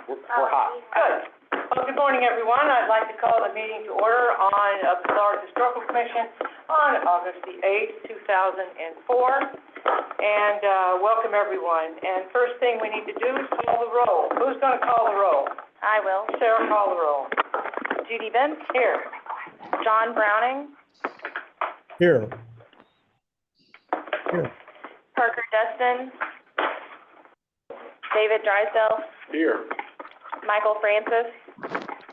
We're hot. Good. Well, good morning, everyone. I'd like to call the meeting to order on the Florida Historical Commission on August the 8th, 2004. And welcome, everyone. And first thing we need to do is call the roll. Who's going to call the roll? I will. Sarah, call the roll. Judy Benz. Here. John Browning. Here. Here. Parker Destin. David Drysdale. Here. Michael Francis.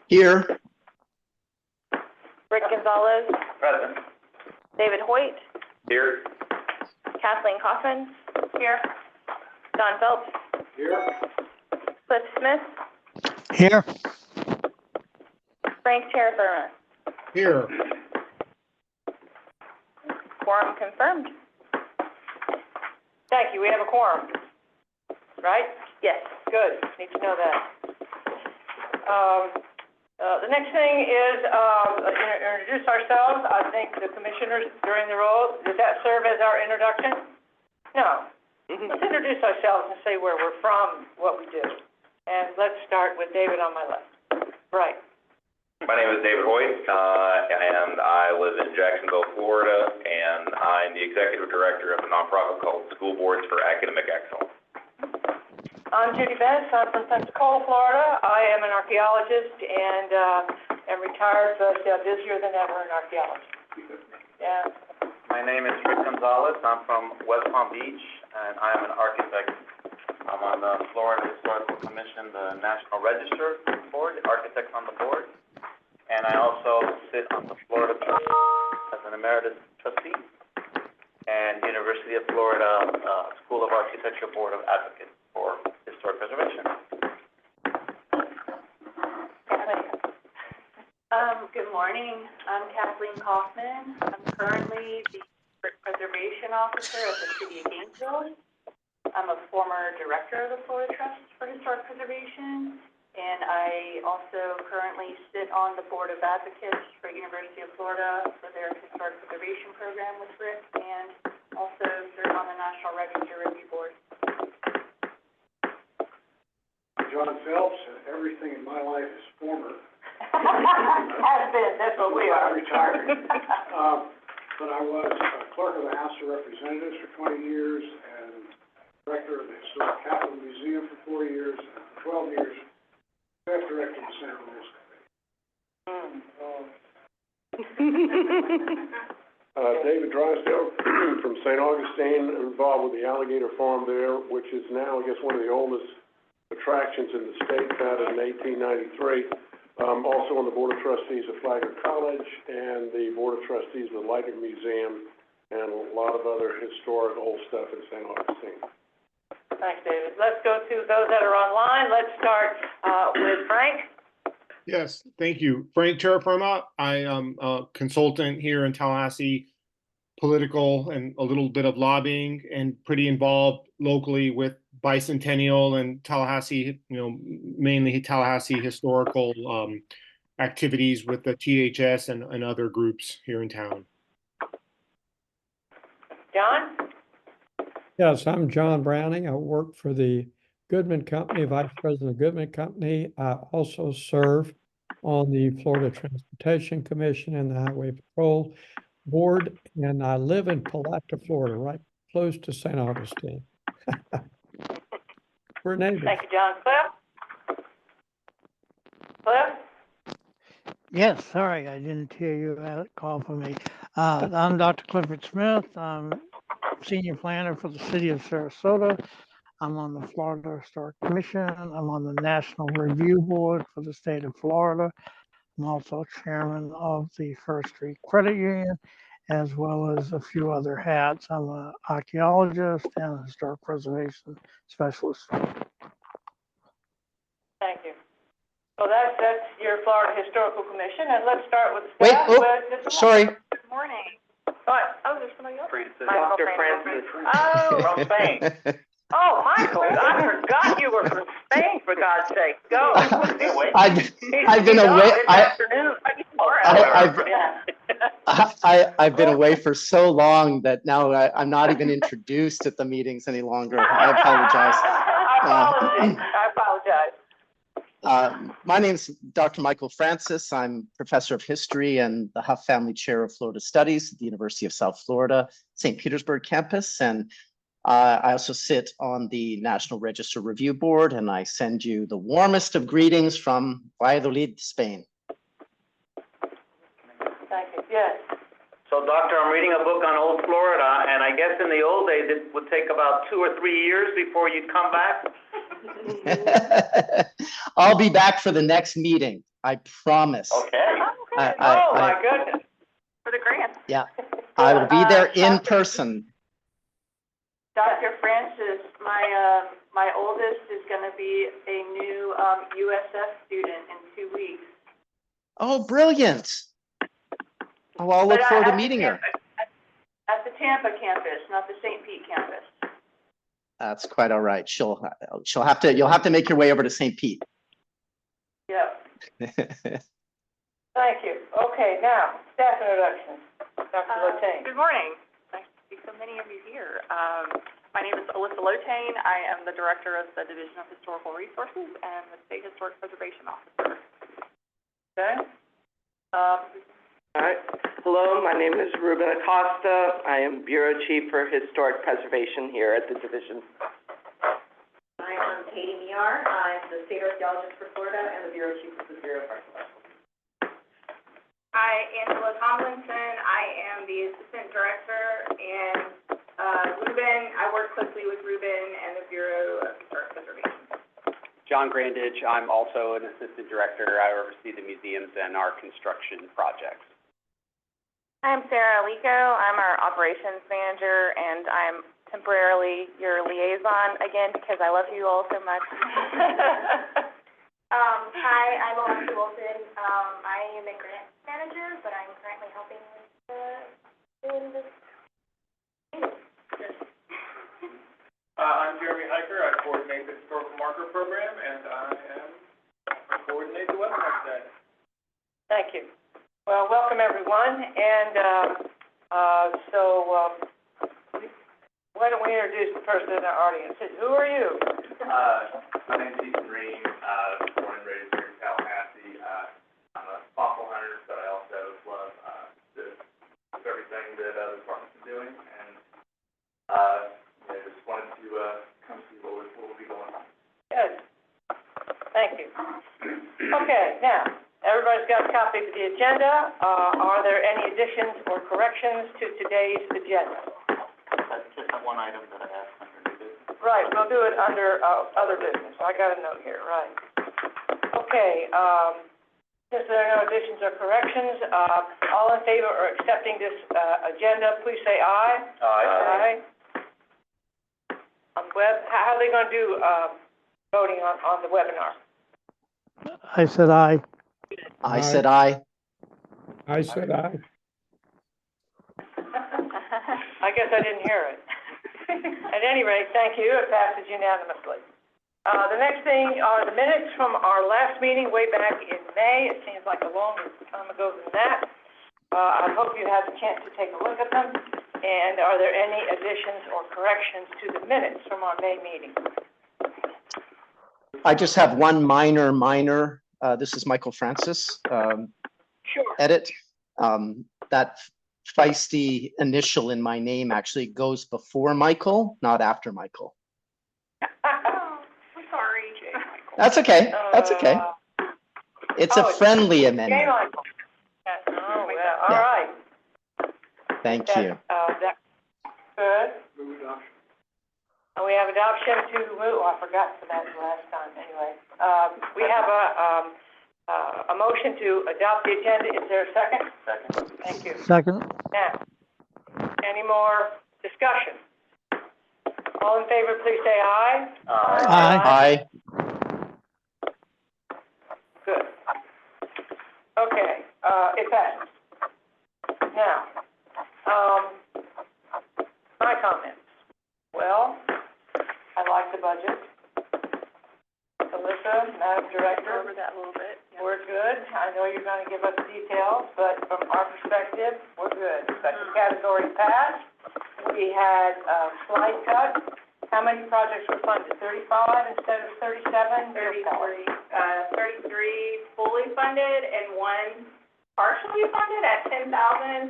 Here. Rick Gonzalez. Present. David Hoyt. Here. Kathleen Kaufman. Here. Don Phelps. Here. Cliff Smith. Here. Frank Terraferma. Here. Quorum confirmed. Thank you. We have a quorum. Right? Yes. Good. Need to know that. The next thing is introduce ourselves. I think the commissioners during the roll, does that serve as our introduction? No. Let's introduce ourselves and say where we're from, what we do. And let's start with David on my left. Right. My name is David Hoyt, and I live in Jacksonville, Florida, and I'm the executive director of a nonprofit called School Boards for Academic Excellence. I'm Judy Benz. I'm from Pensacola, Florida. I am an archaeologist and am retired, but busier than ever in archaeology. Yeah. My name is Rick Gonzalez. I'm from West Palm Beach, and I am an architect. I'm on the Florida Historical Commission, the National Register Board, architect on the board, and I also sit on the Florida as an emeritus trustee, and University of Florida School of Architecture Board of Advocates for Historic Preservation. Good morning. I'm Kathleen Kaufman. I'm currently the Preservation Officer at the City of Gainesville. I'm a former director of the Florida Trust for Historic Preservation, and I also currently sit on the Board of Advocates for University of Florida for their Historic Preservation program with Rick, and also serve on the National Register Review Board. John Phelps, everything in my life is former. Has been. That's what we are. Retired. But I was clerk of the House of Representatives for 20 years and director of the Historic Capitol Museum for 4 years, and for 12 years, staff director of the Center for Music Committee. David Drysdale from St. Augustine, involved with the alligator farm there, which is now, I guess, one of the oldest attractions in the state, founded in 1893. Also on the Board of Trustees of Flagler College and the Board of Trustees of the Lightning Museum and a lot of other historic old stuff in St. Augustine. Thanks, David. Let's go to those that are online. Let's start with Frank. Yes, thank you. Frank Terraferma. I am a consultant here in Tallahassee, political and a little bit of lobbying, and pretty involved locally with Bicentennial and Tallahassee, mainly Tallahassee historical activities with the THS and other groups here in town. John? Yes, I'm John Browning. I work for the Goodman Company, Vice President of Goodman Company. I also serve on the Florida Transportation Commission and the Highway Patrol Board, and I live in Palatka, Florida, right close to St. Augustine. We're neighbors. Thank you, John. Cliff? Cliff? Yes, sorry, I didn't hear you call for me. I'm Dr. Clifford Smith. I'm Senior Planner for the City of Sarasota. I'm on the Florida Historic Commission. I'm on the National Review Board for the state of Florida. I'm also chairman of the First Street Credit Union, as well as a few other hats. I'm an archaeologist and a historic preservation specialist. Thank you. So that's your Florida Historical Commission, and let's start with the staff. Sorry. Good morning. What? Oh, there's somebody else? Dr. Francis. Francis. Oh, From Spain. oh, Michael, I forgot you were from Spain, for God's sake. Go. I've been away. I've been away for so long that now I'm not even introduced at the meetings any longer. I apologize. I apologize. My name's Dr. Michael Francis. I'm professor of history and the Huff Family Chair of Florida Studies at the University of South Florida, St. Petersburg campus. And I also sit on the National Register Review Board, and I send you the warmest of greetings from Valladolid, Spain. Thank you. Yes. So, Doctor, I'm reading a book on old Florida, and I guess in the old days, it would take about 2 or 3 years before you'd come back. I'll be back for the next meeting. I promise. Okay. My goodness. For the grant. Yeah, I will be there in person. Dr. Francis, my oldest is gonna be a new, USF student in 2 weeks. Oh, brilliant. Oh, I'll look But forward to at the meeting her. At the Tampa campus, not the St. Pete campus. That's quite all right. You'll have to make your way over to St. Pete. Yeah. Thank you. Okay, now, staff introductions. Dr. Lotane. Good morning. Nice to see so many of you here. My name is Alyssa Lotane. I am the Director of the Division of Historical Resources and the State Historic Preservation Officer. Okay. All right. Hello, my name is Ruben Acosta. I am Bureau Chief for Historic Preservation here at the division. Hi, I'm Katie Miar. I'm the State Archaeologist for Florida and the Bureau Chief of the Bureau of Archaeology. Hi, Angela Tomlinson. I am the Assistant Director, and Ruben, I work closely with Ruben and the Bureau of Historic Preservation. John Grandage, I'm also an Assistant Director. I oversee the museums and our construction projects. I'm Sarah Alico. I'm our Operations Manager, and I'm temporarily your liaison again because I love you all so much. Hi, I'm Alexia Wilson. I am a grant manager, but I'm currently helping with in this meeting. I'm Jeremy Hiker. I coordinate the Historical Marker Program, and I coordinate the webinar today. Thank you. Well, welcome everyone, and why don't we introduce the person in our audience? Who are you? My name's Ethan Ream, born and raised here in Tallahassee. I'm a fossil hunter, but I also love everything that the department's been doing, and just wanted to come see what will be going on. Good. Thank you. Okay, now, everybody's got a copy of the agenda. Are there any additions or corrections to today's agenda? That's just one item that I have under new business. Right, we'll do it under other business. I got a note here, right. Okay, since there are no additions or corrections, all in favor of accepting this agenda, please say aye. Aye. On web, how are they going to do voting on the webinar? I said aye. I said aye. I said aye. I guess I didn't hear it. At any rate, thank you. It passes unanimously. The next thing are the minutes from our last meeting way back in May. It seems like a long time ago than that. I hope you had a chance to take a look at them. And are there any additions or corrections to the minutes from our May meeting? I just have one minor, this is Michael Francis, Sure. edit. That feisty initial in my name actually goes before Michael, not after Michael. I'm sorry. That's okay, that's okay. It's a friendly Okay, amendment. Michael. Oh, well, all right. Thank you. That's good. Move adoption. And we have adoption to move, I forgot for that last time, anyway. We have a motion to adopt the agenda. Is there a second? Second. Thank you. Second. Now, any more discussion? All in favor, please say aye. Aye. Aye. Good. Okay, it passes. Now, my comments. Well, I like the budget. Alyssa, Madam Director. Over that a little bit. Yeah. We're good. I know you're gonna give us details, but from our perspective, we're good. Second category passed. We had a slight cut, How many projects were funded? 35 instead of 37? 33 fully funded and one partially funded at 10,000,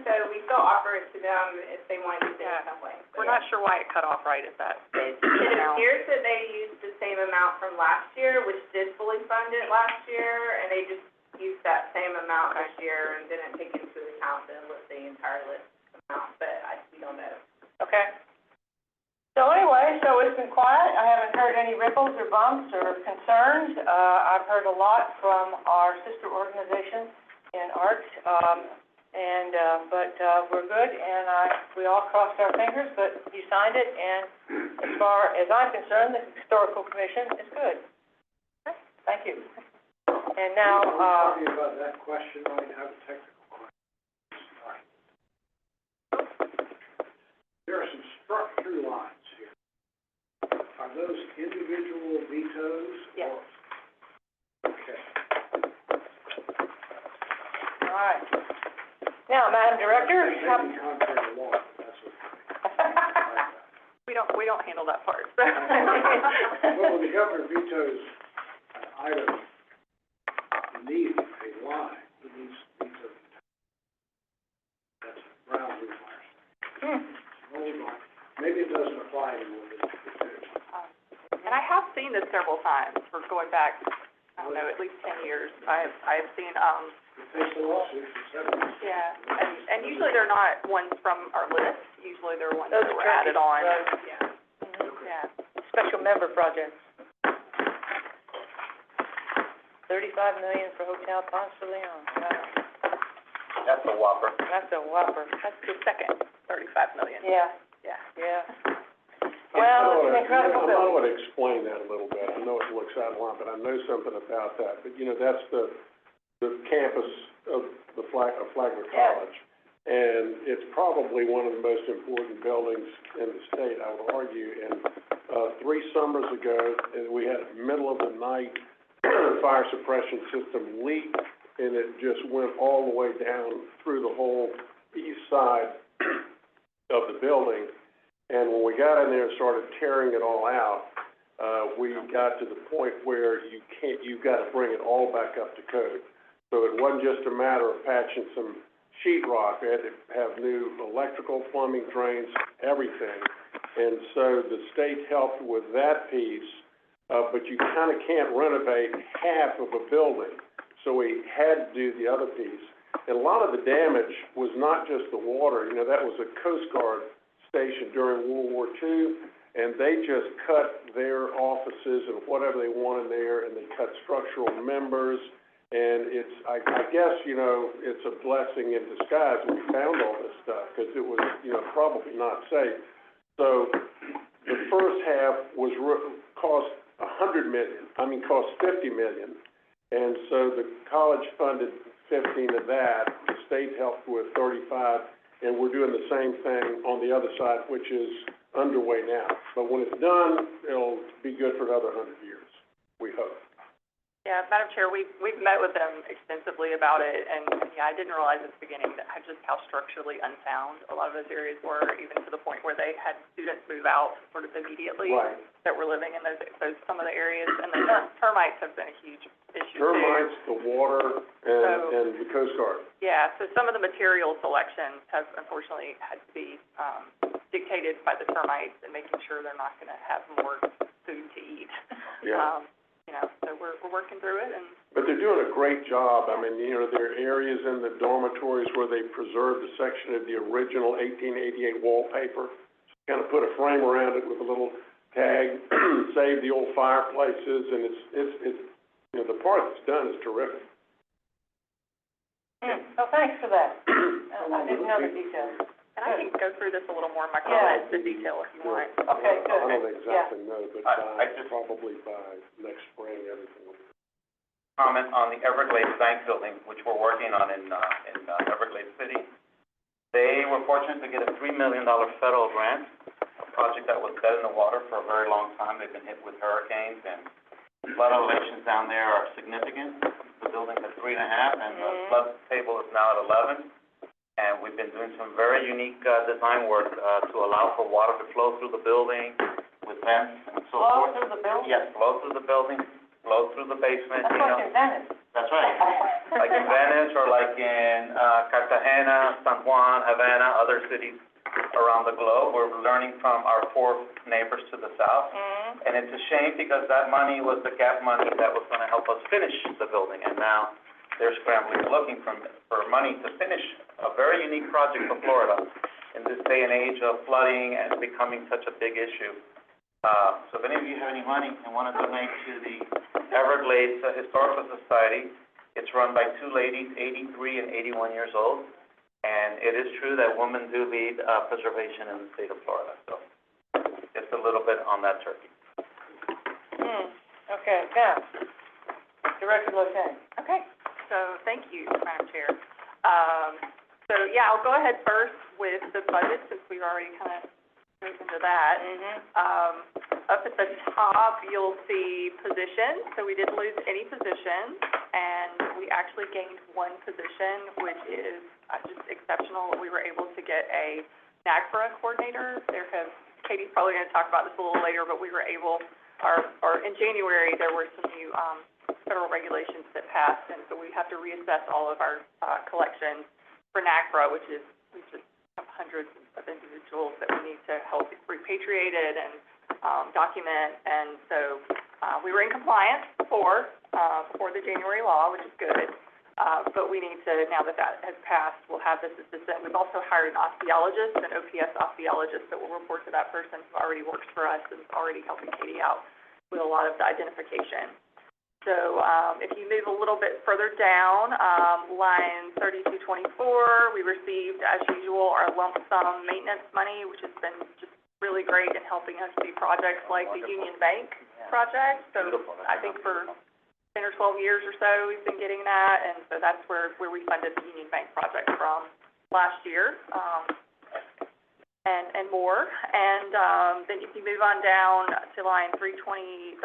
so we still offer it to them if they want to use it in some way. We're not sure why it cut off right at that. It appears that they used the same amount from last year, which did fully fund it last year, and they just used that same amount this year and didn't take into account the entire list amount, but we don't know. Okay. So anyway, so it's been quiet. I haven't heard any ripples or bumps or concerns. I've heard a lot from our sister organizations in arts, but we're good, and we all crossed our fingers, but you signed it, and as far as I'm concerned, the Historical Commission is good. Okay, thank you. And now, Talking about that question, I have a technical question. There are some struck-through lines here. Are those individual vetoes? Yes. Okay. all right. Now, Madam Director, Maybe contrary to law, that's what. We don't handle that part. Well, when the governor vetoes an item, he needs a line, he needs to veto. That's a Brown rule. Maybe it doesn't apply anymore, but And I have seen this several times, for going back, I don't know, at least 10 years. I've seen, it takes a lawsuit for 7 years. yeah, and usually they're not ones from our list. Usually they're ones Those that are were added on. Yeah. Yeah. Special member projects. 35 million for Hotel Ponce de Leon. Wow. That's a whopper. That's a whopper. That's the second 35 million. Yeah, Yeah. yeah. Well, it's an incredible I building. want to explain that a little bit. I know it looks out of line, but I know something about that. But, that's the campus of Flagler Yeah. College. And it's probably one of the most important buildings in the state, I would argue. And 3 summers ago, we had a middle of the night fire suppression system leak, and it just went all the way down through the whole east side of the building. And when we got in there and started tearing it all out, we got to the point where you've got to bring it all back up to code. So it wasn't just a matter of patching some sheetrock. They had to have new electrical, plumbing, drains, everything. And so the state helped with that piece, but you kind of can't renovate half of a building. So we had to do the other piece. And a lot of the damage was not just the water. That was a Coast Guard station during World War II, and they just cut their offices and whatever they wanted there, and they cut structural members. And I guess, it's a blessing in disguise we found all this stuff, because it was, probably not safe. So the first half cost $50 million. And so the college funded 15 of that, the state helped with 35, and we're doing the same thing on the other side, which is underway now. But when it's done, it'll be good for another 100 years, we hope. Yeah, Madam Chair, we've met with them extensively about it, and I didn't realize at the beginning that just how structurally unsound a lot of those areas were, even to the point where they had students move out sort of immediately Right. that were living in those some of the areas, and the termites have been a huge issue too. Termites, the water, and the Coast Guard. Yeah, so some of the material selections have unfortunately had to be dictated by the termites and making sure they're not going to have more food to eat. Yeah. So we're working through it, and But they're doing a great job. I mean, there are areas in the dormitories where they preserved a section of the original 1888 wallpaper. Kind of put a frame around it with a little tag, save the old fireplaces, and it's the part that's done is terrific. Well, thanks for that. I didn't know the details. and I can go through this a little more in my Yeah. comments in detail if you want. Okay, good. I don't exactly know, but I just- probably by next spring, everything will be. Comment on the Everglades Bank building, which we're working on in Everglades City. They were fortunate to get a $3 million federal grant, a project that was dead in the water for a very long time. They've been hit with hurricanes, and flood elevations down there are significant. The building's at 3.5, and the flood table is now at 11. And we've been doing some very unique design work to allow for water to flow through the building with vents and so Flow forth. through the building? Yes, flow through the building, flow through the basement, That's you know. like in Venice. That's right. Like in Venice or like in, Cartagena, San Juan, Havana, other cities around the globe. We're learning from our poor neighbors to the south. Mm-hmm. And it's a shame because that money was the gap money that was gonna help us finish the building. And now they're scrambling, looking for money to finish a very unique project for Florida in this day and age of flooding and becoming such a big issue. So if any of you have any money and want to donate to the Everglades Historical Society, it's run by two ladies, 83 and 81 years old. And it is true that women do lead preservation in the state of Florida. So just a little bit on that turkey. Okay, now, Director Lieutenant. Okay, so thank you, Madam Chair. So yeah, I'll go ahead first with the budget since we've already kind of moved into that. Up at the top, you'll see positions. So we didn't lose any positions, and we actually gained one position, which is just exceptional. We were able to get a NAGPRA coordinator. Katie's probably going to talk about this a little later, but we were able, in January, there were some new federal regulations that passed, and so we have to reassess all of our collections for NAGPRA, which is we just have hundreds of individuals that we need to help repatriated and document, and so we were in compliance before the January law, which is good. But we need to, now that that has passed, we'll have this assistant. We've also hired an osteologist, an OPS osteologist that will report to that person who already works for us and is already helping Katie out with a lot of the identification. So if you move a little bit further down, line 3224, we received, as usual, our lump sum maintenance money, which has been just really great in helping us do projects like the Union Bank project. So I think for 10 or 12 years or so, we've been getting that, and so that's where we funded the Union Bank project from last year, and more. And then if you move on down to line 3226,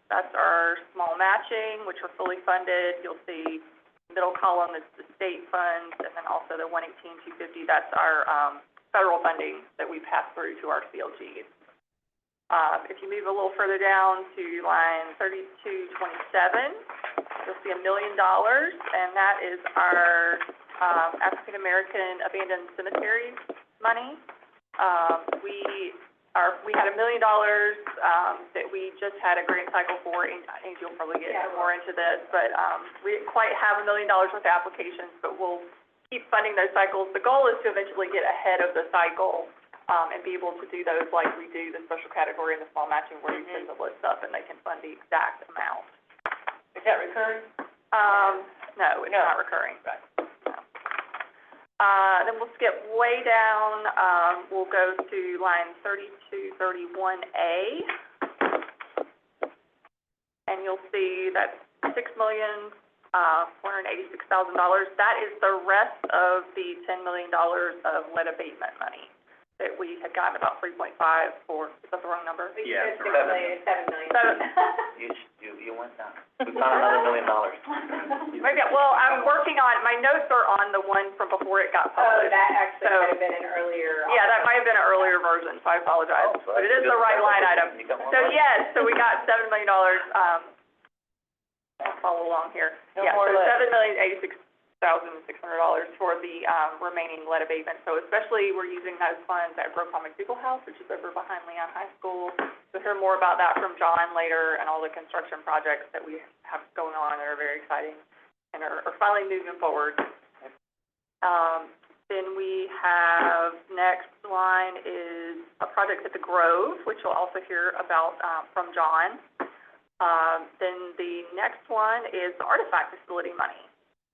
that's our small matching, which are fully funded. You'll see middle column is the state funds, and then also the 118,250, that's our federal funding that we pass through to our CLGs. If you move a little further down to line 3227, you'll see $1 million, and that is our African American abandoned cemetery money. We had $1 million that we just had a grant cycle for, and Angie will probably get more into this, but we didn't quite have $1 million worth of applications, but we'll keep funding those cycles. The goal is to eventually get ahead of the cycle and be able to do those like we do the special category and the small matching, where you send the list up and they can fund the exact amount. Is that recurring? No, it's not recurring, but no. Then we'll skip way down. We'll go to line 3231A, and you'll see that's $6,486,000. That is the rest of the $10 million of lead abatement money that we had gotten about 3.5 for. Is that the wrong number? Yeah, $6 million, $7 million. You went down. We found another $1 million. Maybe, well, I'm working on, my notes are on the one from before it got published. Oh, that actually So- might have been an earlier. Yeah, that might have been an earlier version, so I apologize, but it is the right line item. So yes, so we got $7 million, I'll follow along here. No Yeah, more so lead. $7,086,600 for the, remaining lead abatement. So especially we're using those funds at Grove Comic Eagle House, which is over behind Leon High School. You'll hear more about that from John later and all the construction projects that we have going on that are very exciting and are finally moving forward. Then we have, next line is a project at the Grove, which you'll also hear about, from John. Then the next one is the artifact facility money.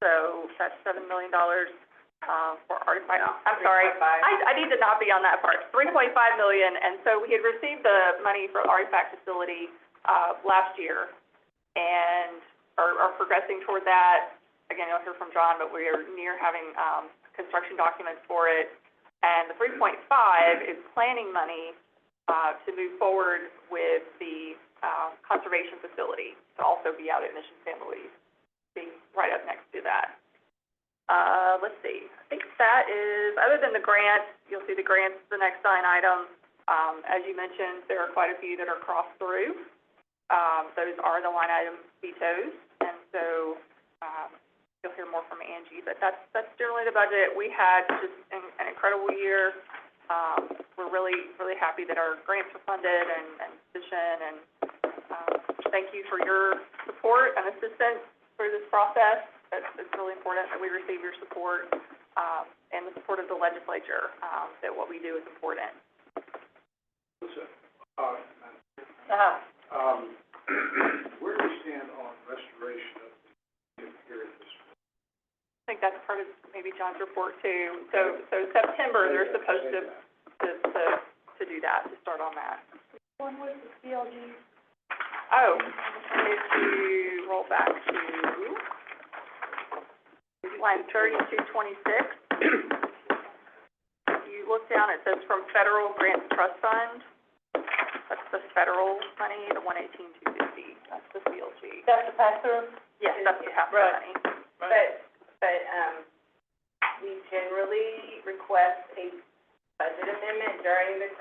So that's $7 million, for artifact, I'm sorry, I need to not be on that part, $3.5 million, and so we had received the money for artifact facility, last year, and are progressing toward that. Again, you'll hear from John, but we are near having, construction documents for it, and the 3.5 is planning money, to move forward with the, conservation facility, to also be out at Mission San Luis, being right up next to that. Let's see, I think that is, other than the grants, you'll see the grants, the next line item. As you mentioned, there are quite a few that are crossed through. Those are the line item vetoes, and so, you'll hear more from Angie, but that's generally the budget. We had just an incredible year. We're really, really happy that our grants were funded and position, and, thank you for your support and assistance through this process. It's really important that we receive your support, and the support of the legislature, that what we do is important. Where do we stand on restoration of the inaccurate history? I think that's part of maybe John's report too. So September, they're supposed to do that, to start on that. When was the CLG? Oh, if you roll back to line 3226. You look down, it says from Federal Grants Trust Fund. That's the federal money, the 118,250. That's the CLG. That's the pass-through? Yes, that's the pass-through money. But, we generally request a budget amendment during the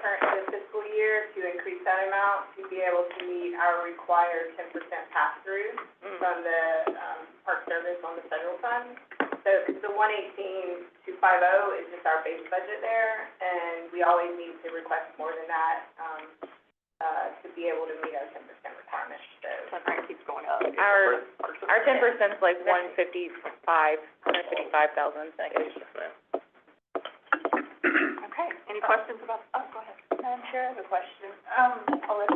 fiscal year to increase that amount to be able to meet our required 10% pass-through from the, Park Service on the federal fund. So the 118,250 is just our base budget there, and we always need to request more than that, to be able to meet our 10% requirement, so. That rate keeps going up. Our 10%'s like 155,000, I guess. Okay, any questions about, oh, go ahead. Madam Chair, I have a question.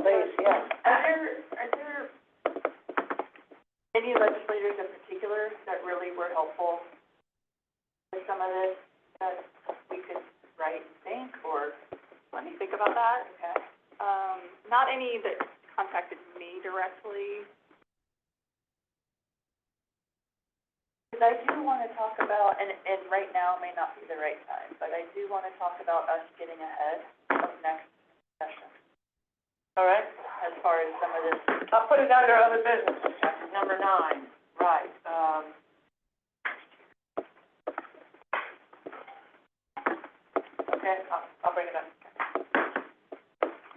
Please, yes. Are there any legislators in particular that really were helpful with some of this that we could write and think, or? Let me think about that. Okay. Not any that contacted me directly. Because I do want to talk about, and right now may not be the right time, but I do want to talk about us getting ahead of next session. All right. As far as some of this. I'll put it under other business, number 9. Right. Okay, I'll bring it up.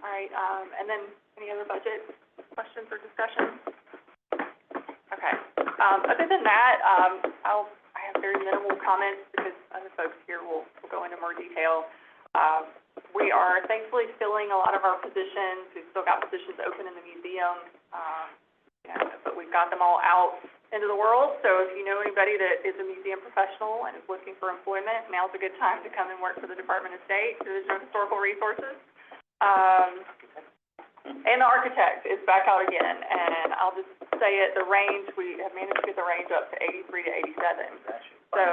All right, and then any other budget questions or discussion? Okay. Other than that, I have very minimal comments because other folks here will go into more detail. We are thankfully filling a lot of our positions. We've still got positions open in the museum, but we've got them all out into the world. So if you know anybody that is a museum professional and is looking for employment, now's a good time to come and work for the Department of State, Division of Historical Resources. And the architect is back out again, and I'll just say it, the range, we have managed to get the range up to 83 to 87. So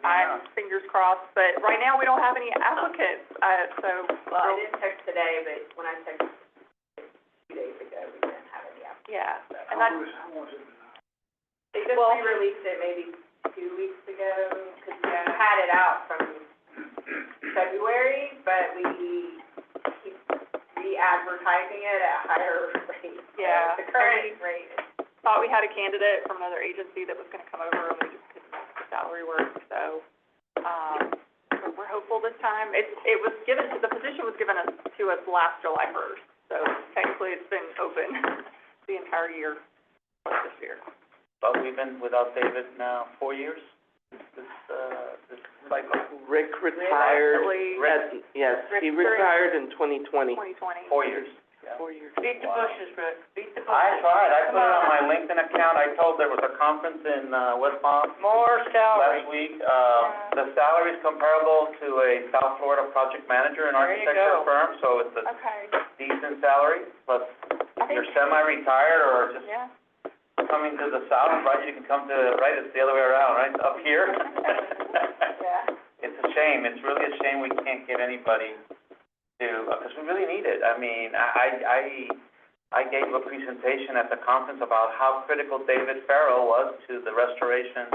I'm fingers crossed, but right now we don't have any applicants, Well, I didn't text today, but when I texted 2 days ago, we didn't have any applicants. yeah. And They just re-released it maybe 2 weeks ago, because we had it out from February, but we keep re-advertising it at higher rates. Yeah. The current rate is. Thought we had a candidate from another agency that was gonna come over, and we just couldn't make the salary work, so, we're hopeful this time. The position was given to us last July 1st, so technically it's been open the entire year this year. But we've been without David now 4 years, this cycle. Rick retired, Actually, yes, he retired in 2020. 2020. 4 years. Yeah. 4 years. Beat the bushes, Rick, beat the bushes. I tried, I put it on my LinkedIn account, I told there was a conference in, West Palm More salary. last week. The salary is comparable to a South Florida project manager in There you architecture go. firm, so it's a Okay, decent salary, plus you're semi-retired or just yeah. coming to the south, right, you can come to, right, it's the other way around, right, up here. Yeah. It's a shame, it's really a shame we can't get anybody to, because we really need it. I mean, I gave a presentation at the conference about how critical David Farrell was to the restoration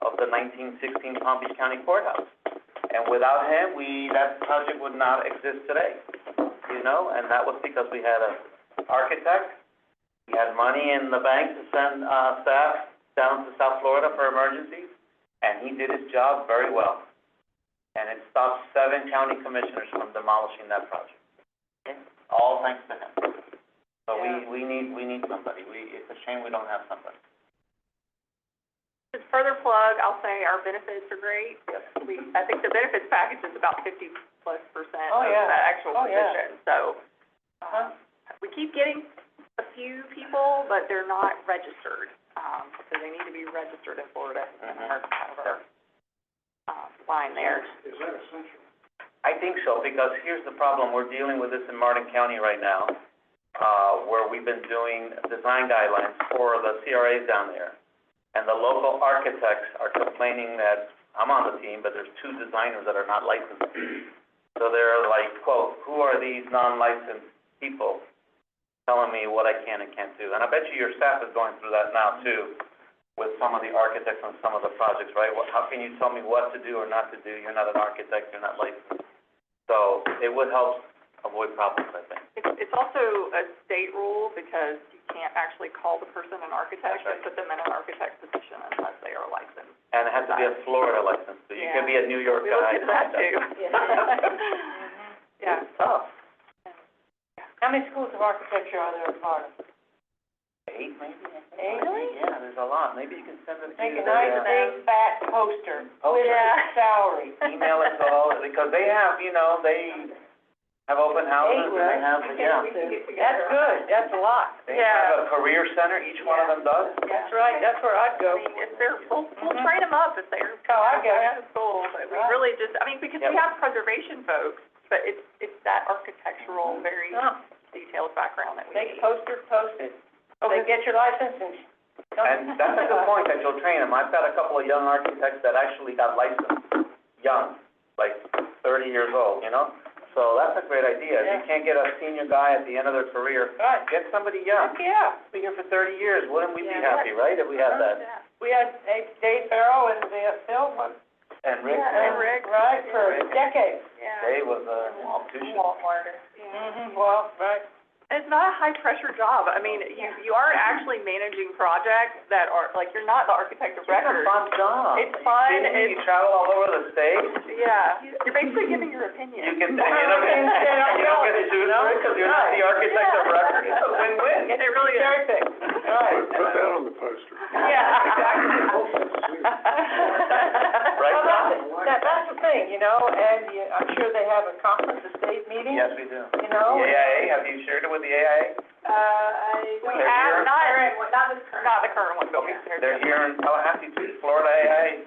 of the 1916 Palm Beach County Courthouse. And without him, that project would not exist today, you know, and that was because we had an architect, we had money in the bank to send, staff down to South Florida for emergencies, and he did his job very well. And it stopped 7 county commissioners from demolishing that project. Okay? All thanks to him. So we need somebody. It's a shame we don't have somebody. Just further plug, I'll say our benefits are great. Yes. I think the benefits package is about 50+% Oh, of yeah. that actual Oh, yeah. position. So, we keep getting a few people, but they're not registered. So they need to be registered in Florida. That's kind of our, line there. Is that essential? I think so, because here's the problem. We're dealing with this in Martin County right now, where we've been doing design guidelines for the CRAs down there. And the local architects are complaining that I'm on the team, but there's 2 designers that are not licensed. So they're like, quote, who are these non-licensed people telling me what I can and can't do? And I bet you your staff is going through that now too, with some of the architects on some of the projects, right? How can you tell me what to do or not to do? You're not an architect, you're not licensed. So it would help avoid problems, I think. It's also a state rule because you can't actually call the person an architect and put them in an architect position unless they are licensed. And it has to be a Florida license, so you can be a New York We looked guy. into that too. Yeah, It's tough. How many schools of architecture are there in Florida? 8 maybe? 8? Really? Yeah, there's a lot. Maybe you can send it to Make a the, nice big fat poster with Yeah. the salary. email us all, because they have, they have open houses and they have, That's good, that's a lot. they have a career center, each one of them does. That's right, that's where I'd I go. mean, if they're, we'll train them up if they're Oh, I get out it. of school, but we Right. really just, because we Yep. have preservation folks, but it's that architectural, very detailed background that we Take need. posters, post it. They get your license and. And that's a good point, that you'll train them. I've got a couple of young architects that actually got licensed, young, like 30 years old, So that's a great idea. If Yeah. you can't get a senior guy at the end of their career, Right. get somebody young. Yeah. Been here for 30 years, wouldn't we be Yeah. happy, right, if we had that? Yeah. We had Dave Farrell and Phil, And Rick, And Rick. right, for decades. Yeah. Dave was a optician. Yeah. Well, right. It's not a high-pressure job. I mean, you are actually managing projects that are, like, you're not the architect of It's a record. fun job. It's fun, You it's, travel all over the state. yeah, you're basically giving your opinion. You can, you don't get sued for it because you're not the architect of record. It's a win-win. It really is. Cherry pick, right. Put that on the poster. Yeah, exactly. Right, Well, Tom? that's the thing, and I'm sure they have a conference, a state meeting. Yes, we do. You know? The AIA, have you shared it with the AIA? We They're have, here. not the current one, but we, They're here in Tallahassee too, Florida AIA.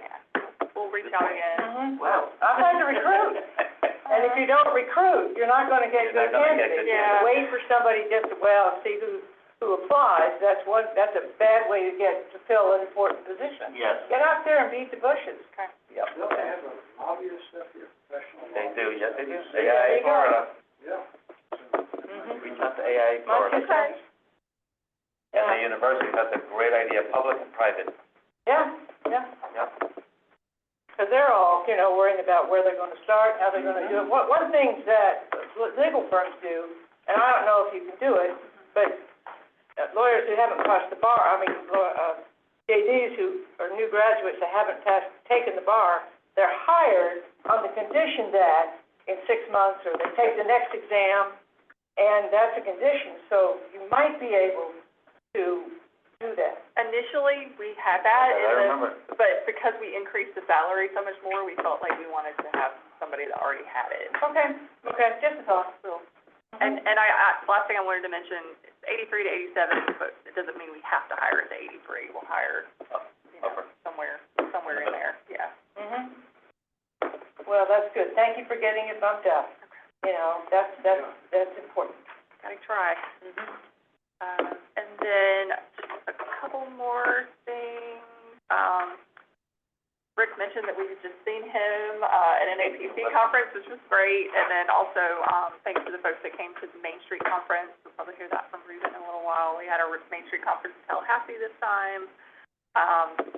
we'll reach out again. Wow. I've had to recruit, and if you don't recruit, you're not gonna get You're good not gonna get candidates. good Yeah. Wait for somebody just to, see who applies, that's a bad way to fill an important position. Yes. Get out there and beat the bushes. Yep. Don't they have a lobbyist up here, professional? They do, yes, they do. There you AIA go. Florida. Yeah. Reach out to AIA Florida. Okay. And the university, that's a great idea, public and private. Yeah. Yep. Because they're all, worrying about where they're gonna start, how they're gonna do it. One of the things that legal firms do, and I don't know if you can do it, but lawyers who haven't passed the bar, JDs who are new graduates that haven't taken the bar, they're hired on the condition that in 6 months, or they take the next exam, and that's a condition, so you might be able to do that. Initially, we had that I remember. but because we increased the salary so much more, we felt like we wanted to have somebody that already had it. Okay, just a thought. And last thing I wanted to mention, it's 83 to 87, but it doesn't mean we have to hire at the 83. We'll hire, somewhere in there, yeah. Well, that's good. Thank you for getting it bumped up. That's important. Gotta try. And then just a couple more things. Rick mentioned that we had just seen him, at an APC conference, which was great. And then also, thanks to the folks that came to the Main Street Conference. We'll probably hear that from Ruben in a little while. We had our Main Street Conference in Tallahassee this time.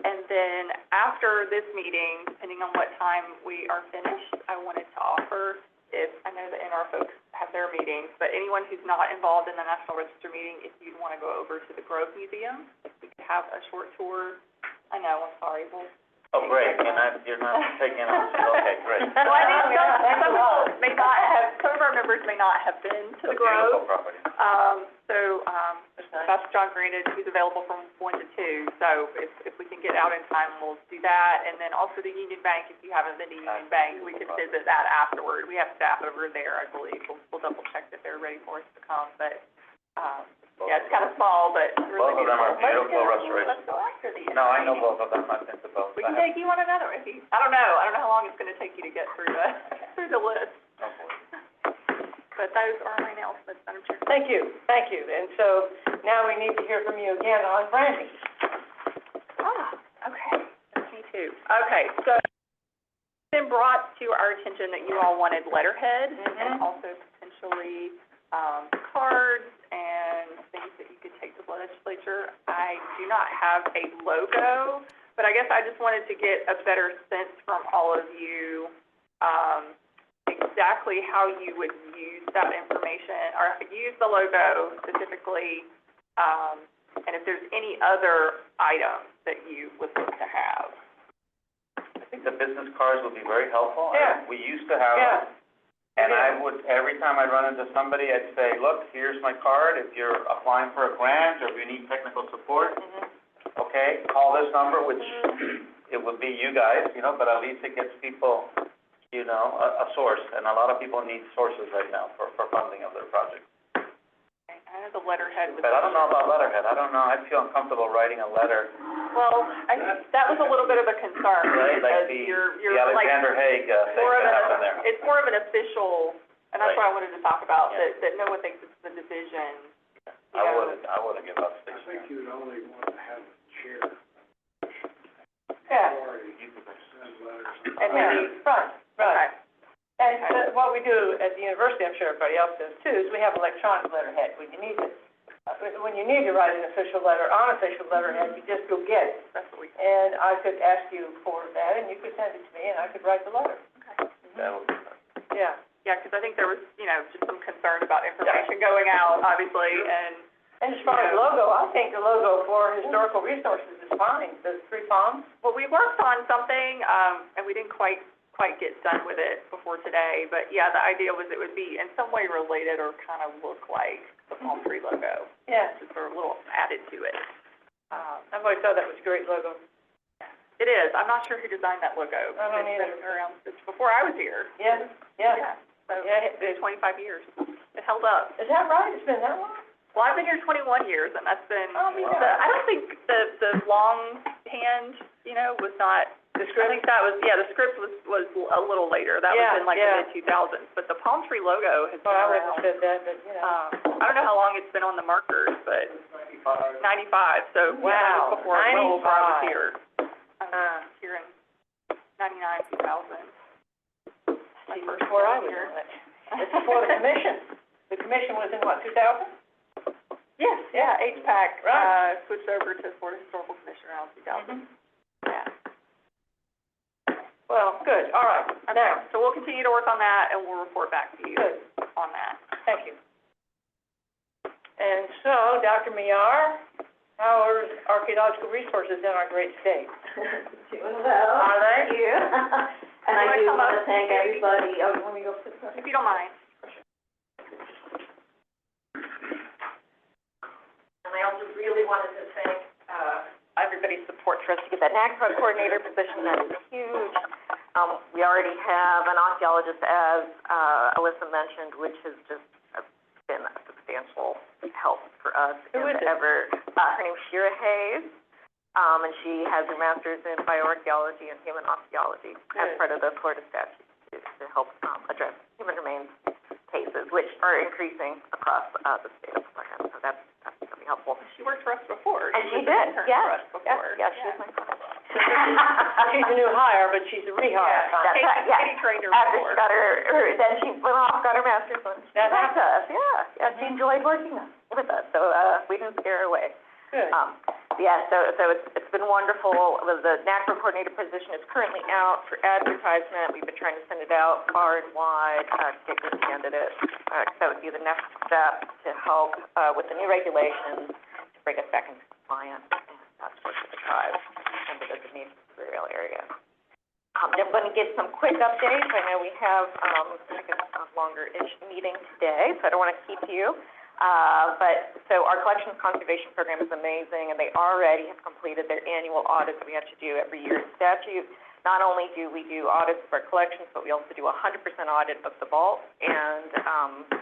And then after this meeting, depending on what time we are finished, I wanted to offer, I know the NR folks have their meetings, but anyone who's not involved in the National Register meeting, if you'd want to go over to the Grove Museum, we could have a short tour. I know, I'm sorry, we'll Oh, great, you're not taking us, okay, great. Well, I think some people may not have, some of our members may not have been to the Beautiful Grove. property. That's John Greenidge, who's available from 1 to 2, so if we can get out in time, we'll do that. And then also the Union Bank, if you haven't been to Union Bank, we could visit that afterward. We have staff over there, I believe, we'll double check that they're ready for us to come, but, yeah, it's kind of small, but really Both of them are beautiful restorations. Let's go after these. No, I know both of them, I've been to both. We can take you on another, if you, I don't know how long it's gonna take you to get through the list. But those are my announcements, Madam Chair. Thank you. And so now we need to hear from you again on branding. Okay, that's me too. Okay, so it's been brought to our attention that you all wanted letterhead and also potentially, cards and things that you could take to the legislature. I do not have a logo, but I guess I just wanted to get a better sense from all of you, exactly how you would use that information, or use the logo specifically, and if there's any other items that you would look to have. I think the business cards would be very helpful. Yeah. We used to have them. And I would, every time I'd run into somebody, I'd say, look, here's my card, if you're applying for a grant, or if you need technical support, okay, call this number, which it would be you guys, but at least it gets people, a source, and a lot of people need sources right now for funding of their projects. Okay, I know the letterhead was. But I don't know about letterhead, I don't know, I'd feel uncomfortable writing a letter. Well, that was a little bit of a concern, Right, like because the you're Alexander Haig thing more of that happened there. it's more of an official, and that's Right. what I wanted to talk about, Yeah. that no one thinks it's the division. I wouldn't give up I station. think you would only want to have a chair. Yeah. Authority to send letters. And maybe, Right. okay, And what we do at the university, I'm sure everybody else does too, is we have electronic letterhead when you need it. When you need to write an official letter, unofficial letterhead, you just go get it. that's what we, And I could ask you for that, and you could send it to me, and I could write the letter. okay. That would be fun. Yeah. Yeah, because I think there was, just some concern about information going out, obviously, and, And as far as logo, I think the logo for historical resources is fine, the 3 palms. well, we worked on something, and we didn't quite get done with it before today, but yeah, the idea was it would be in some way related or kind of look like the palm tree logo, Yeah, just sort of a little added to it. I've always thought that was a great logo. It is, I'm not sure who designed that logo. I don't It's either. been around since before I was here. Yeah. So, Yeah, it's 25 years. It held up. Is that right? It's been that long? Well, I've been here 21 years, and that's been, Oh, yeah. I don't think the long hand, was not, The I script? think that was, the script was a little later. That was in like Yeah. the mid-2000s, but the palm tree logo has been Well, I wouldn't around. have said that, but, I don't know how long it's been on the markers, but 95, so yeah, that Wow, was before, well before I was 95. here. I was here in 99, 2000. My first before I was year. on it. It's before the commission. The commission was in what, 2000? Yes, yeah, HPAC, Right. switched over to Florida Historical Commission around 2000. Yeah. Well, good, all right. Now, So we'll continue to work on that, and we'll report back to you good, on that. thank you. And so, Dr. Millar, how are archaeological resources in our great state? Doing well. Are they? Thank you. And I do want to thank everybody, let me go put this. If you don't mind. And I also really wanted to thank, everybody's support for us to get that NACRA coordinator position. That is huge. We already have an archaeologist, as, Alyssa mentioned, which has just been a substantial help for us. Who is it? Her name's Shira Hayes, and she has her master's in bioarchaeology and human archaeology as Good. part of the Florida statute to help, address human remains cases, which are increasing across, the state of Florida. So that's really helpful. She worked for us before. And she was an did, intern yes, for us before. yes, she was my friend. She's a new hire, but she's a rehire. That's right, yeah. Katie trained her After before. she got then she went off, got her master's, and she That liked us, yeah, she enjoyed working with us, so, we didn't scare her away. Good. So it's been wonderful. The NACRA coordinator position is currently out for advertisement. We've been trying to send it out far and wide, to get good candidates. So it would be the next step to help, with the new regulations to bring us back into compliance. And that's what the tribe and the designated rail area. going to give some quick updates. I know we have, I guess, a longer-ish meeting today, so I don't want to keep you. So our collections conservation program is amazing, and they already have completed their annual audits that we have to do every year in statute. Not only do we do audits of our collections, but we also do a 100% audit of the vault, and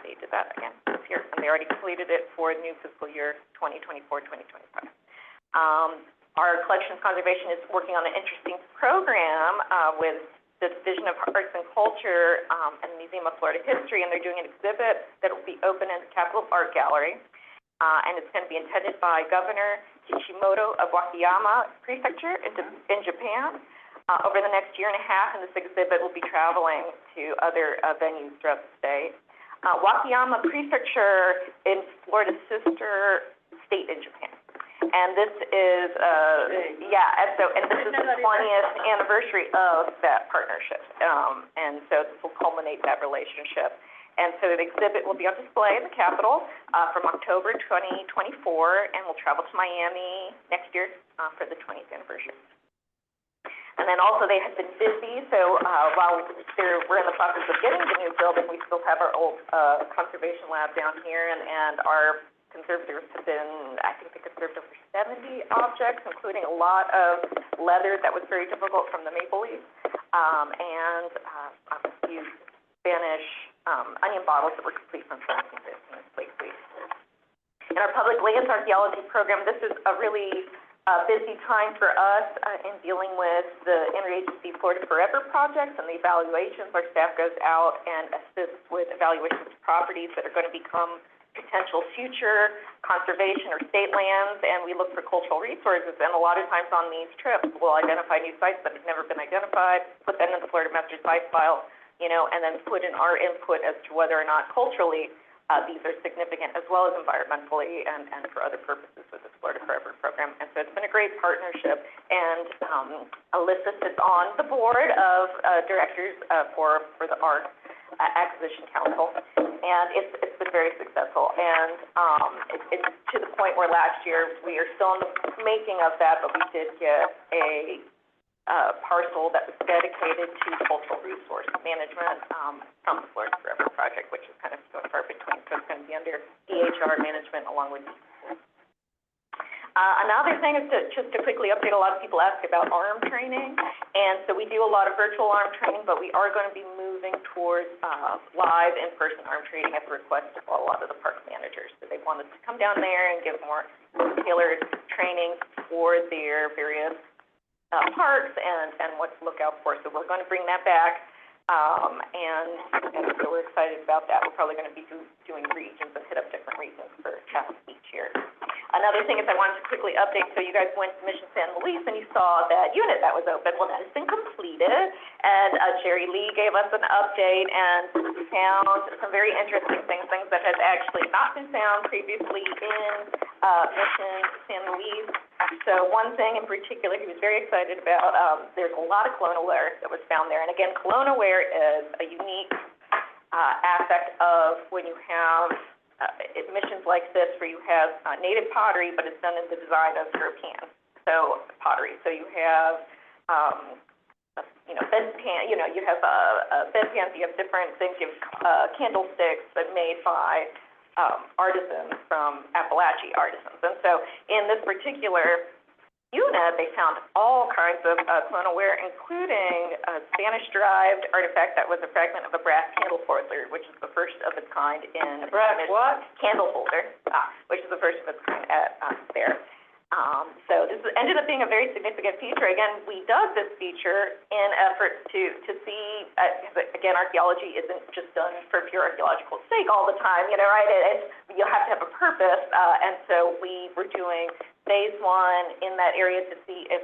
they did that again this year, and they already completed it for the new fiscal year 2024-2025. Our collections conservation is working on an interesting program with the Division of Arts and Culture and the Museum of Florida History, and they're doing an exhibit that will be open in the Capitol Art Gallery, and it's going to be intended by Governor Kishimoto of Wakayama Prefecture in Japan. Over the next year and a half, and this exhibit will be traveling to other venues throughout the state. Wakayama Prefecture is Florida's sister state in Japan. And this is, and this is the 20th anniversary of that partnership. And so this will culminate that relationship. And so the exhibit will be on display in the Capitol from October 2024, and we'll travel to Miami next year for the 20th anniversary. And then also they have been busy, so while we're in the process of getting the new building, we still have our old conservation lab down here, and our conservators have been, I think they conserved over 70 objects, including a lot of leather that was very difficult from the maple leaf, and a few Spanish onion bottles that were complete from 1750 and plate suite. In our public lands archaeology program, this is a really busy time for us in dealing with the interagency Florida Forever projects and the evaluations. Our staff goes out and assists with evaluations of properties that are going to become potential future conservation or state lands, and we look for cultural resources. And a lot of times on these trips, we'll identify new sites that have never been identified, put them in the Florida Master Site File, and then put in our input as to whether or not culturally these are significant, as well as environmentally and for other purposes with the Florida Forever program. And so it's been a great partnership. And Alyssa sits on the board of directors for the Art Acquisition Council, and it's been very successful. And it's to the point where last year, we are still in the making of that, but we did get a parcel that was dedicated to cultural resource management from the Florida Forever project, which is kind of so far between. So it's going to be under EHR management along with another thing is to quickly update. A lot of people ask about arm training, and so we do a lot of virtual arm training, but we are going to be moving towards live in-person arm training at the request of a lot of the park managers. So they want us to come down there and give more tailored training for their various parks and what to look out for. So we're going to bring that back, and so we're excited about that. We're probably going to be doing regions and hit up different regions for each year. Another thing is I wanted to quickly update. So you guys went to Mission San Luis and you saw that unit that was open. Well, that has been completed, and Jerry Lee gave us an update, and we found some very interesting things that had actually not been found previously in Mission San Luis. So one thing in particular he was very excited about, there's a lot of colonialware that was found there. And again, colonialware is a unique aspect of when you have missions like this where you have native pottery, but it's done in the design of European pottery. So you have bed pan, you have bed pans, you have different things, you have candlesticks that are made by artisans from Appalachia artisans. And so in this particular unit, they found all kinds of colonialware, including a Spanish-derived artifact that was a fragment of a brass candle holder, which is the first of its kind in candle holder, which is the first of its kind there. So this ended up being a very significant feature. Again, we dug this feature in efforts to see, again, archaeology isn't just done for pure archaeological sake all the time, right? You have to have a purpose, and so we were doing phase one in that area to see if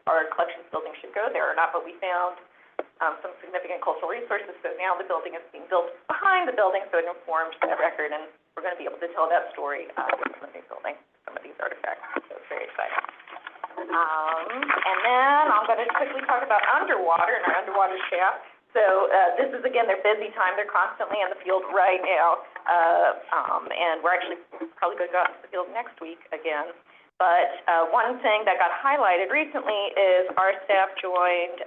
our collections building should go there or not, but we found some significant cultural resources. So now the building is being built behind the building, so it informs that record, and we're going to be able to tell that story in the new building, some of these artifacts. So it's very exciting. And then I'm going to quickly talk about underwater and our underwater shaft. So this is, again, their busy time. They're constantly in the field right now, and we're actually probably going to go out to the field next week again. But one thing that got highlighted recently is our staff joined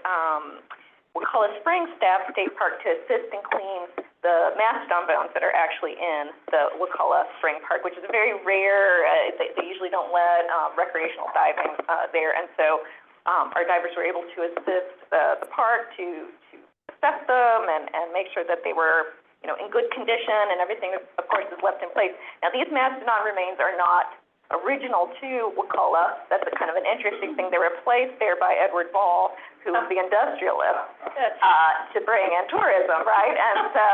Wakulla Springs staff State Park to assist and clean the mastodon bones that are actually in the Wakulla Spring Park, which is a very rare, they usually don't let recreational diving there. And so our divers were able to assist the park to assess them and make sure that they were, you know, in good condition, and everything, of course, is left in place. Now, these mastodon remains are not original to Wakulla. That's a kind of an interesting thing. They were placed there by Edward Ball, who was the industrialist, to bring in tourism, right? And so,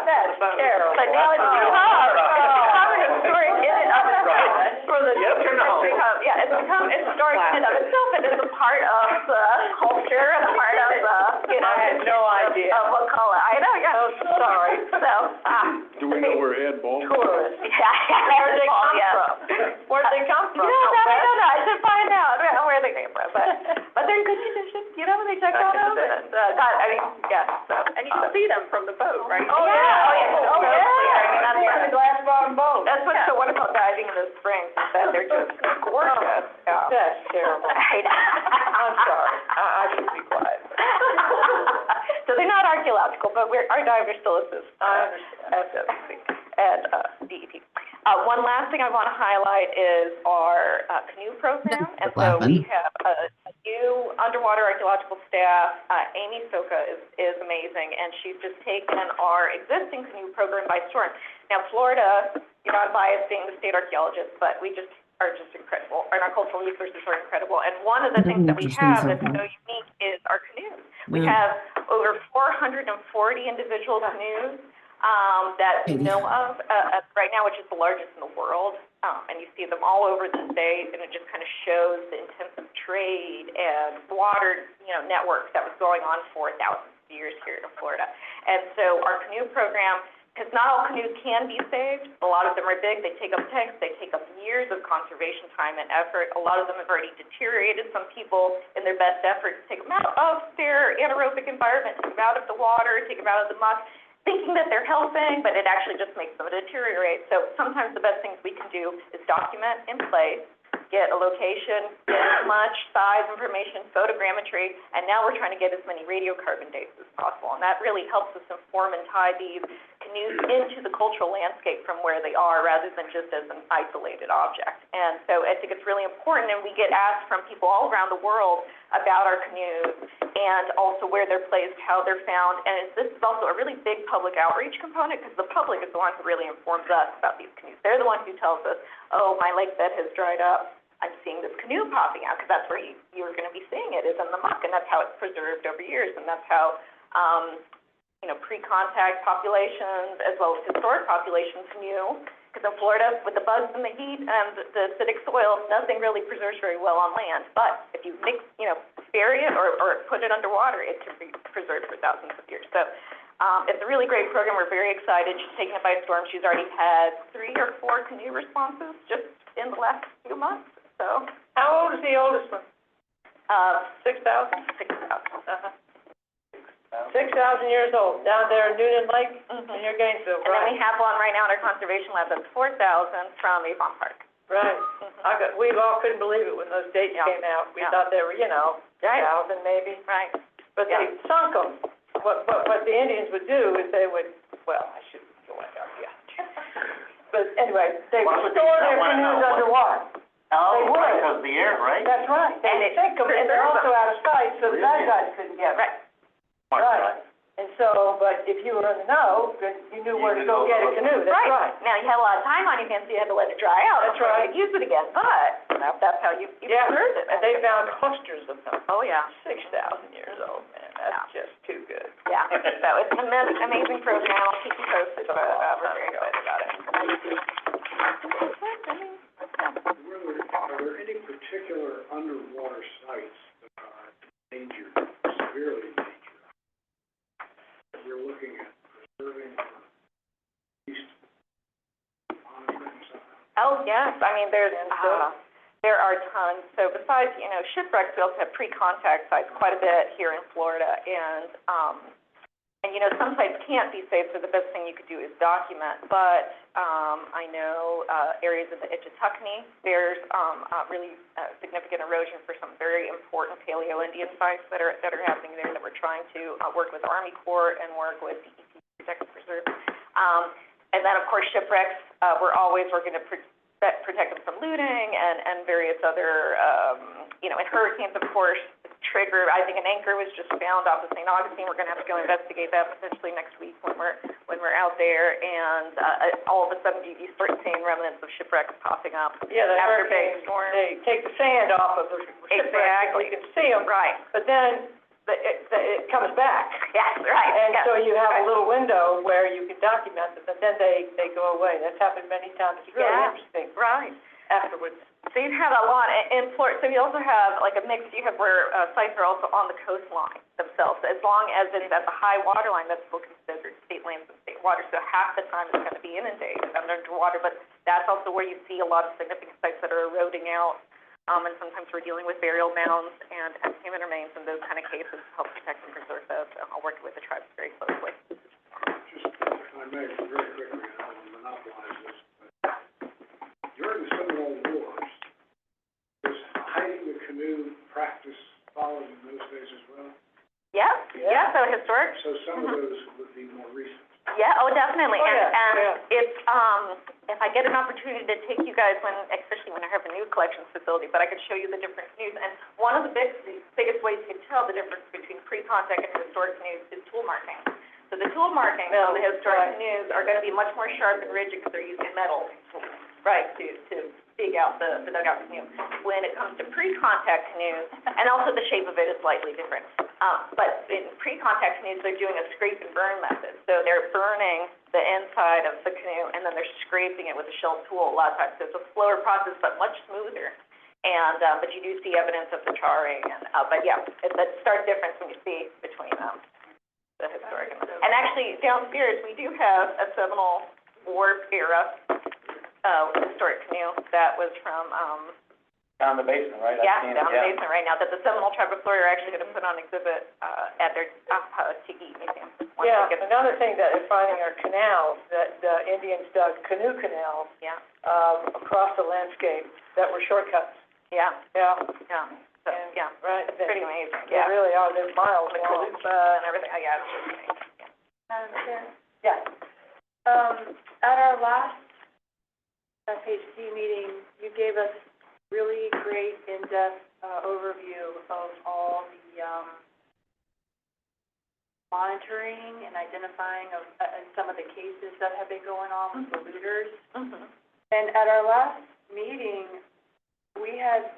that's terrible. But now it's become an historic in and of itself. For the yeah, it's become historic in and of itself. It is a part of the culture and a part of the, you know, I had no idea. Of Wakulla. I know, yeah. Oh, sorry. So, Do we know where Ed Ball? Tourists. yeah, Where'd they come yeah. from? Where'd they come from? You know, I don't know. I should find out where they came from, but they're in good condition. You know, they checked out of it. God, I mean, yeah. So, And you can see them from the boat, right? Oh, yeah. Oh, yeah. Oh, yeah. I mean, that's Yeah, the glass bottom boat. That's what's so wonderful diving in the springs, is that they're just gorgeous. Yeah. That's terrible. I'm sorry. I should be quiet. So they're not archaeological, but our divers still assist. I understand. And DEP. One last thing I want to highlight is our canoe program. And so we have a new underwater archaeological staff. Amy Soka is amazing, and she's just taken our existing canoe program by storm. Now, Florida, you know, I'm biased being the state archaeologist, but we just are just incredible, and our cultural resources are incredible. And one of the things that we have that's so unique is our canoes. We have over 440 individual canoes that we know of right now, which is the largest in the world. And you see them all over the state, and it just kind of shows the intensive trade and water, you know, network that was going on for thousands of years here in Florida. And so our canoe program, because not all canoes can be saved. A lot of them are big. They take up tanks. They take up years of conservation time and effort. A lot of them have already deteriorated. Some people, in their best efforts, take them out of their anaerobic environment, take them out of the water, take them out of the muck, thinking that they're helping, but it actually just makes them deteriorate. So sometimes the best things we can do is document in place, get a location, get as much size information, photogrammetry, and now we're trying to get as many radiocarbon dates as possible. And that really helps us inform and tie these canoes into the cultural landscape from where they are, rather than just as an isolated object. And so I think it's really important, and we get asked from people all around the world about our canoes and also where they're placed, how they're found. And this is also a really big public outreach component, because the public is the one who really informs us about these canoes. They're the one who tells us, oh, my lake bed has dried up. I'm seeing this canoe popping out, because that's where you're going to be seeing it, is in the muck, and that's how it's preserved over years, and that's how, you know, pre-contact populations as well as historic populations knew. Because in Florida, with the bugs and the heat and the acidic soil, nothing really preserves very well on land. But if you mix, you know, bury it or put it underwater, it can be preserved for thousands of years. So it's a really great program. We're very excited. She's taken it by storm. She's already had 3 or 4 canoe responses just in the last few months. So, How old is the oldest one? 6,000. 6,000. 6,000 years old, down there in Noonan Lake, in your Gainesville, And then right? we have one right now in our conservation lab that's 4,000 from Avon Park. Right. We all couldn't believe it when those dates came out. We thought they were, you know, 1,000 maybe. Right. But they sunk them. What the Indians would do is they would, well, I shouldn't go into that, yeah. But anyway, they would store their canoes underwater. Oh, They would. right, because the air, right? That's right. And They sink them, and they're also out of sight, so the bad guys couldn't get them. Right. Right. And so, but if you were in the know, then you knew where to go get a canoe, that's right. Now, you had a lot of time on your hands, so you had to let it dry out. That's right. To use it again, but that's how you Yeah, preserved it. and they found clusters of them. Oh, yeah. 6,000 years old, man, that's just too good. Yeah, so it's an amazing program. I'll keep you posted, but we're very excited about it. Are there any particular underwater sites that are endangered, severely endangered, that we're looking at preserving or at least monitoring somehow? Oh, yes, I mean, there are tons. So besides, you know, shipwrecks, we also have pre-contact sites quite a bit here in Florida, and And, you know, some sites can't be safe, so the best thing you could do is document. But I know areas of the Ichetuckney, there's really significant erosion for some very important Paleo-Indian sites that are happening there that we're trying to work with Army Corps and work with the DEP Protect and Preserve. And then, of course, shipwrecks, we're always working to protect them from looting and various other, you know, and hurricanes, of course, trigger. I think an anchor was just found off of St. Augustine. We're going to have to go investigate that potentially next week when we're out there. And all of a sudden, you start seeing remnants of shipwrecks popping up. Yeah, the after big hurricanes, storms. they take the sand off of the shipwrecks, so you can see them. Right. But then it comes back. Yes, right. And yes. so you have a little window where you can document them, but then they go away. That's happened many times. It's really interesting Right. afterwards. So you've had a lot in Florida. So you also have like a mix. You have where sites are also on the coastline themselves. As long as it's at the high water line, that's still considered state lands and state water. So half the time it's going to be inundated and underwater. But that's also where you see a lot of significant sites that are eroding out. And sometimes we're dealing with burial mounds and human remains in those kind of cases to help protect and preserve those. So I'll work with the tribes very closely. Just, if I may, very quickly, I don't want to monopolize this, but during the Seminole Wars, was hiding the canoe practice followed in those days as well? Yeah. So historic. So some of those would be more recent. Yeah, definitely. Oh, yeah, and it's, if I get an opportunity to take you guys especially when I have a new collections facility, but I could show you the different canoes. And one of the biggest ways you can tell the difference between pre-contact and historic canoes is tool marking. So the tool markings on the historic canoes are gonna be much more sharp and rigid because they're using metal, right, to dig out the dugout canoe. When it comes to pre-contact canoes, and also the shape of it is slightly different. But in pre-contact canoes, they're doing a scrape and burn method. So they're burning the inside of the canoe and then they're scraping it with a shell tool a lot of times. So it's a slower process, but much smoother. And, but you do see evidence of the charring and, but yeah, it's a stark difference when you see between, the historic and actually downstairs, we do have a Seminole War era, historic canoe that was from, Down the basement, right? down the basement right now, that the Seminole Tribe of Florida are actually gonna put on exhibit, at their, Tiki Museum. Yeah, another thing that they're finding are canals, that the Indians dug canoe canals, Yeah, across the landscape that were shortcuts. yeah, Yeah, so, And- yeah, right. it's pretty amazing, They yeah. really are, they're miles The long. Kalupa and everything, yeah, it's just amazing, yeah. Chair, Yeah. at our last FHC meeting, you gave us really great in-depth, overview of all the, monitoring and identifying of, and some of the cases that have been going on with the looters. Mm-hmm. And at our last meeting, we had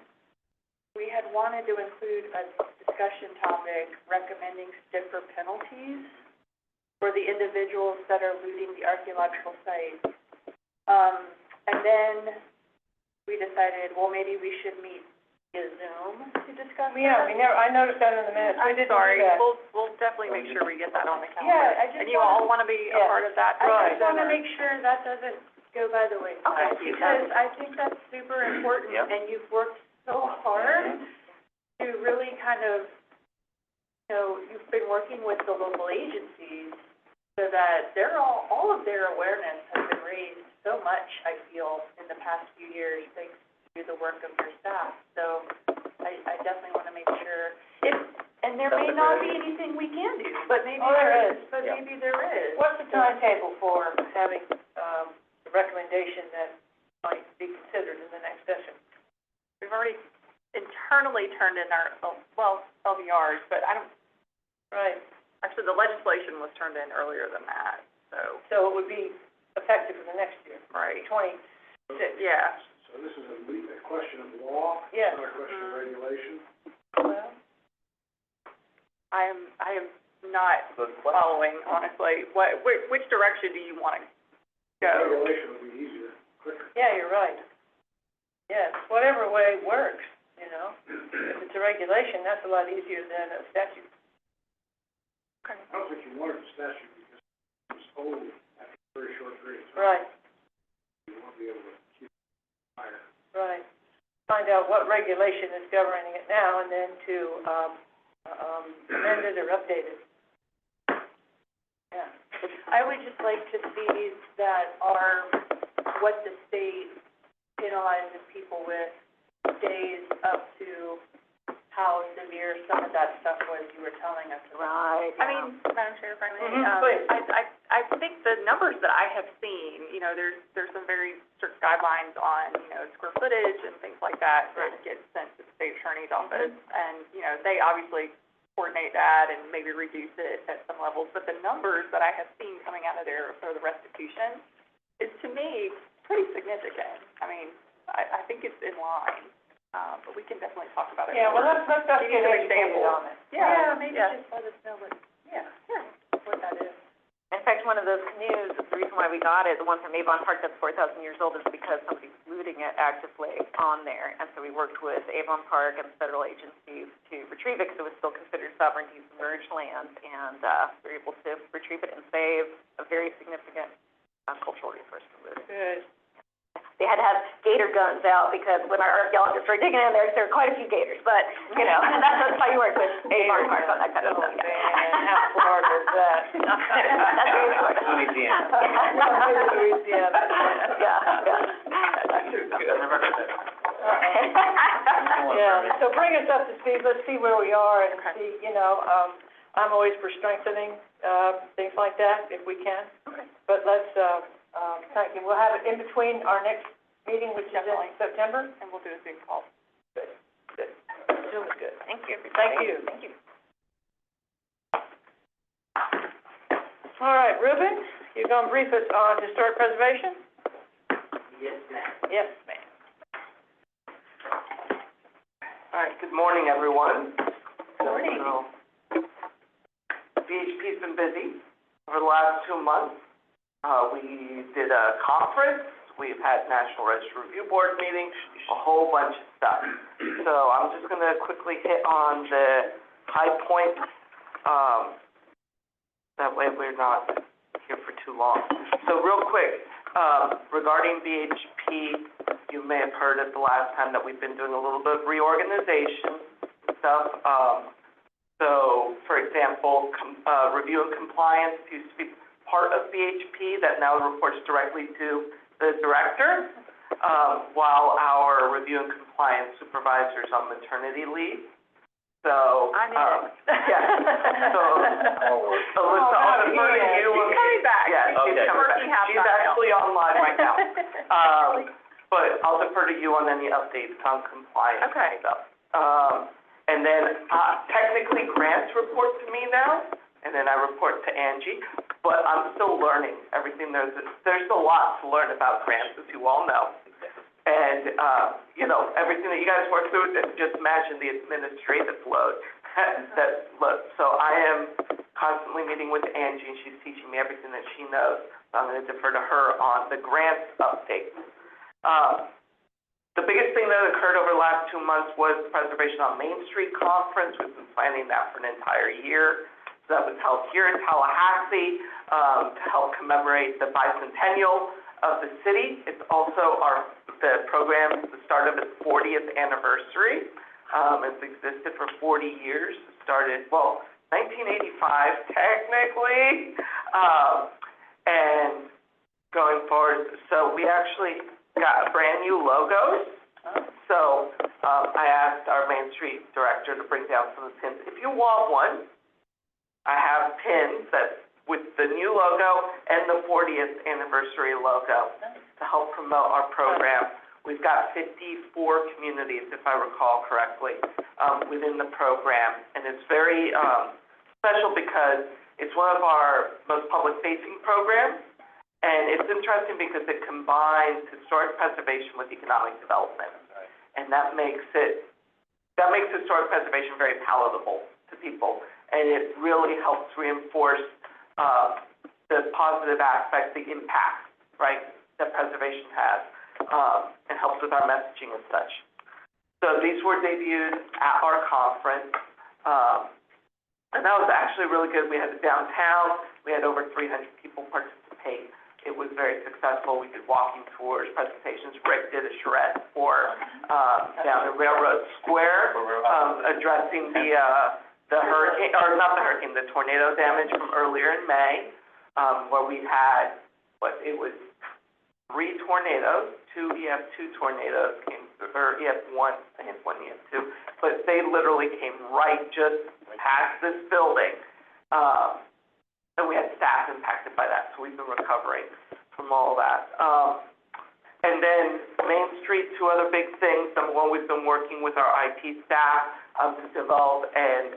wanted to include a discussion topic recommending stiffer penalties for the individuals that are looting the archaeological site. And then we decided, well, maybe we should meet via Zoom to discuss Yeah, that. I noticed that in the minutes. We didn't do that. We'll definitely make sure we get that on the calendar. Yeah, I just wanna be Yeah. part of that? I just wanna make sure that doesn't go by the wayside, Okay. because I think that's super important, Yep. and you've worked so hard to really kind of, you've been working with the local agencies so that all of their awareness has been raised so much, I feel, in the past few years, thanks to the work of your staff. So I definitely wanna make sure, and there may not be anything we can do, but maybe there is. But Yeah. maybe there is. What's the timetable for having, the recommendation that might be considered in the next session? We've already internally turned in our, LVRs, but Right, actually, the legislation was turned in earlier than that, so. so it would be effective for the next year, Right. 26. Yeah. So this is a question of law, Yes. not a question of regulation? Well, I am not following, honestly. Which direction do you want to go? Regulation would be easier, quicker. yeah, you're right. Yes, whatever way works, If it's a regulation, that's a lot easier than a statute. I don't think you wanted a statute because it's old after a very short period of time. Right, You want to be able to keep it higher. right. Find out what regulation is governing it now and then to, amend it or update it. Yeah. I would just like to see that what the state penalizes people with stays up to how severe some of that stuff was you were telling us about. Right. I mean, Madam Chair, if I may, please. I think the numbers that I have seen, there's some very strict guidelines on, square footage and things like that get sent to the state attorney's office. And, they obviously coordinate that and maybe reduce it at some levels. But the numbers that I have seen coming out of there for the restitution is, to me, pretty significant. I mean, I think it's in line. But we can definitely talk about it. Yeah, well, let's get Give you some educated examples. on it. Maybe just let us know what that is. In fact, one of those canoes, the reason why we got it, the one from Avon Park that's 4,000 years old, is because somebody's looting it actively on there. And so we worked with Avon Park and federal agencies to retrieve it because it was still considered sovereignty submerged land. And we were able to retrieve it and save a very significant cultural resource from looting. Good. They had to have gator guns out because when our archaeologists were digging in there were quite a few gators. But, that's why you work with Avon Park on that kind of stuff. Oh, man, how Florida is that? That's very Florida. Louisiana. Louisiana. Yeah, so bring us up to speed, let's see where we are and see, I'm always for strengthening, things like that, if we can. Okay. But let's, thank you, we'll have it in between our next meeting, which is in Definitely. September. And we'll do a Zoom call. Good. Zoom is good. Thank you. Thank you. Thank you. All right, Ruben, you're gonna brief us on historic preservation? Yes, ma'am. Yes, ma'am. All right, good morning, everyone. Good morning. BHP's been busy over the last 2 months. We did a conference, we've had National Register Review Board meetings, a whole bunch of stuff. So I'm just gonna quickly hit on the high points, that way we're not here for too long. So real quick, regarding BHP, you may have heard it the last time that we've been doing a little bit of reorganization and stuff. So, for example, review and compliance used to be part of BHP that now reports directly to the director, while our review and compliance supervisor is on maternity leave. So, I'm in. yeah. So, Alyssa, I'll defer to you. She's coming back. Yeah, she's Okay. coming back. Working half She's time now. actually online right now. But I'll defer to you on any updates on compliance and stuff. And then, technically grants report to me now, and then I report to Angie, but I'm still learning everything. There's a lot to learn about grants, as you all know. And, everything that you guys work through, just imagine the administrative load. So I am constantly meeting with Angie, and she's teaching me everything that she knows. So I'm gonna defer to her on the grants update. The biggest thing that occurred over the last 2 months was the Preservation on Main Street Conference. We've been planning that for an entire year. So that was held here in Tallahassee, to help commemorate the bicentennial of the city. It's also the start of its 40th anniversary. It's existed for 40 years. It started, 1985 technically, and going forward. So we actually got brand new logos. So I asked our Main Street director to bring down some of the pins. If you want one, I have pins with the new logo and the 40th anniversary logo to help promote our program. We've got 54 communities, if I recall correctly, within the program. And it's very special because it's one of our most public-facing programs. And it's interesting because it combines historic preservation with economic development. And that makes historic preservation very palatable to people. And it really helps reinforce the positive aspects, the impact, right, that preservation has, and helps with our messaging and such. So these were debuted at our conference, and that was actually really good. We had it downtown. We had over 300 people participate. It was very successful. We did walking tours, presentations. Rick did a charrette for down at Railroad Square, addressing the hurricane, or not the hurricane, the tornado damage from earlier in May. where we had, it was 3 tornadoes, 2 EF2 tornadoes came through, or EF1, I think 1 EF2, but they literally came right just past this building. And we had staff impacted by that, so we've been recovering from all that. And then Main Street, 2 other big things. Number one, we've been working with our IT staff to develop a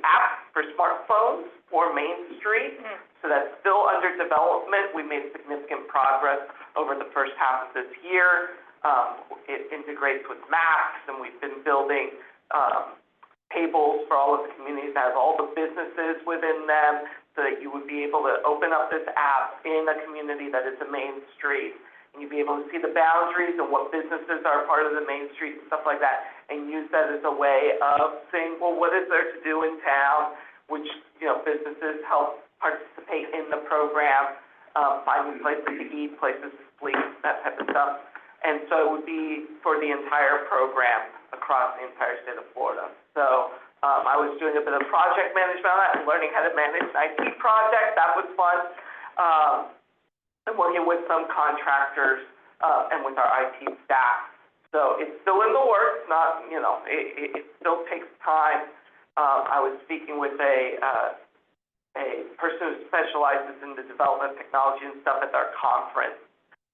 app for smartphones for Main Street. So that's still under development. We made significant progress over the first half of this year. It integrates with maps, and we've been building tables for all of the communities that have all the businesses within them, so that you would be able to open up this app in a community that is a Main Street, and you'd be able to see the boundaries and what businesses are part of the Main Street and stuff like that, and use that as a way of saying, well, what is there to do in town, which, businesses help participate in the program, finding places to eat, places to sleep, that type of stuff. And so it would be for the entire program across the entire state of Florida. So I was doing a bit of project management on that and learning how to manage an IT project. That was fun. And working with some contractors and with our IT staff. So it's still in the works, not, it still takes time. I was speaking with a person who specializes in the development of technology and stuff at our conference.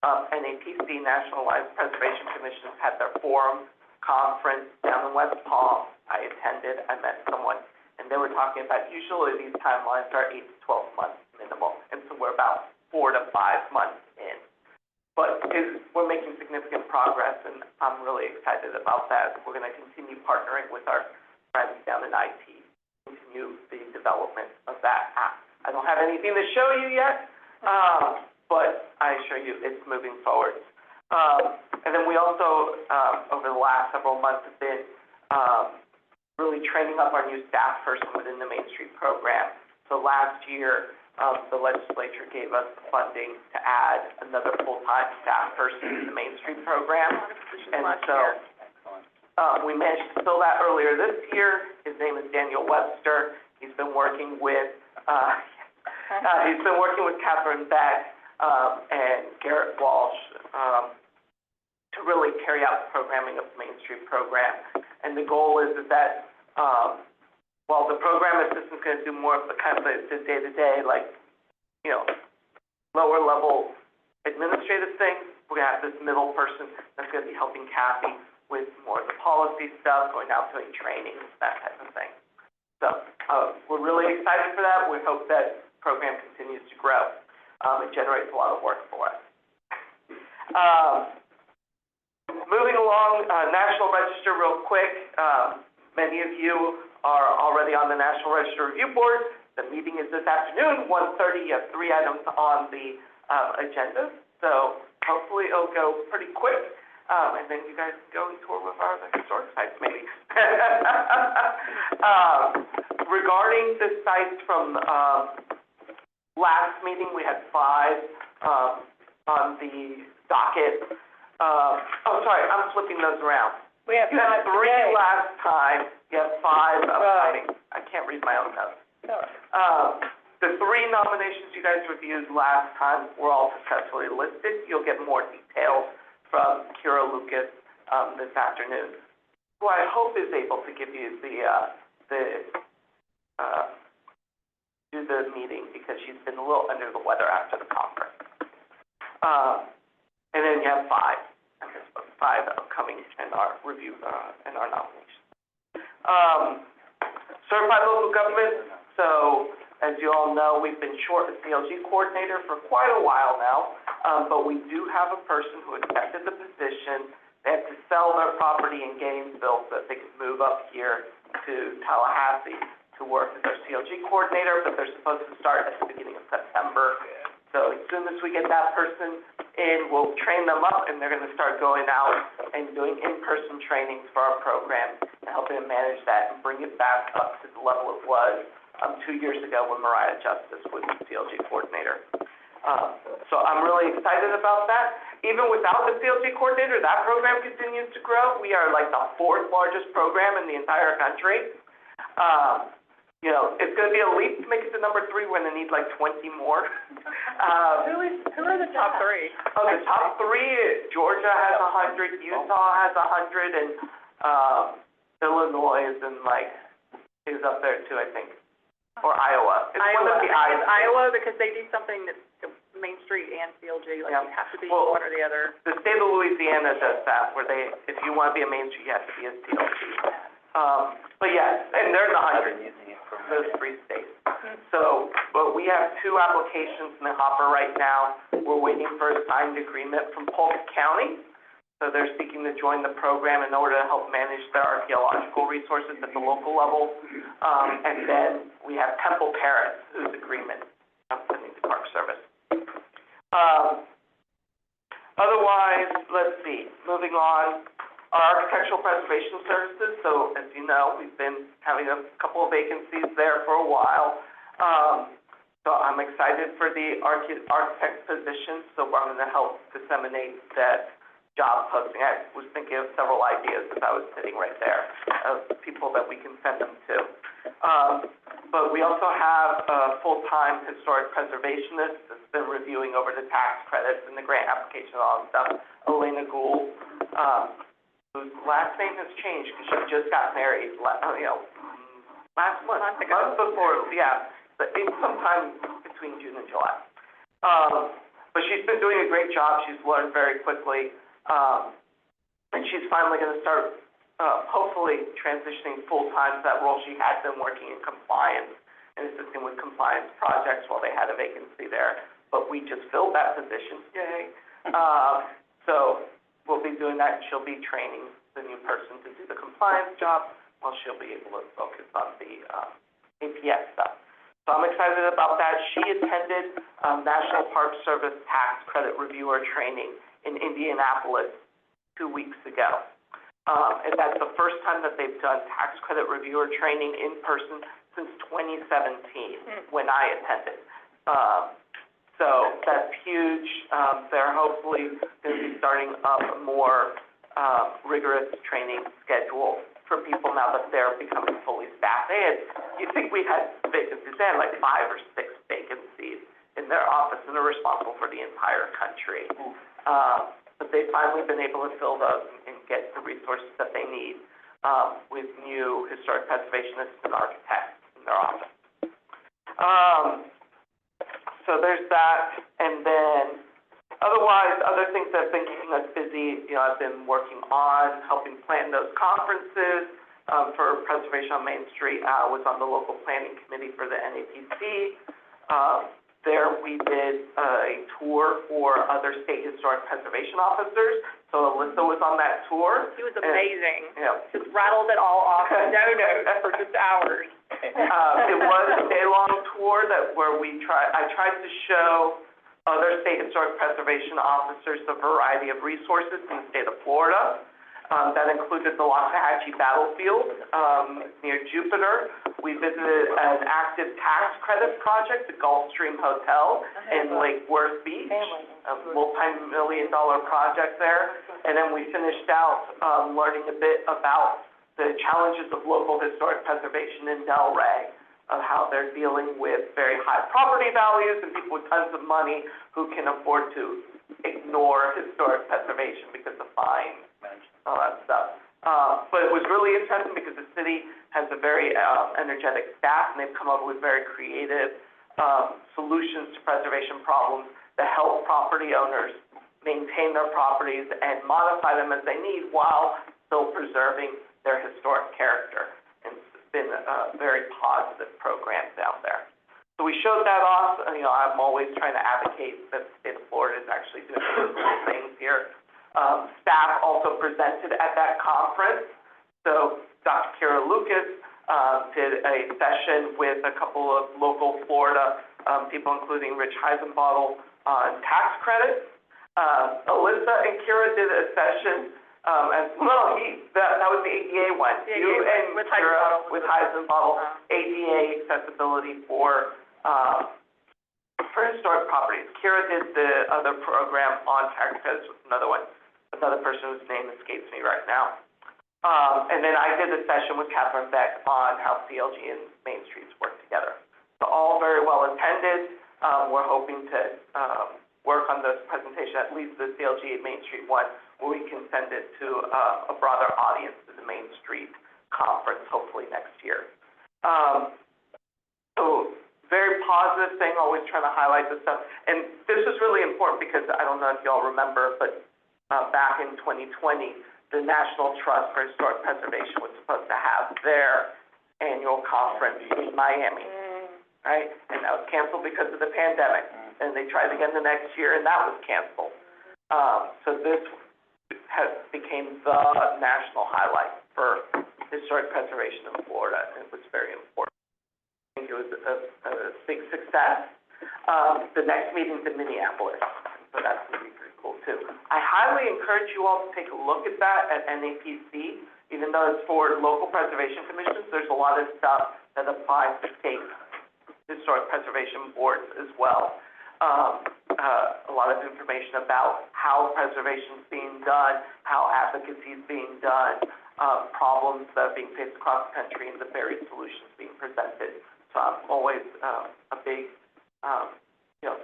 NAPC, National Wildlife Preservation Commission, had their forum conference down in West Palm. I attended, I met someone, and they were talking about usually these timelines are 8 to 12 months minimal, and so we're about 4 to 5 months in. But we're making significant progress, and I'm really excited about that. We're going to continue partnering with our friends down in IT, continue the development of that app. I don't have anything to show you yet, but I assure you it's moving forward. And then we also, over the last several months, have been really training up our new staff person within the Main Street program. So last year, the legislature gave us the funding to add another full-time staff person to the Main Street program. And so we managed to fill that earlier this year. His name is Daniel Webster. He's been working with Catherine Beck and Garrett Walsh to really carry out the programming of the Main Street program. And the goal is that while the program assistant's going to do more of the kind of the day-to-day, lower level administrative things, we're going to have this middle person that's going to be helping Kathy with more of the policy stuff, going out doing training, that type of thing. So we're really excited for that. We hope that program continues to grow. It generates a lot of work for us. Moving along, National Register real quick. Many of you are already on the National Register Review Board. The meeting is this afternoon, 1:30. You have 3 items on the agenda. So hopefully it'll go pretty quick. And then you guys can go and tour with our historic sites maybe. Regarding the sites from last meeting, we had 5 on the docket. Sorry, I'm flipping those around. We have You had 5 3 today. last time, you have 5 upcoming. I can't read my own notes. The 3 nominations you guys reviewed last time were all successfully listed. You'll get more details from Kira Lucas this afternoon, who I hope is able to give you do the meeting, because she's been a little under the weather after the conference. And then you have 5 upcoming in our review and our nominations. Certified local government. So as you all know, we've been short a CLG coordinator for quite a while now, but we do have a person who accepted the position. They have to sell their property in Gainesville so that they can move up here to Tallahassee to work as our CLG coordinator, but they're supposed to start at the beginning of September. So as soon as we get that person in, we'll train them up, and they're going to start going out and doing in-person trainings for our program and helping them manage that and bring it back up to the level it was 2 years ago when Mariah Justice was the CLG coordinator. So I'm really excited about that. Even without the CLG coordinator, that program continues to grow. We are like the 4th largest program in the entire country. you know, it's gonna be a leap to make it to number 3 when they need like 20 more. Who are the top three? Oh, the top 3, Georgia has 100, Utah has 100, and, Illinois is is up there too, I think. Or Iowa. It's one of the It's Iowa, because they do something that's Main Street and CLG, like Yeah. you have to be Well, one or the other. The state of Louisiana does that, where if you wanna be a Main Street, you have to be a CLG. But yes, and there's 100 those 3 states. So, but we have 2 applications in the hopper right now. We're waiting for a signed agreement from Polk County. So they're seeking to join the program in order to help manage their archaeological resources at the local level. And then we have Temple Terrace, whose agreement I'm sending to Park Service. Otherwise, let's see, moving on, our architectural preservation services. So as you know, we've been having a couple of vacancies there for a while. So I'm excited for the architect position, so I'm gonna help disseminate that job posting. I was thinking of several ideas as I was sitting right there of people that we can send them to. But we also have a full-time historic preservationist that's been reviewing over the tax credits and the grant application and all that stuff, Elena Gould, whose last name has changed because she just got married, last month before, but sometime between June and July. But she's been doing a great job. She's learned very quickly. And she's finally going to start, hopefully transitioning full-time to that role. She had been working in compliance and assisting with compliance projects while they had a vacancy there. But we just filled that position, yay. So we'll be doing that, and she'll be training the new person to do the compliance job while she'll be able to focus on the APS stuff. So I'm excited about that. She attended National Park Service Tax Credit Reviewer training in Indianapolis 2 weeks ago. And that's the first time that they've done tax credit reviewer training in person since 2017, when I attended. So that's huge. They're hopefully going to be starting up a more rigorous training schedule for people now that they're becoming fully staffed. You'd think we had vacancies. They had like 5 or 6 vacancies in their office, and they're responsible for the entire country. But they've finally been able to fill those and get the resources that they need with new historic preservationists and architects in their office. So there's that, and then otherwise, other things that have been keeping us busy, I've been working on helping plan those conferences for Preservation on Main Street. I was on the local planning committee for the NAPC. There we did a tour for other state historic preservation officers. So Alyssa was on that tour. He was amazing. Yeah. Just rattled it all off, no notes for just hours. It was a day-long tour where I tried to show other state historic preservation officers a variety of resources in the state of Florida. That included the Loxahatchee Battlefield near Jupiter. We visited an active tax credit project, the Gulfstream Hotel in Lake Worth Beach, a multi-million-dollar project there. And then we finished out learning a bit about the challenges of local historic preservation in Delray, of how they're dealing with very high property values and people with tons of money who can afford to ignore historic preservation because of fines and all that stuff. But it was really interesting because the city has a very energetic staff, and they've come up with very creative solutions to preservation problems that help property owners maintain their properties and modify them as they need while still preserving their historic character. And it's been a very positive program down there. So we showed that off. I'm always trying to advocate that the state of Florida is actually doing some things here. Staff also presented at that conference. So Dr. Kira Lucas did a session with a couple of local Florida people, including Rich Heisenbottle, on tax credits. Alyssa and Kira did a session that was the ADA one. You and Kira with Heisenbottle, ADA accessibility for historic properties. Kira did the other program on tax credits with another person whose name escapes me right now. And then I did a session with Catherine Beck on how CLG and Main Streets work together. So all very well attended. We're hoping to work on this presentation, at least the CLG and Main Street one, where we can send it to a broader audience to the Main Street conference, hopefully next year. So very positive thing, always trying to highlight this stuff. And this is really important because I don't know if y'all remember, but back in 2020, the National Trust for Historic Preservation was supposed to have their annual conference in Miami, right? And that was canceled because of the pandemic. And they tried again the next year, and that was canceled. So this became the national highlight for historic preservation in Florida, and it was very important. I think it was a big success. The next meeting's in Minneapolis, so that's going to be pretty cool too. I highly encourage you all to take a look at that at NAPC. Even though it's for local preservation commissions, there's a lot of stuff that applies to state historic preservation boards as well. A lot of information about how preservation is being done, how advocacy is being done, problems that are being faced across the country, and the various solutions being presented. So I'm always a big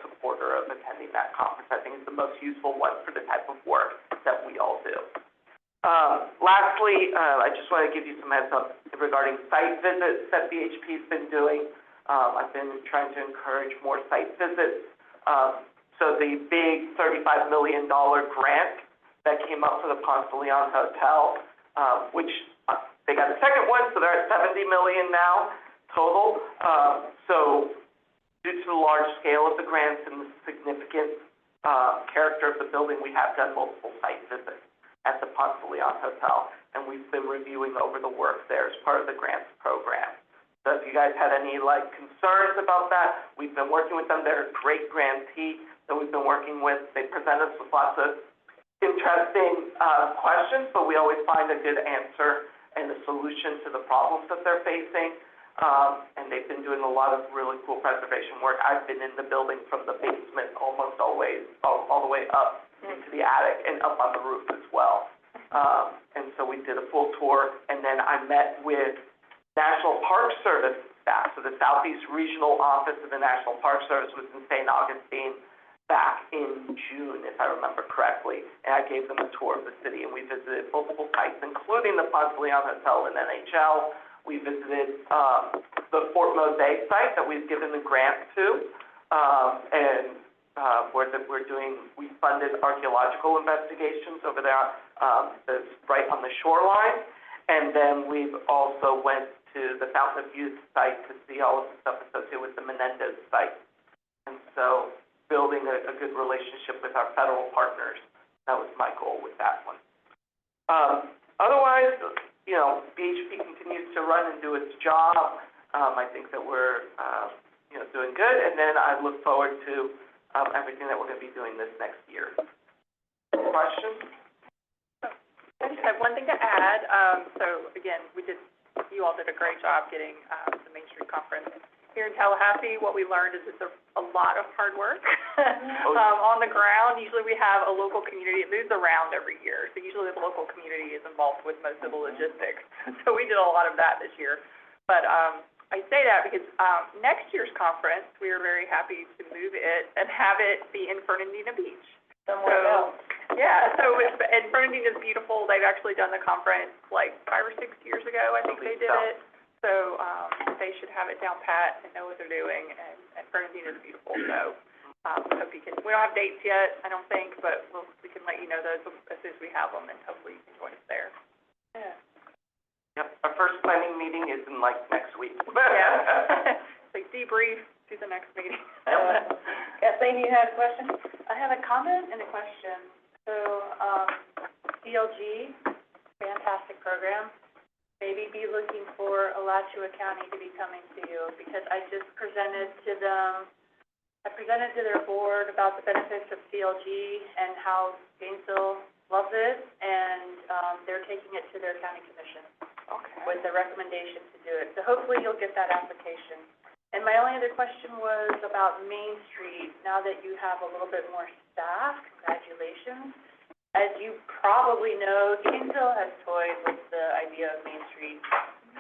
supporter of attending that conference. I think it's the most useful one for the type of work that we all do. Lastly, I just want to give you some heads up regarding site visits that BHP has been doing. I've been trying to encourage more site visits. So the big $35 million grant that came up for the Ponce de Leon Hotel, which they got a second one, so they're at $70 million now total. So due to the large scale of the grants and the significant character of the building, we have done multiple site visits at the Ponce de Leon Hotel, and we've been reviewing over the work there as part of the grants program. So if you guys had any concerns about that, we've been working with them. They're a great grantee that we've been working with. They present us with lots of interesting questions, but we always find a good answer and a solution to the problems that they're facing. And they've been doing a lot of really cool preservation work. I've been in the building from the basement almost always, all the way up into the attic and up on the roof as well. And so we did a full tour, and then I met with National Park Service staff. So the Southeast Regional Office of the National Park Service was in St. Augustine back in June, if I remember correctly. And I gave them a tour of the city, and we visited multiple sites, including the Ponce de Leon Hotel and NHL. We visited the Fort Mosaic site that we've given the grant to, we funded archaeological investigations over there, that's right on the shoreline. And then we've also went to the Fountain of Youth site to see all of the stuff associated with the Menendez site. And so building a good relationship with our federal partners, that was my goal with that one. Otherwise, BHP continues to run and do its job. I think that we're, doing good. And then I look forward to everything that we're going to be doing this next year. Questions? I just have one thing to add. So again, you all did a great job getting the Main Street Conference here in Tallahassee. What we learned is it's a lot of hard work on the ground. Usually we have a local community. It moves around every year. So usually the local community is involved with most of the logistics. So we did a lot of that this year. But I say that because next year's conference, we are very happy to move it and have it be in Fernandina Beach. Somewhere else. Yeah, and Fernandina is beautiful. They've actually done the conference like 5 or 6 years ago, I think they did it. So they should have it down pat and know what they're doing, and Fernandina is beautiful. So hope we don't have dates yet, I don't think, but we can let you know those as soon as we have them, and hopefully you can join us there. Yeah. Yep, our first planning meeting is in next week. Yeah. So debrief to the next meeting. Kathleen, you had a question? I have a comment and a question. So, CLG, fantastic program. Maybe be looking for Alachua County to be coming to you, because I just presented to their board about the benefits of CLG and how Gainesville loves it, and they're taking it to their county commission with the recommendation to do it. So hopefully you'll get that application. And my only other question was about Main Street. Now that you have a little bit more staff, congratulations. as you probably know, Gainesville has toyed with the idea of Main Street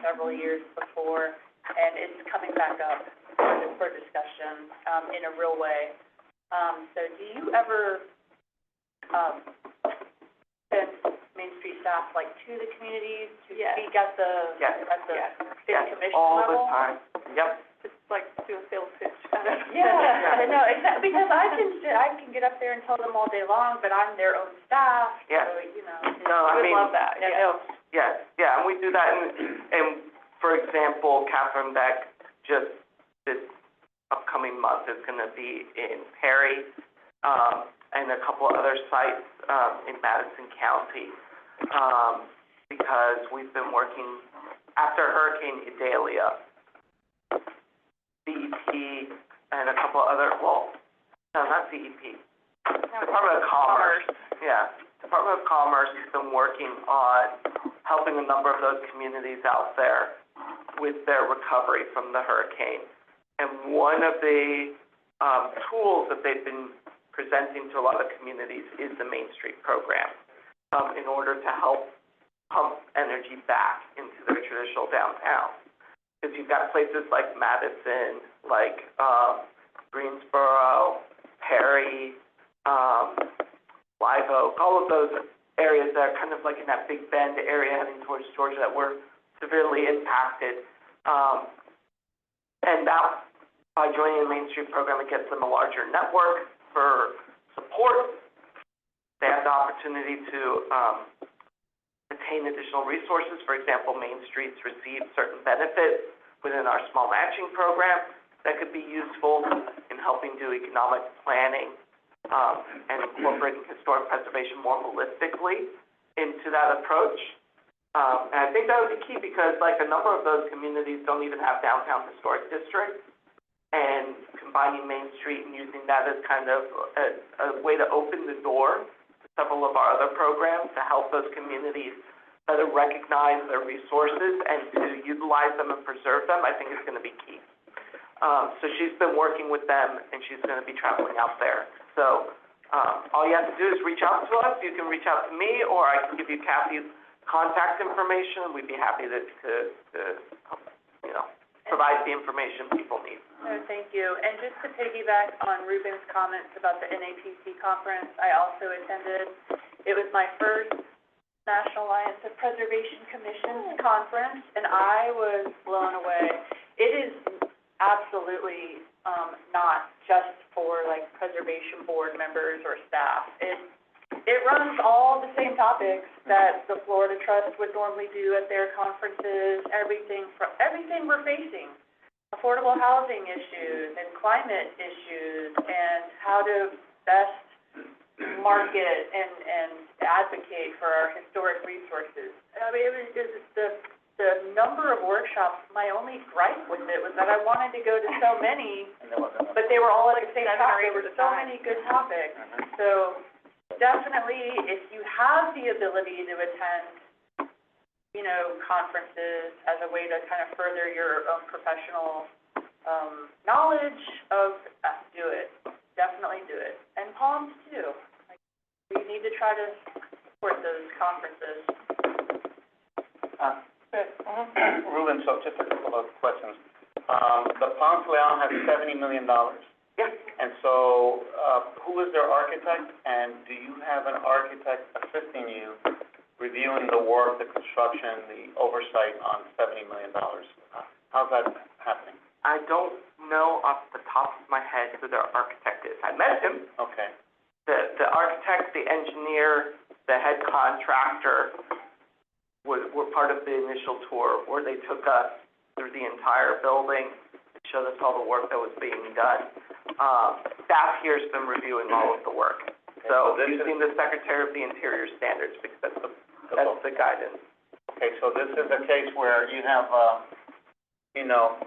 several years before, and it's coming back up for discussion, in a real way. So do you ever, send Main Street staff, like, to the communities to speak at the, city commission all level? the time. Yep. Just like do a sales pitch kind of. Yeah, no, exactly, because I can get up there and tell them all day long, but I'm their own staff, Yeah. so, you know. No, I mean, love that, it helps. Yes, yeah, and we do that, and for example, Catherine Beck, just this upcoming month is gonna be in Perry, and a couple other sites, in Madison County, because we've been working, after Hurricane Idalia, DEP and a couple other, well, no, not DEP, Department of Commerce. Yeah, Department of Commerce has been working on helping a number of those communities out there with their recovery from the hurricane. And one of the tools that they've been presenting to a lot of communities is the Main Street program, in order to help pump energy back into their traditional downtown. Because you've got places like Madison, like Greensboro, Perry, Live Oak, all of those areas that are kind of like in that Big Bend area heading towards Georgia that were severely impacted. And that, by joining the Main Street program, it gets them a larger network for support. They have the opportunity to attain additional resources. For example, Main Streets receive certain benefits within our small matching program that could be useful in helping do economic planning, and incorporating historic preservation more holistically into that approach. And I think that would be key because, like, a number of those communities don't even have downtown historic districts, and combining Main Street and using that as kind of a way to open the door to several of our other programs to help those communities better recognize their resources and to utilize them and preserve them, I think is going to be key. So she's been working with them, and she's going to be traveling out there. So all you have to do is reach out to us. You can reach out to me, or I can give you Kathy's contact information. We'd be happy to you know, provide the information people need. No, thank you. And just to piggyback on Ruben's comments about the NAPC conference, I also attended. It was my first National Alliance of Preservation Commissions conference, and I was blown away. It is absolutely not just for like preservation board members or staff. It runs all the same topics that the Florida Trust would normally do at their conferences, everything we're facing, affordable housing issues and climate issues and how to best market and advocate for our historic resources. I mean, it was the number of workshops. My only gripe with it was that I wanted to go to so many, but they were all at the same time. There were so many good topics. So definitely, if you have the ability to attend, you know, conferences as a way to kind of further your own professional knowledge of, do it. Definitely do it. And Palms too. Like, we need to try to support those conferences. Ruben, so just a couple of questions. The Ponce Leon has $70 million. Yeah. And so, who is their architect, and do you have an architect assisting you reviewing the work, the construction, the oversight on $70 million? How's that happening? I don't know off the top of my head who their architect is. I met him. Okay. The architect, the engineer, the head contractor were part of the initial tour where they took us through the entire building and showed us all the work that was being done. Staff here has been reviewing all of the work. So using the Secretary of the Interior standards, because that's the guidance. Okay, so this is a case where you have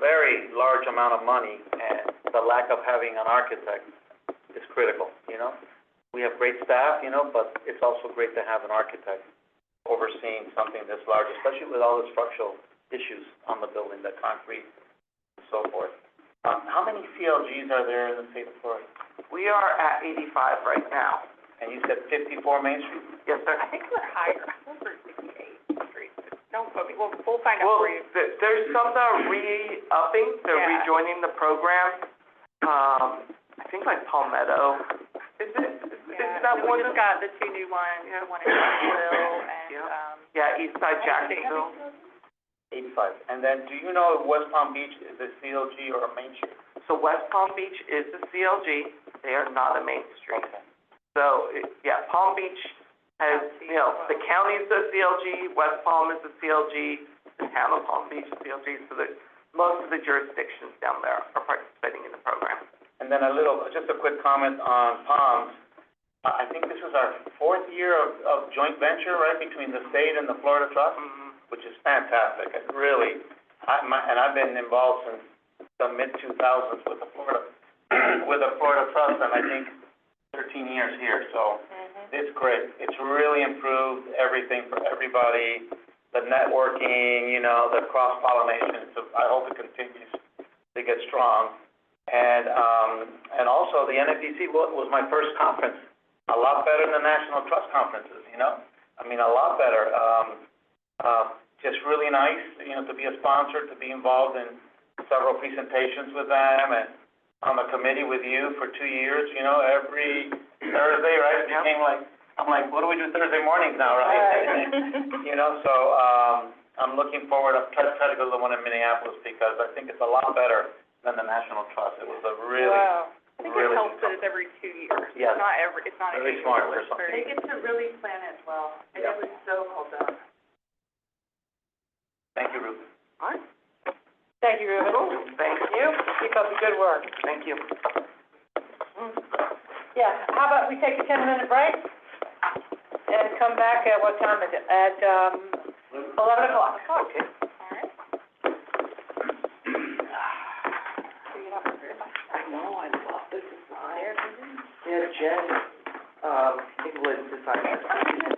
very large amount of money, and the lack of having an architect is critical, We have great staff, but it's also great to have an architect overseeing something this large, especially with all the structural issues on the building, the concrete, and so forth. How many CLGs are there in the state of Florida? We are at 85 right now. And you said 54 Main Street? Yes, sir. I think we're higher, I think we're 68th Street. Don't quote me, we'll find out Well, for you. there's some that are re-upping, they're Yeah. rejoining the program. I think like Palmetto, is that So one? we just got the two new ones, Yeah. one in Jacksonville and, Yeah. Yeah, Eastside Jacksonville. 85. And then, do you know if West Palm Beach is a CLG or a Main Street? So West Palm Beach is a CLG, they are not a Main Street. So, yeah, Palm Beach has, you know, the county's a CLG, West Palm is a CLG, the town of Palm Beach is CLG, so that most of the jurisdictions down there are participating in the program. And then just a quick comment on Palms. I think this is our 4th year of joint venture, right, between the state and the Florida Trust, which is fantastic. It really, and I've been involved since the mid-2000s with the Florida Trust, and I think 13 years here, so it's great. It's really improved everything for everybody, the networking, you know, the cross-pollination, so I hope it continues to get strong. And also the NFDC was my first conference, a lot better than National Trust conferences, you know? I mean, a lot better. Just really nice, you know, to be a sponsor, to be involved in several presentations with them, and on the committee with you for 2 years, you know, every Thursday, right? It became like, I'm like, what do we do Thursday mornings now, right? You know, so, I'm looking forward, I've tried to go to the one in Minneapolis because I think it's a lot better than the National Trust. It was a really, Wow. I think it really helps good that it's every 2 years. Yes. It's not Very annual, smart it's person. very- They get to really plan it well, and it was so well done. Thank you, Ruth. All right, Thank you, Ruben. thank You, keep up the good work. Thank you. Yeah, how about we take a 10-minute break? And come back at, what time is it? At, 11 o'clock. Okay. I know, I love this design. Yeah, Jen, England designer.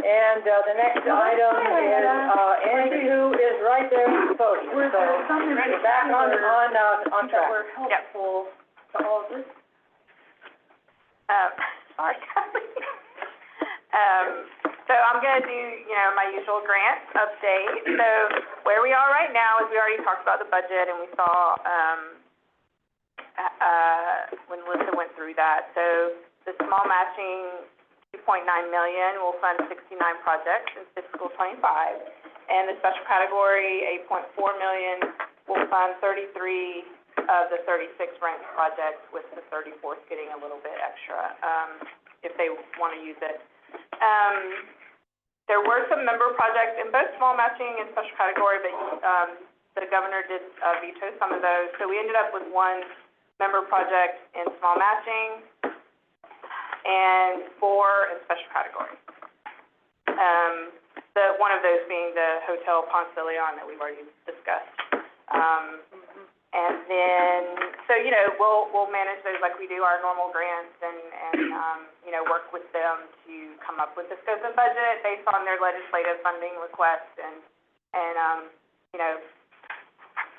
And, the next item is, Andy, who is right there at the podium, so we're back on track. That were helpful to all of this. Sorry, Kathleen. So I'm gonna do, my usual grant update. So where we are right now is we already talked about the budget and we saw, when Melissa went through that. So the small matching, 2.9 million will fund 69 projects in fiscal '25. And the special category, 8.4 million, will fund 33 of the 36 ranked projects, with the 34th getting a little bit extra, if they want to use it. There were some member projects in both small matching and special category, but, the governor did, veto some of those. So we ended up with one member project in small matching and 4 in special category. One of those being the Hotel Ponce de Leon that we've already discussed. And then, so, we'll manage those like we do our normal grants and work with them to come up with the scope of budget based on their legislative funding requests and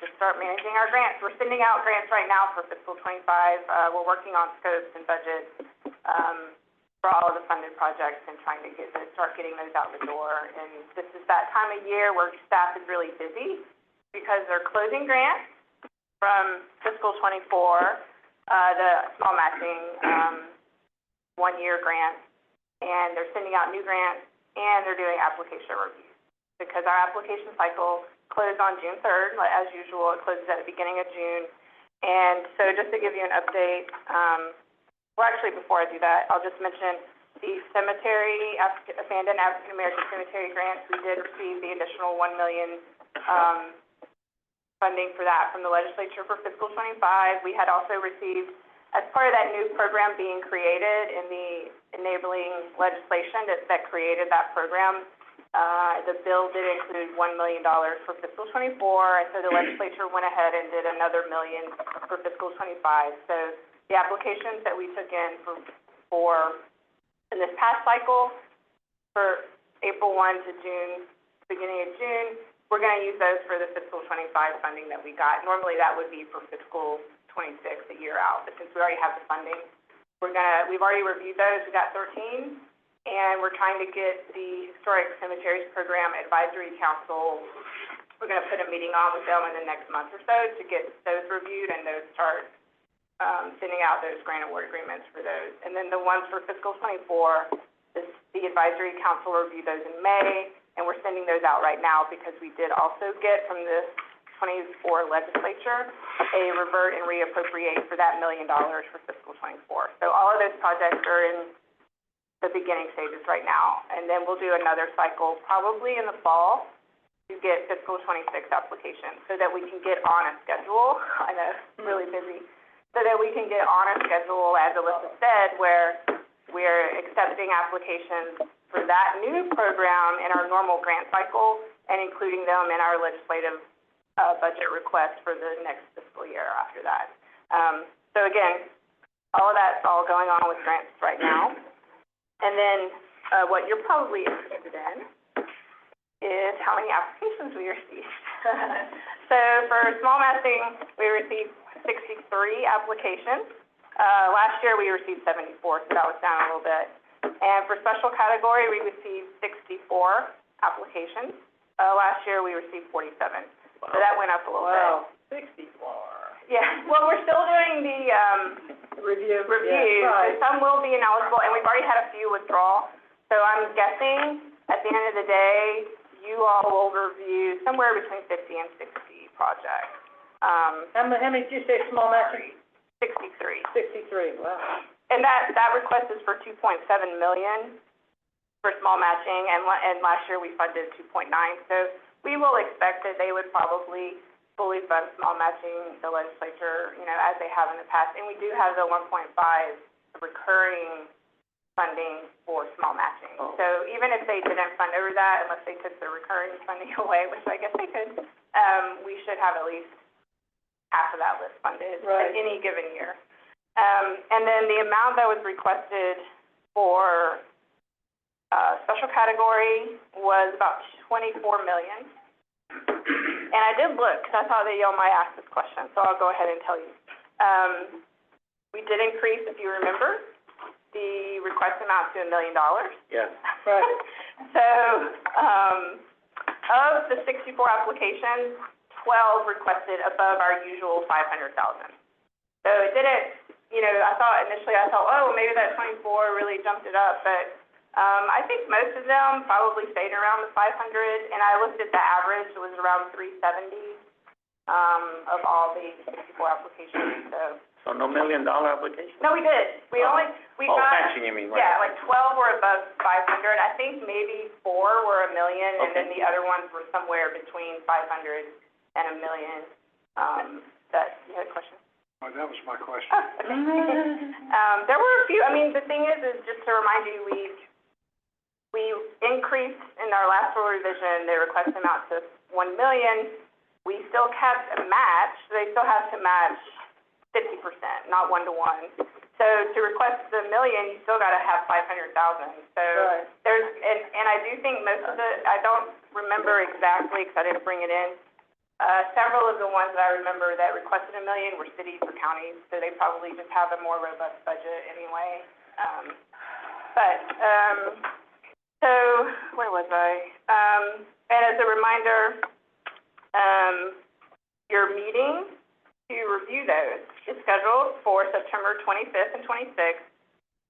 just start managing our grants. We're sending out grants right now for fiscal '25. We're working on scopes and budgets, for all of the funded projects and trying to start getting those out the door. And this is that time of year where staff is really busy because they're closing grants from fiscal '24, the small matching, 1-year grants, and they're sending out new grants, and they're doing application reviews. Because our application cycle closed on June 3rd, as usual, it closes at the beginning of June. And so just to give you an update, well, actually, before I do that, I'll just mention the cemetery, abandoned African American cemetery grants. We did receive the additional $1 million, funding for that from the legislature for fiscal '25. We had also received, as part of that new program being created in the enabling legislation that created that program, the bill did include $1 million for fiscal '24, and so the legislature went ahead and did another $1 million for fiscal '25. So the applications that we took in for in this past cycle, for April 1 to June, beginning of June, we're going to use those for the fiscal '25 funding that we got. Normally that would be for fiscal '26, a year out, but since we already have the funding, we've already reviewed those. We got 13, and we're trying to get the Historic Cemeteries Program Advisory Council. We're going to put a meeting on with them in the next month or so to get those reviewed and those start sending out those grant award agreements for those. And then the ones for fiscal '24, the Advisory Council reviewed those in May, and we're sending those out right now because we did also get from the '24 legislature a revert and reappropriate for that $1 million for fiscal '24. So all of those projects are in the beginning stages right now, and then we'll do another cycle probably in the fall to get fiscal '26 applications so that we can get on a schedule. I know it's really busy. So that we can get on a schedule, as Alyssa said, where we're accepting applications for that new program in our normal grant cycle and including them in our legislative budget request for the next fiscal year after that. So again, all of that's all going on with grants right now. And then what you're probably interested in is how many applications we received. So for small matching, we received 63 applications. Last year we received 74, so that was down a little bit. And for special category, we received 64 applications. Last year we received 47. So that went up a little bit. 64. Yeah, well, we're still doing the, reviews. Yeah, right. So some will be ineligible, and we've already had a few withdraw. So I'm guessing at the end of the day, you all will review somewhere between 50 and 60 projects. How many did you say small matching? 63. 63, wow. And that request is for 2.7 million for small matching, and last year we funded 2.9. So we will expect that they would probably fully fund small matching, the legislature, as they have in the past. And we do have the 1.5 recurring funding for small matching. Oh. So even if they didn't fund over that, unless they took the recurring funding away, which I guess they could, we should have at least half of that list funded in any given year. And then the amount that was requested for Special category was about 24 million. And I did look, because I thought that y'all might ask this question, so I'll go ahead and tell you. We did increase, if you remember, the request amount to $1 million. Yes. Right. So, of the 64 applications, 12 requested above our usual 500,000. So it didn't, I thought, oh, maybe that 24 really jumped it up, but I think most of them probably stayed around the 500, and I looked at the average, it was around 370, of all the 64 applications, so. So no $1 million application? No, we did. We got. Matching, you mean, right? Yeah, like 12 were above 500. I think maybe 4 were $1 million, and then the other ones were somewhere between 500 and $1 million. You had a question? Oh, that was my question. Oh, okay. There were a few. The thing is just to remind you, we increased in our last rule revision the request amount to $1 million. We still kept a match. They still have to match 50%, not 1-to-1. So to request the $1 million, you still got to have 500,000. So Right. there's, and I do think most of the, I don't remember exactly because I didn't bring it in. Several of the ones that I remember that requested $1 million were cities or counties, so they probably just have a more robust budget anyway. So where was I? And as a reminder, your meeting to review those is scheduled for September 25th and 26th.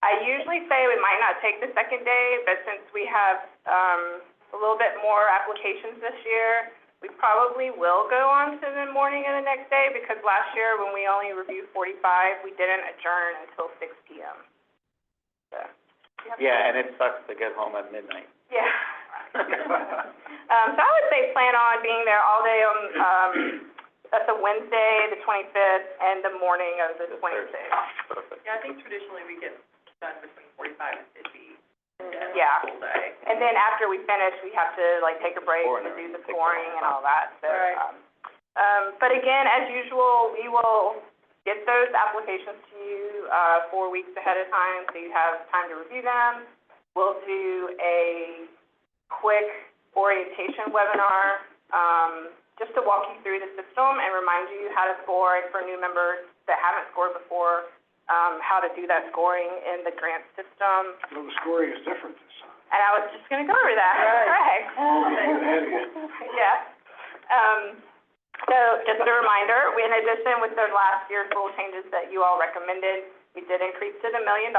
I usually say we might not take the second day, but since we have a little bit more applications this year, we probably will go on to the morning of the next day, because last year when we only reviewed 45, we didn't adjourn until 6 p.m. So, Yeah, and it sucks to get home at midnight. yeah. So I would say plan on being there all day on, that's a Wednesday, the 25th, and the morning of the 26th. Perfect. Yeah, I think traditionally we get done between 45 and 50. Yeah. Full day. And then after we finish, we have to take a break Scoring to do the everything. scoring and all that, so. Right. But again, as usual, we will get those applications to you, 4 weeks ahead of time, so you have time to review them. We'll do a quick orientation webinar, just to walk you through the system and remind you how to score, and for new members that haven't scored before, how to do that scoring in the grant system. Well, the scoring is different this time. And I was just gonna go over that. Right. Yeah. So just a reminder, in addition with the last year's rule changes that you all recommended, we did increase to the $1 million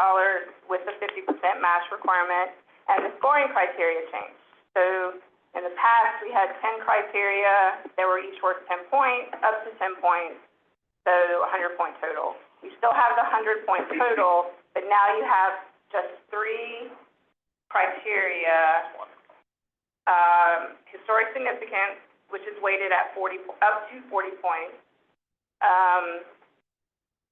with the 50% match requirement, and the scoring criteria changed. So in the past, we had 10 criteria that were each worth 10 points, up to 10 points, so 100-point total. You still have the 100-point total, but now you have just 3 criteria. Historic significance, which is weighted at up to 40 points.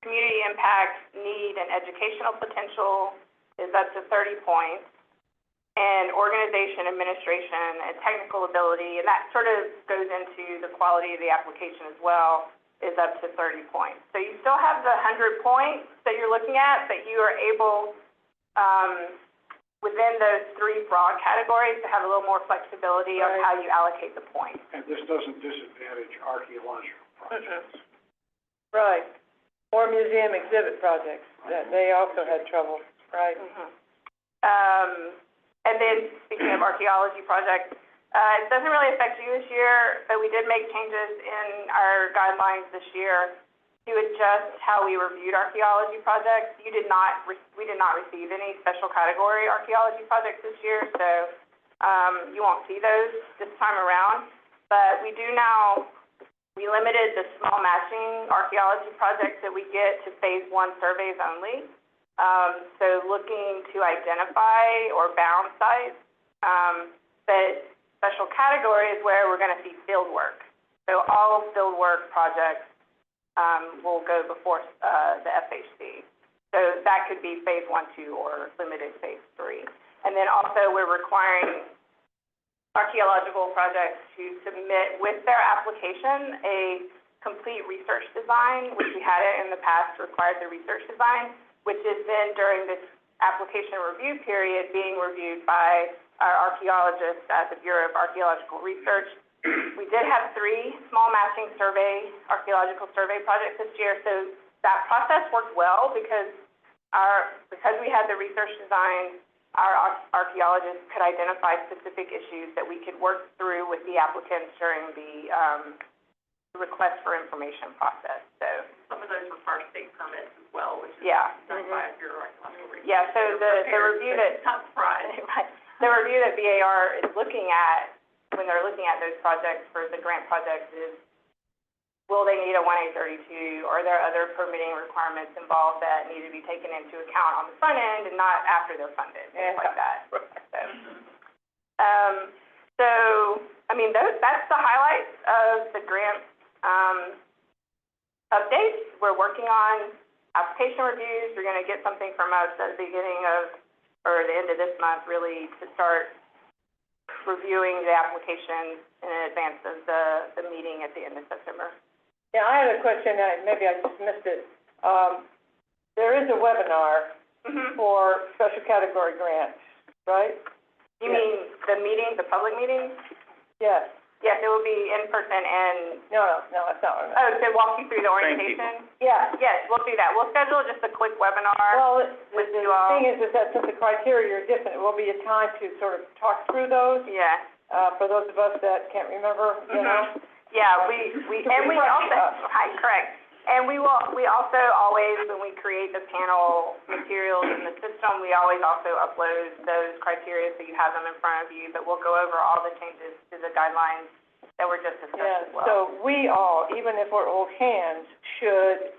Community impact, need, and educational potential is up to 30 points. And organization, administration, and technical ability, and that sort of goes into the quality of the application as well, is up to 30 points. So you still have the 100 points that you're looking at, but you are able, within those 3 broad categories, to have a little more flexibility on how you allocate the points. And this doesn't disadvantage archaeological projects. Right. Or museum exhibit projects, that they also had trouble, right? And then, speaking of archaeology projects, it doesn't really affect you this year, but we did make changes in our guidelines this year to adjust how we reviewed archaeology projects. We did not receive any special category archaeology projects this year, so you won't see those this time around. But we do now, we limited the small matching archaeology projects that we get to phase 1 surveys only. So looking to identify or bound sites, but special category is where we're going to see field work. So all field work projects will go before the FHC. So that could be phase 1, 2, or limited phase 3. And then also we're requiring archaeological projects to submit with their application a complete research design, which we had it in the past, required the research design, which is then during this application review period being reviewed by our archaeologists at the Bureau of Archaeological Research. We did have 3 small matching archaeological survey projects this year, so that process worked well because we had the research design, our archaeologists could identify specific issues that we could work through with the applicants during the request for information process. So Some of those were for state permits as well, which is yeah. done by Bureau of Archaeological Research. Yeah, so the review that Not surprised. right, the review that BAR is looking at when they're looking at those projects for the grant projects is, will they need a 1A32? Are there other permitting requirements involved that need to be taken into account on the front end and not after they're funded, things like that. So, I mean, that's the highlights of the grant updates. We're working on application reviews. You're going to get something from us at the beginning of, or the end of this month, really, to start reviewing the applications in advance of the meeting at the end of September. Yeah, I had a question, maybe I just missed it. There is a webinar for special category grants, right? You mean the meeting, the public meeting? Yes. Yes, it will be in person and, No, that's not what I meant. oh, to walk you through the orientation? Yeah. Yes, we'll do that. We'll schedule just a quick webinar. Well, with the you all. thing is that since the criteria are different, it will be a time to sort of talk through those, Yeah. for those of us that can't remember, you know? Yeah, we also, right, correct. And we also always, when we create the panel materials in the system, we always also upload those criteria so you have them in front of you, but we'll go over all the changes to the guidelines that were just discussed as well. So we all, even if we're old hands, should,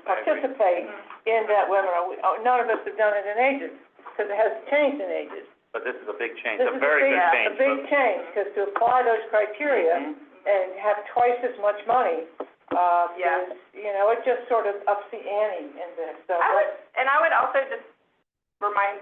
participate in that webinar. None of us have done it in ages, because it hasn't changed in ages. But this is a big change, This a is very good change. a big change, because to apply those criteria and have twice as much money, Yeah. is, you know, it just sort of ups the ante in this, so. I would also just remind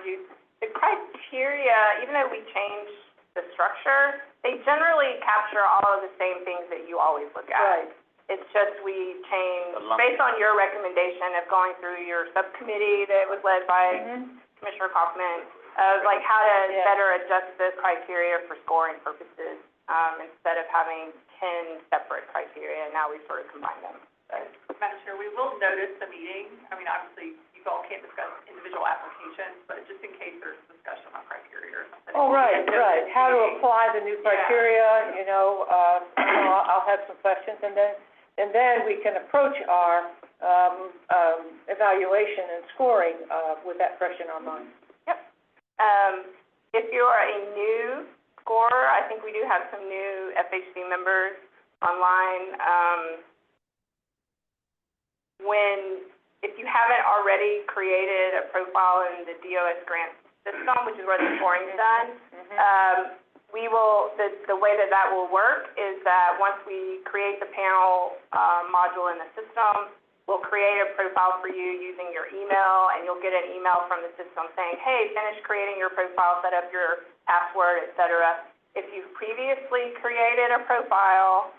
you, the criteria, even though we changed the structure, they generally capture all of the same things that you always look at. Right. It's just we changed, The lump. based on your recommendation of going through your subcommittee that was led by Commissioner Kaufman, of like how to Yeah. better adjust the criteria for scoring purposes, instead of having 10 separate criteria, now we sort of combine them. Madam Chair, we will notice the meeting. I mean, obviously, you all can't discuss individual applications, but just in case there's discussion on criteria or something. Oh, right, how to apply the new criteria, you know, I'll have some questions, and then we can approach our, evaluation and scoring, with that fresh in our mind. If you are a new scorer, I think we do have some new FHC members online. If you haven't already created a profile in the DOS grant system, which is where the scoring is done, the way that will work is that once we create the panel module in the system, we'll create a profile for you using your email, and you'll get an email from the system saying, hey, finish creating your profile, set up your password, et cetera. If you've previously created a profile,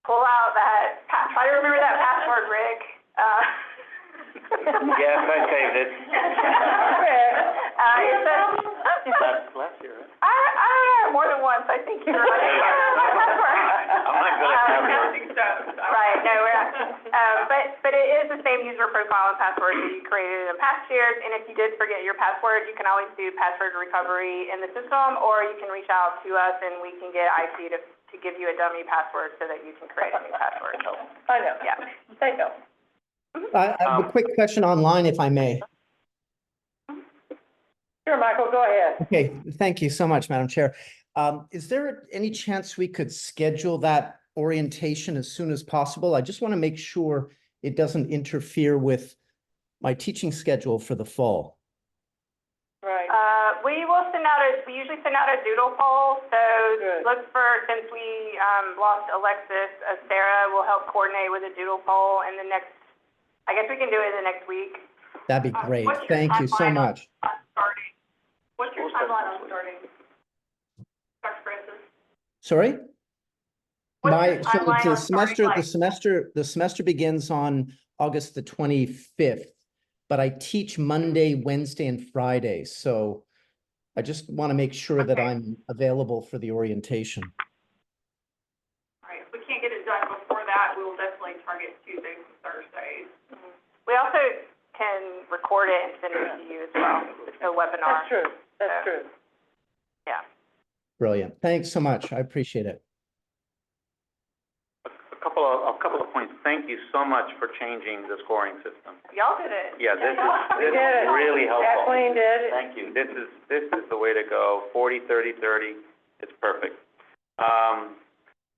pull out try to remember that password, Rick. Yes, I saved it. Last year, right? I don't know, more than once, I think you're right. I'm not good at passwords. Right, no, we're not. But it is the same user profile and password that you created in past years, and if you did forget your password, you can always do password recovery in the system, or you can reach out to us and we can get IT to give you a dummy password so that you can create a new password. So, I know. yeah. They know. I have a quick question online, if I may. Sure, Michael, go ahead. Okay, thank you so much, Madam Chair. Is there any chance we could schedule that orientation as soon as possible? I just want to make sure it doesn't interfere with my teaching schedule for the fall. Right. We usually send out a doodle poll, so Good. look for, since we lost Alexis, Sarah will help coordinate with a doodle poll in the next, I guess we can do it in the next week. That'd be great. What's your Thank you so timeline on- much. Starting. What's your timeline on starting? Dr. Francis? Sorry? What's your timeline The on starting, like- semester begins on August the 25th. but I teach Monday, Wednesday, and Friday. So I just want to make sure that Okay. I'm available for the orientation. All right, if we can't get it done before that, we will definitely target Tuesdays and Thursdays. We also can record it and send it to you as well, it's a webinar. That's true, that's true. Yeah. Brilliant. Thanks so much. I appreciate it. A couple of points. Thank you so much for changing the scoring system. Y'all did it. Yeah, this We is did it. really helpful. Kathleen did it. Thank you. This is the way to go. 40, 30, 30. It's perfect.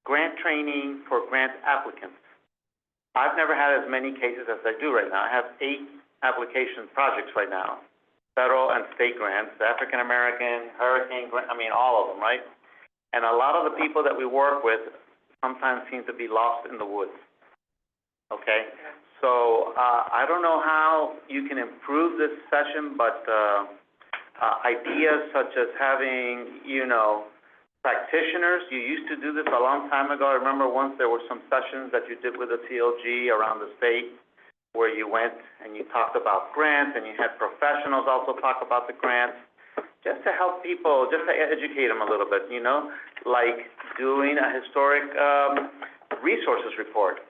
Grant training for grant applicants. I've never had as many cases as I do right now. I have 8 application projects right now, federal and state grants, African American, hurricane grant, I mean, all of them, right? And a lot of the people that we work with sometimes seem to be lost in the woods. Okay? So, I don't know how you can improve this session, but, ideas such as having, practitioners, you used to do this a long time ago. I remember once there were some sessions that you did with the TLG around the state where you went and you talked about grants and you had professionals also talk about the grants, just to help people, just to educate them a little bit, like doing a historic, resources report,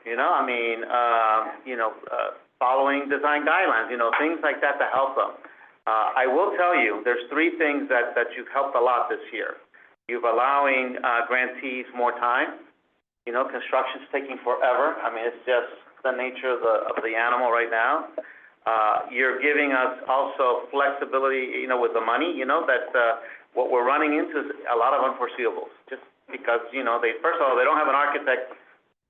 following design guidelines, things like that to help them. I will tell you, there's 3 things that you've helped a lot this year. You've allowing grantees more time. Construction's taking forever. I mean, it's just the nature of the animal right now. You're giving us also flexibility, with the money, that what we're running into is a lot of unforeseeables. Just because, first of all, they don't have an architect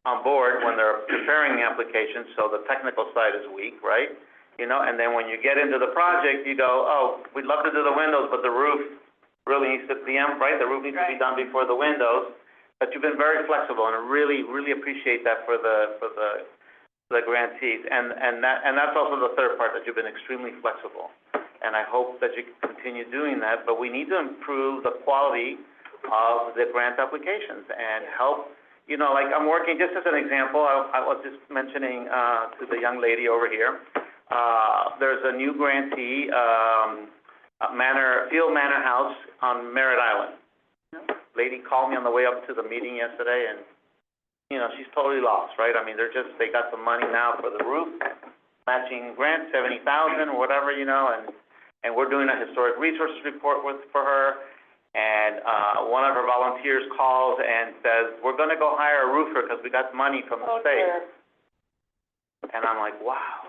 on board when they're preparing the application, so the technical side is weak, right? And then when you get into the project, you go, oh, we'd love to do the windows, but the roof really needs to be right? The roof needs to be done before the windows. But you've been very flexible, and I really, really appreciate that for the grantees. And that's also the third part, that you've been extremely flexible. And I hope that you can continue doing that. But we need to improve the quality of the grant applications and help. Like I'm working, just as an example, I was just mentioning to the young lady over here. There's a new grantee. Field Manor House on Merritt Island. Lady called me on the way up to the meeting yesterday, and she's totally lost, right? I mean, they got some money now for the roof, matching grant, $70,000 or whatever, and we're doing a historic resources report for her. And one of her volunteers calls and says, "We're going to go hire a roofer because we got money from the state." And I'm like, wow,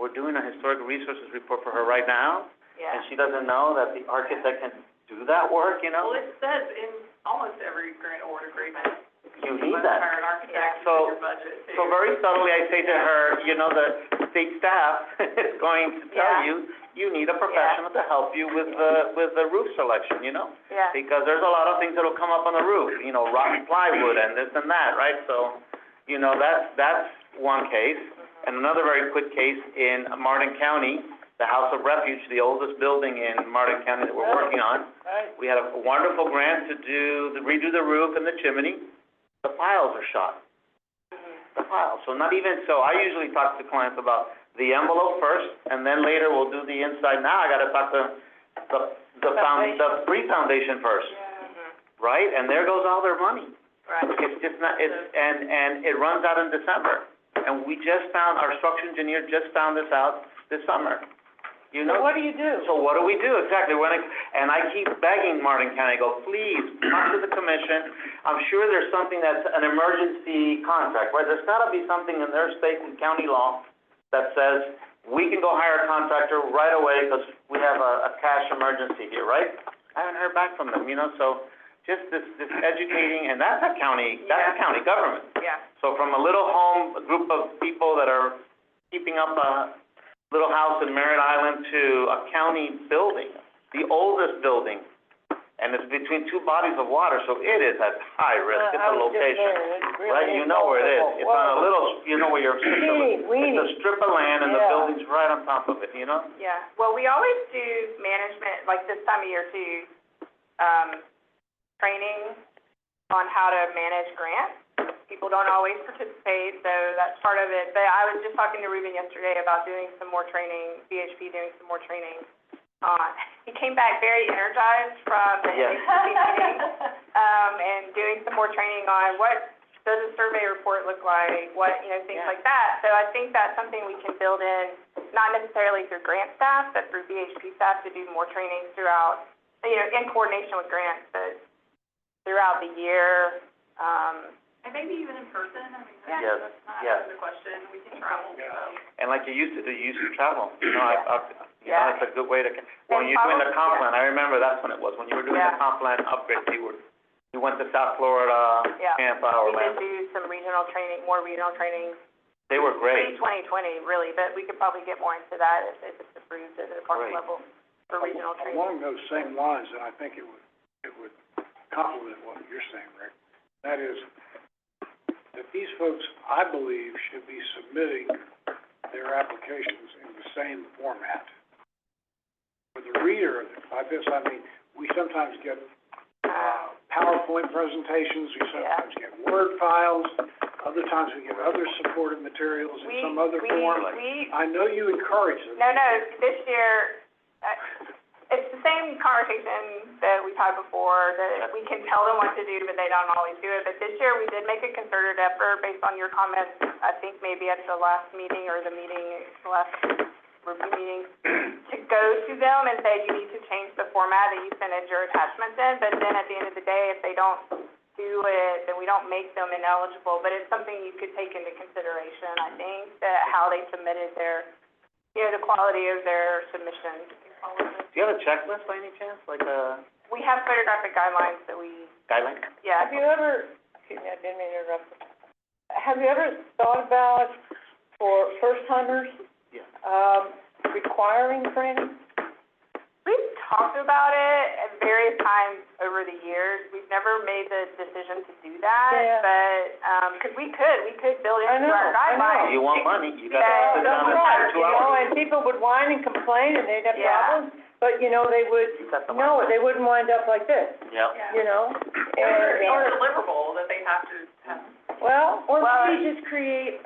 we're doing a historic resources report for her right now. Yeah. And she doesn't know that the architect can do that work, Well, it says in almost every grant award agreement, You you need must that. hire an architect So- in your budget too. So very subtly, I say to her, the state staff is going to tell you, you need a professional to help you with the roof selection, Yeah. Because there's a lot of things that'll come up on the roof, rotten plywood and this and that, right? So, that's one case. And another very quick case in Martin County, the House of Refuge, the oldest building in Martin County that we're working on. Right. We had a wonderful grant to redo the roof and the chimney. The piles are shot. The piles. So not even, so I usually talk to clients about the envelope first, and then later we'll do the inside. Now I gotta talk to the pre-foundation first, right? And there goes all their money. Right. It's just not, and it runs out in December. And our structural engineer just found this out this summer. So what do you do? So what do we do? Exactly. And I keep begging Martin County, I go, please, talk to the commission. I'm sure there's something that's an emergency contract, right? There's gotta be something in their state and county law that says, we can go hire a contractor right away because we have a cash emergency here, right? I haven't heard back from them, so just this educating, and that's a county government. Yeah. So from a little home, a group of people that are keeping up a little house in Merritt Island to a county building, the oldest building, and it's between 2 bodies of water, so it is at high risk. It's a location, right? You know where it is. It's on a little, where you're, it's a strip of land and the building's right on top of it, Yeah, well, we always do management, like this time of year too, training on how to manage grants. people don't always participate, so that's part of it. But I was just talking to Ruben yesterday about doing some more training, VHP doing some more training. He came back very energized from the NHC meeting, and doing some more training on what does a survey report look like, what, things like that. So I think that's something we can build in, not necessarily through grant staff, but through VHP staff to do more training throughout, in coordination with grants, but throughout the year. And maybe even in person, I mean, Yes, that's not yes. out of the question, we can travel, so. And like you used to do, you used to travel, Yeah. it's a good way to, when you're doing the comp plan, I remember that's when it was, when you were doing the comp plan upgrade, you went to South Florida, Tampa, We Orlando. did do some regional training, more regional trainings, They were great. pre-2020, really, but we could probably get more into that if it's approved at the department Great. level for regional training. Along those same lines, and I think it would complement what you're saying, Rick, that is that these folks, I believe, should be submitting their applications in the same format. For the reader of this, I mean, we sometimes get PowerPoint presentations, we sometimes get Word files, other times we get other supportive materials in some other form. I know you encourage them. No, this year, it's the same conversation that we've had before, that we can tell them what to do, but they don't always do it. But this year, we did make a concerted effort based on your comments, I think maybe at the last meeting or the last review meeting, to go to them and say, you need to change the format that you sent in your attachments in. But then at the end of the day, if they don't do it, then we don't make them ineligible. But it's something you could take into consideration, I think, that how they submitted their, the quality of their submissions. Do you have a checklist by any chance, like a We have photographic guidelines that we, guideline? yeah. Have you ever, excuse me, I didn't mean to interrupt. Have you ever thought about, for first-timers, requiring training? We've talked about it at various times over the years. We've never made the decision to do that, but, 'cause we could build into our guidelines. You want money, you gotta sit That's down and right, spend 2 hours. and people would whine and complain, and they'd have problems, but, they would, You got the money. they wouldn't wind up like this, Yeah. Or a deliverable that they have to have. Well, Or maybe just create,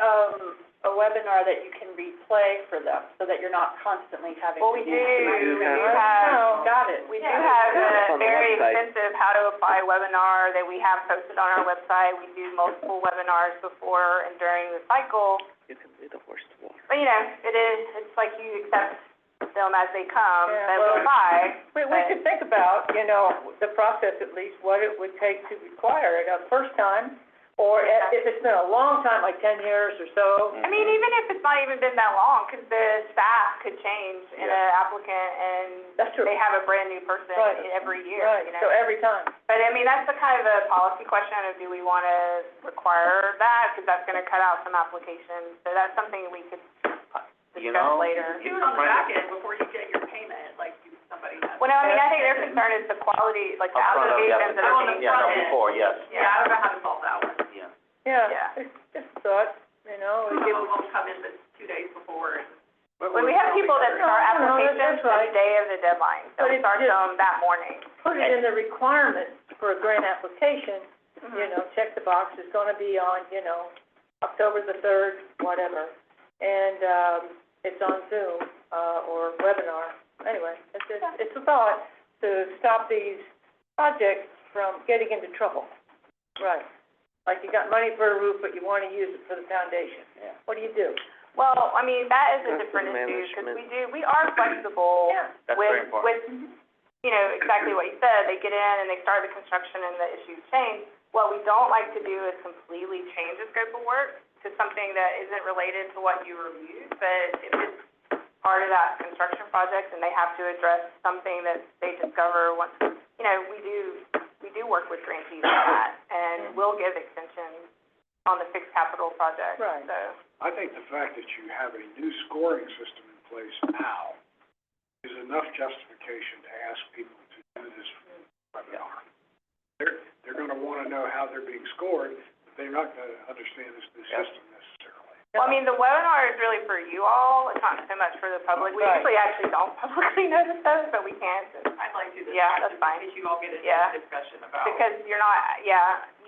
a webinar that you can replay for them, so that you're not constantly having Well, we do have, Got it. we do have a On the very website. extensive how to apply webinar that we have posted on our website. We do multiple webinars before and during the cycle. You can lead the horse to water. But, it's like you accept them as they come, Yeah, but well, we apply. We could think about, the process at least, what it would take to require it a first time, or if it's been a long time, like 10 years or so. I mean, even if it's not even been that long, 'cause the staff could change in an applicant, and That's true. they have a brand new person Right. every year, Right, so every time. But, I mean, that's the kind of a policy question of, do we wanna require that? 'Cause that's gonna cut out some applications, so that's something we could discuss later. Do it on the back end before you get your payment, like somebody has. Well, no, I mean, I think their concern is the quality, like the Up front of the applications that are on the being Yeah, put no, in. before, yes. Yeah, I don't know how to solve that one. Yeah. Yeah. Just thought, Some will come in the 2 days before and. When we have people that start applications that's the right. day of the deadline, so But we it's start just- them that morning. put it in the requirements for a grant application, check the box, it's gonna be on, October the 3rd, whatever. And, it's on Zoom, or webinar. Anyway, it's a thought to stop these projects from getting into trouble. Right. Like you got money for a roof, but you wanna use it for the foundation. Yeah. What do you do? Well, I mean, that is a That's different the issue, 'cause management. we are flexible That's very with, important. exactly what you said, they get in and they start the construction and the issues change. What we don't like to do is completely change the scope of work to something that isn't related to what you reviewed, but if it's part of that construction project and they have to address something that they discover once, we do work with grantees on that, and we'll give extensions on the fixed capital project, Right. so. I think the fact that you have a new scoring system in place now is enough justification to ask people to do this webinar. They're gonna wanna know how they're being scored, but they're not gonna understand this new system necessarily. Well, I mean, the webinar is really for you all, it's not so much for the public. We Right. usually actually don't publicly notice those, but we can, I'd like to, Yeah, that's fine. because you all get into Yeah. a discussion about. because you're not,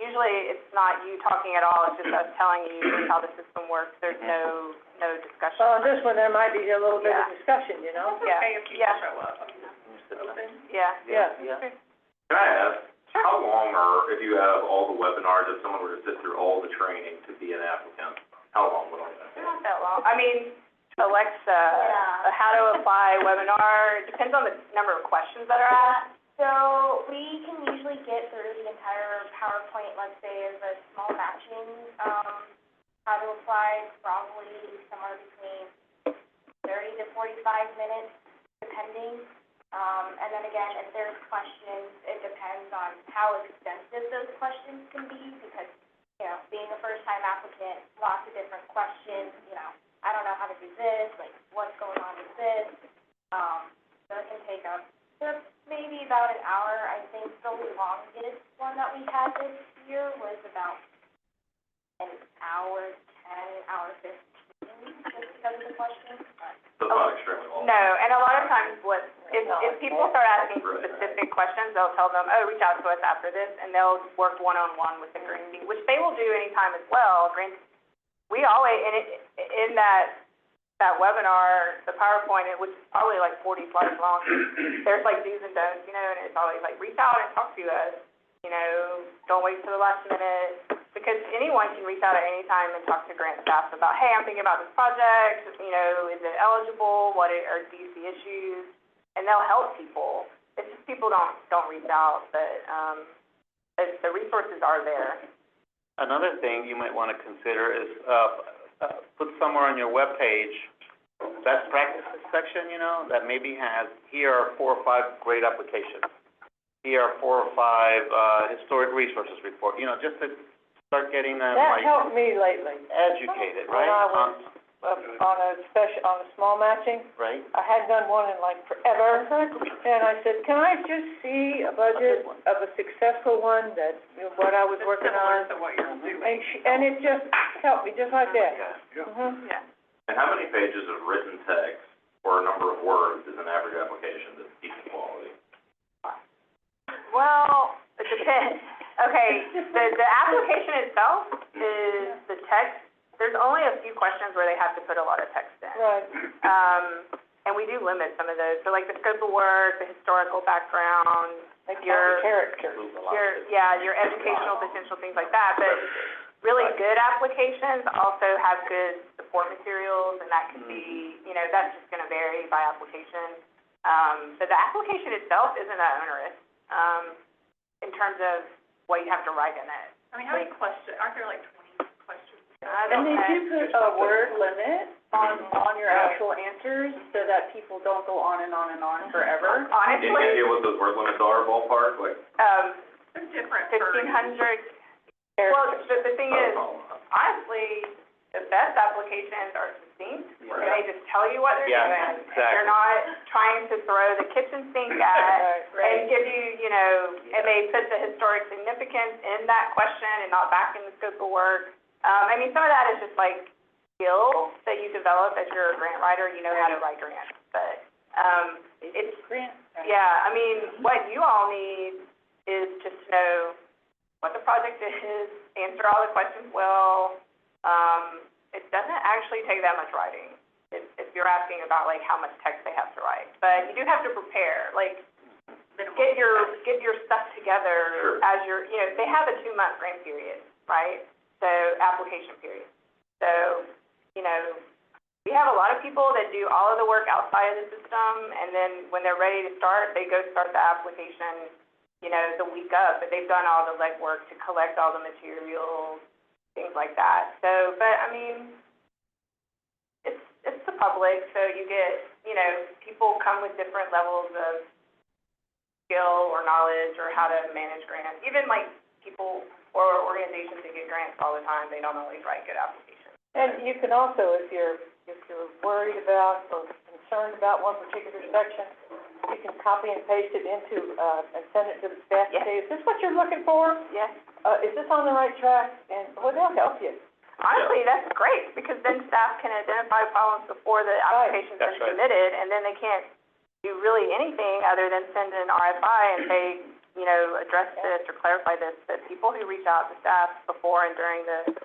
usually it's not you talking at all, it's just us telling you here's how the system works, there's no discussion. Well, on this one, there might be a little bit of discussion, you know? Yeah, Okay, if people yeah, show up, open. yeah. Yeah. Can I ask, how long, or if you have all the webinars, if someone were to sit through all the training to be an applicant, how long would all that They're take? not that long. I mean, Alexa, how to apply webinar, it depends on the number of questions that are asked. So we can usually get through the entire PowerPoint, let's say, as a small matching, how to apply, probably somewhere between 30 to 45 minutes, depending. And then again, if there's questions, it depends on how extensive those questions can be, because, you know, being a first-time applicant, lots of different questions, you know, I don't know how to do this, like, what's going on with this? So it can take up maybe about an hour. I think the longest one that we had this year was about an hour 10, hour 15, just because of the questions. So it's not extremely long. No, and a lot of times if people start asking specific questions, they'll tell them, oh, reach out to us after this, and they'll work one-on-one with the grantee, which they will do anytime as well. We always, in that webinar, the PowerPoint, it was probably like 40 slides long. There's like do's and don'ts, you know, and it's always like, reach out and talk to us, you know, don't wait till the last minute, because anyone can reach out at any time and talk to grant staff about, hey, I'm thinking about this project, you know, is it eligible, do you see issues, and they'll help people. It's just people don't reach out, but, the resources are there. Another thing you might want to consider is, put somewhere on your webpage, best practices section, you know, that maybe has, here are 4 or 5 great applications. Here are 4 or 5, historic resources report, you know, just to start getting them, That like, helped me lately. educated, When right? I was, on a small matching, Right? I hadn't done one in like forever, and I said, can I just see a budget of a successful one that, you know, what I was working on? Similar to what you're doing. And it just helped me, just like that. Yeah. Yeah. And how many pages of written text or a number of words is an average application that's decent quality? Well, it depends. Okay, the application itself is the text. There's only a few questions where they have to put a lot of text in. Right. And we do limit some of those. So like the scope of work, the historical background, your educational potential, things like that. But really good applications also have good support materials, and that could be, you know, that's just gonna vary by application. So the application itself isn't that onerous, in terms of what you have to write in it. I mean, how many questions, aren't there like 20 questions? And they do put a word limit on your actual answers, so that people don't go on and on and on forever. Any Honestly, idea what those word limits are, ballpark, like? They're different for. 1,500. Well, the thing is, honestly, the best applications are succinct, and they just tell you what they're doing. Exactly. They're not trying to throw the kitchen sink at, and give you, you know, and they put the historic significance in that question and not back in the scope of work. I mean, some of that is just like skill that you develop as you're a grant writer, you know how to write grants, but, it's, yeah, I mean, what you all need is just to know what the project is, answer all the questions well. It doesn't actually take that much writing, if you're asking about like how much text they have to write, but you do have to prepare, like, get your stuff together as you're, you know, they have a 2-month grant period, right? So, application period. So, you know, we have a lot of people that do all of the work outside of the system, and then when they're ready to start, they go start the application, you know, the week up, but they've done all the legwork to collect all the materials, things like that. So, but I mean, it's the public, so you get, you know, people come with different levels of skill or knowledge or how to manage grants. Even like people or organizations that get grants all the time, they don't always write good applications. And you can also, if you're worried about or concerned about one particular section, you can copy and paste it into, and send it to the staff and say, is this what you're looking for? Yes. Is this on the right track? And, well, they'll help you. Honestly, that's great, because then staff can identify problems before the application's been submitted, and then they can't do really anything other than send an RFI and say, you know, address this or clarify this, that people who reach out to staff before and during the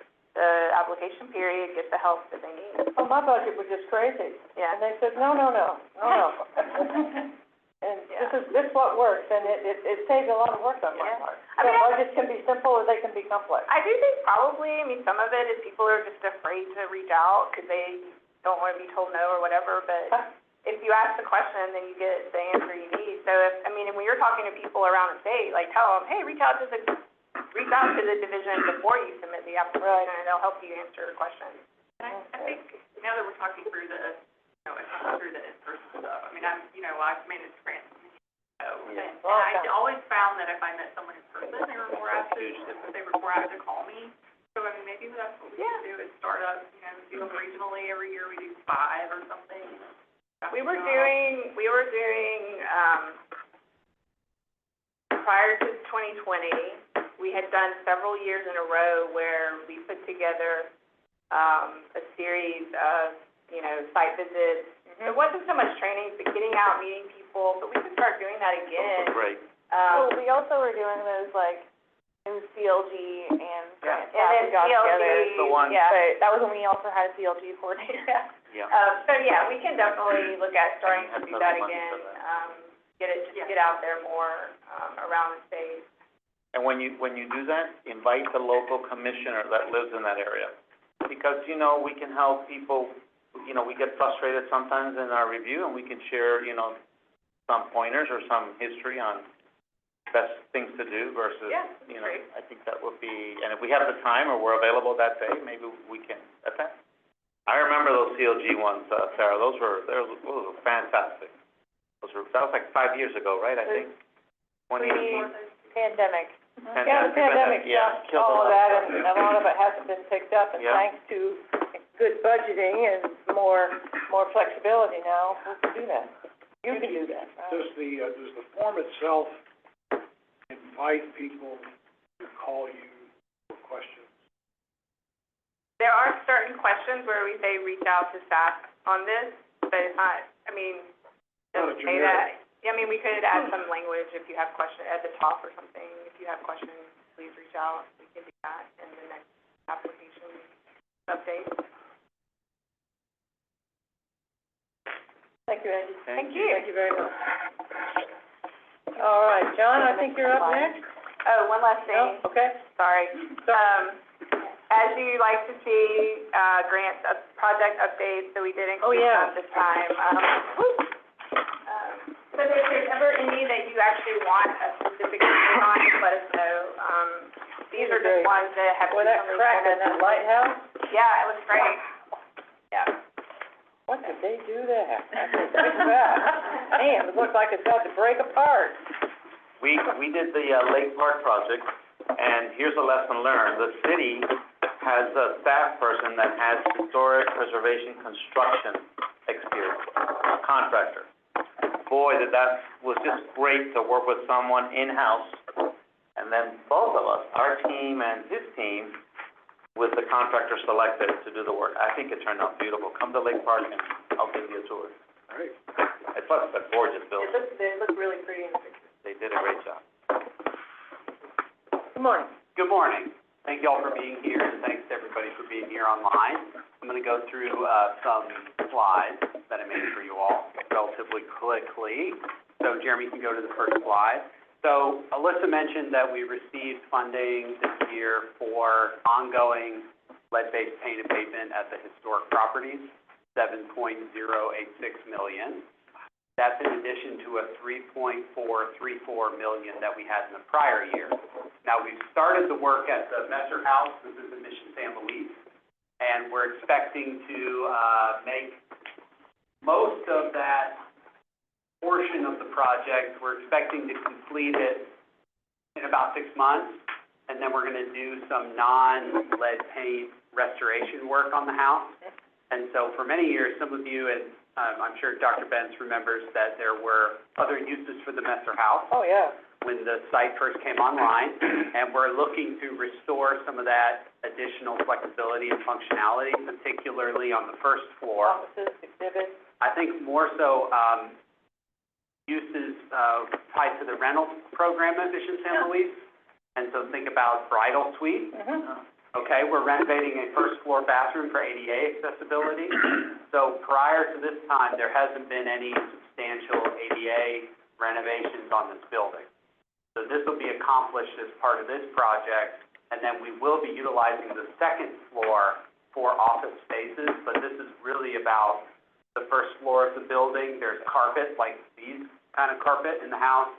application period get the help that they need. Well, my budget was just crazy. Yeah. And they said, no. And this is what works, and it saves a lot of work on my Yeah. part. I So mean, budgets can be simple or they can be complex. I do think probably, I mean, some of it is people are just afraid to reach out because they don't want to be told no or whatever, but if you ask the question, then you get the answer you need. So if, I mean, when you're talking to people around the state, like tell them, hey, reach out to the division before you submit the application, and they'll help you answer questions. And I think now that we're talking through the, through the in-person stuff, I mean, I've managed grants, and I always found that if I met someone in person, they were more apt to call me. So, I mean, maybe that's what we can do is start up, do them regionally every year, we do 5 or something. We were doing, prior to 2020, we had done several years in a row where we put together, a series of, site visits. It wasn't so much training, but getting out, meeting people, but we could start doing that again. Great. Well, we also were doing those, like, in CLG and grant staff who got together. The one. Yeah, so that was when we also had a CLG coordinator. Yeah. So yeah, we can definitely look at starting to do that again, get out there more, around the state. And when you do that, invite the local commissioner that lives in that area. Because, we can help people, we get frustrated sometimes in our review, and we can share, some pointers or some history on best things to do versus, great. I think that would be, and if we have the time or we're available that day, maybe we can attend. I remember those CLG ones, Sarah, those were fantastic. That was like 5 years ago, right, I think? 2018. Pandemic. Pandemic. Yeah, the pandemic, killed all of a lot. that, and a lot of it hasn't been picked up, and Yeah. thanks to good budgeting and more flexibility now, we can do that. You can do that, right? Does the form itself invite people to call you for questions? There are certain questions where we say reach out to staff on this, but it's not, I mean, Not a doesn't say generic. that. I mean, we could add some language if you have questions at the top or something. If you have questions, please reach out. We can do that in the next application update. Thank you, Angie. Thank you. Thank you very much. All right, John, I think you're up next. Oh, one last thing. No? Okay. Sorry. As you like to see, grants, project updates, so we did include some this time. So if there's ever any that you actually want a specific update on, just let us know. These are just ones that have. Boy, that crack in that lighthouse, Yeah, it was great. Yeah. what did they do there? I think that. Man, it looks like it's about to break apart. We did the Lake Park project, and here's a lesson learned. The city has a staff person that has historic preservation construction experience, a contractor. Boy, that was just great to work with someone in-house. And then both of us, our team and his team, with the contractor selected to do the work. I think it turned out beautiful. Come to Lake Park and I'll give you a tour. All right. It's a gorgeous building. They look really pretty in the picture. They did a great job. Good morning. Good morning. Thank you all for being here, and thanks to everybody for being here online. I'm going to go through some slides that I made for you all relatively quickly. So Jeremy can go to the first slide. So Alyssa mentioned that we received funding this year for ongoing lead-based paint abatement at the historic properties, $7.086 million. That's in addition to a $3.434 million that we had in the prior year. Now, we've started the work at the Messer House. This is in Mission San Luis, and we're expecting to make most of that portion of the project. We're expecting to complete it in about 6 months, and then we're going to do some non-lead paint restoration work on the house. And so for many years, some of you, and I'm sure Dr. Benz remembers that there were other uses for the Messer House. Oh, yeah. When the site first came online, and we're looking to restore some of that additional flexibility and functionality, particularly on the first floor. Offices, exhibits. I think more so, uses, tied to the rental program at Mission San Luis. And so think about bridal suite. Okay, we're renovating a first floor bathroom for ADA accessibility. So prior to this time, there hasn't been any substantial ADA renovations on this building. So this will be accomplished as part of this project, and then we will be utilizing the second floor for office spaces, but this is really about the first floor of the building. There's carpet, like these kind of carpet in the house.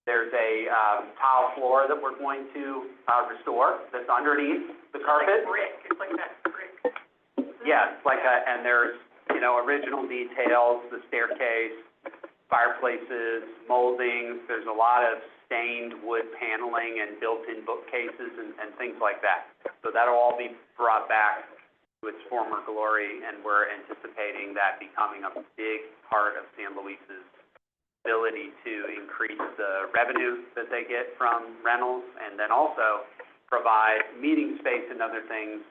There's a tile floor that we're going to restore that's underneath the carpet. It's like that brick. Yes, and there's, original details, the staircase, fireplaces, moldings. There's a lot of stained wood paneling and built-in bookcases and things like that. So that'll all be brought back to its former glory, and we're anticipating that becoming a big part of San Luis's ability to increase the revenue that they get from rentals, and then also provide meeting space and other things.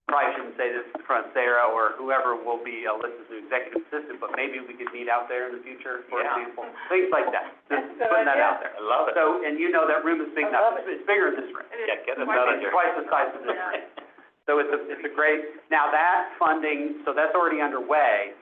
Probably shouldn't say this in front of Sarah or whoever will be Alyssa's new executive assistant, but maybe we could meet out there in the future, for example. Things like that. Just putting that out there. I love it. So, and that room is big enough. It's bigger than this room. Yeah, get us out of here. Twice the size of this room. So it's a great, now that funding, so that's already underway.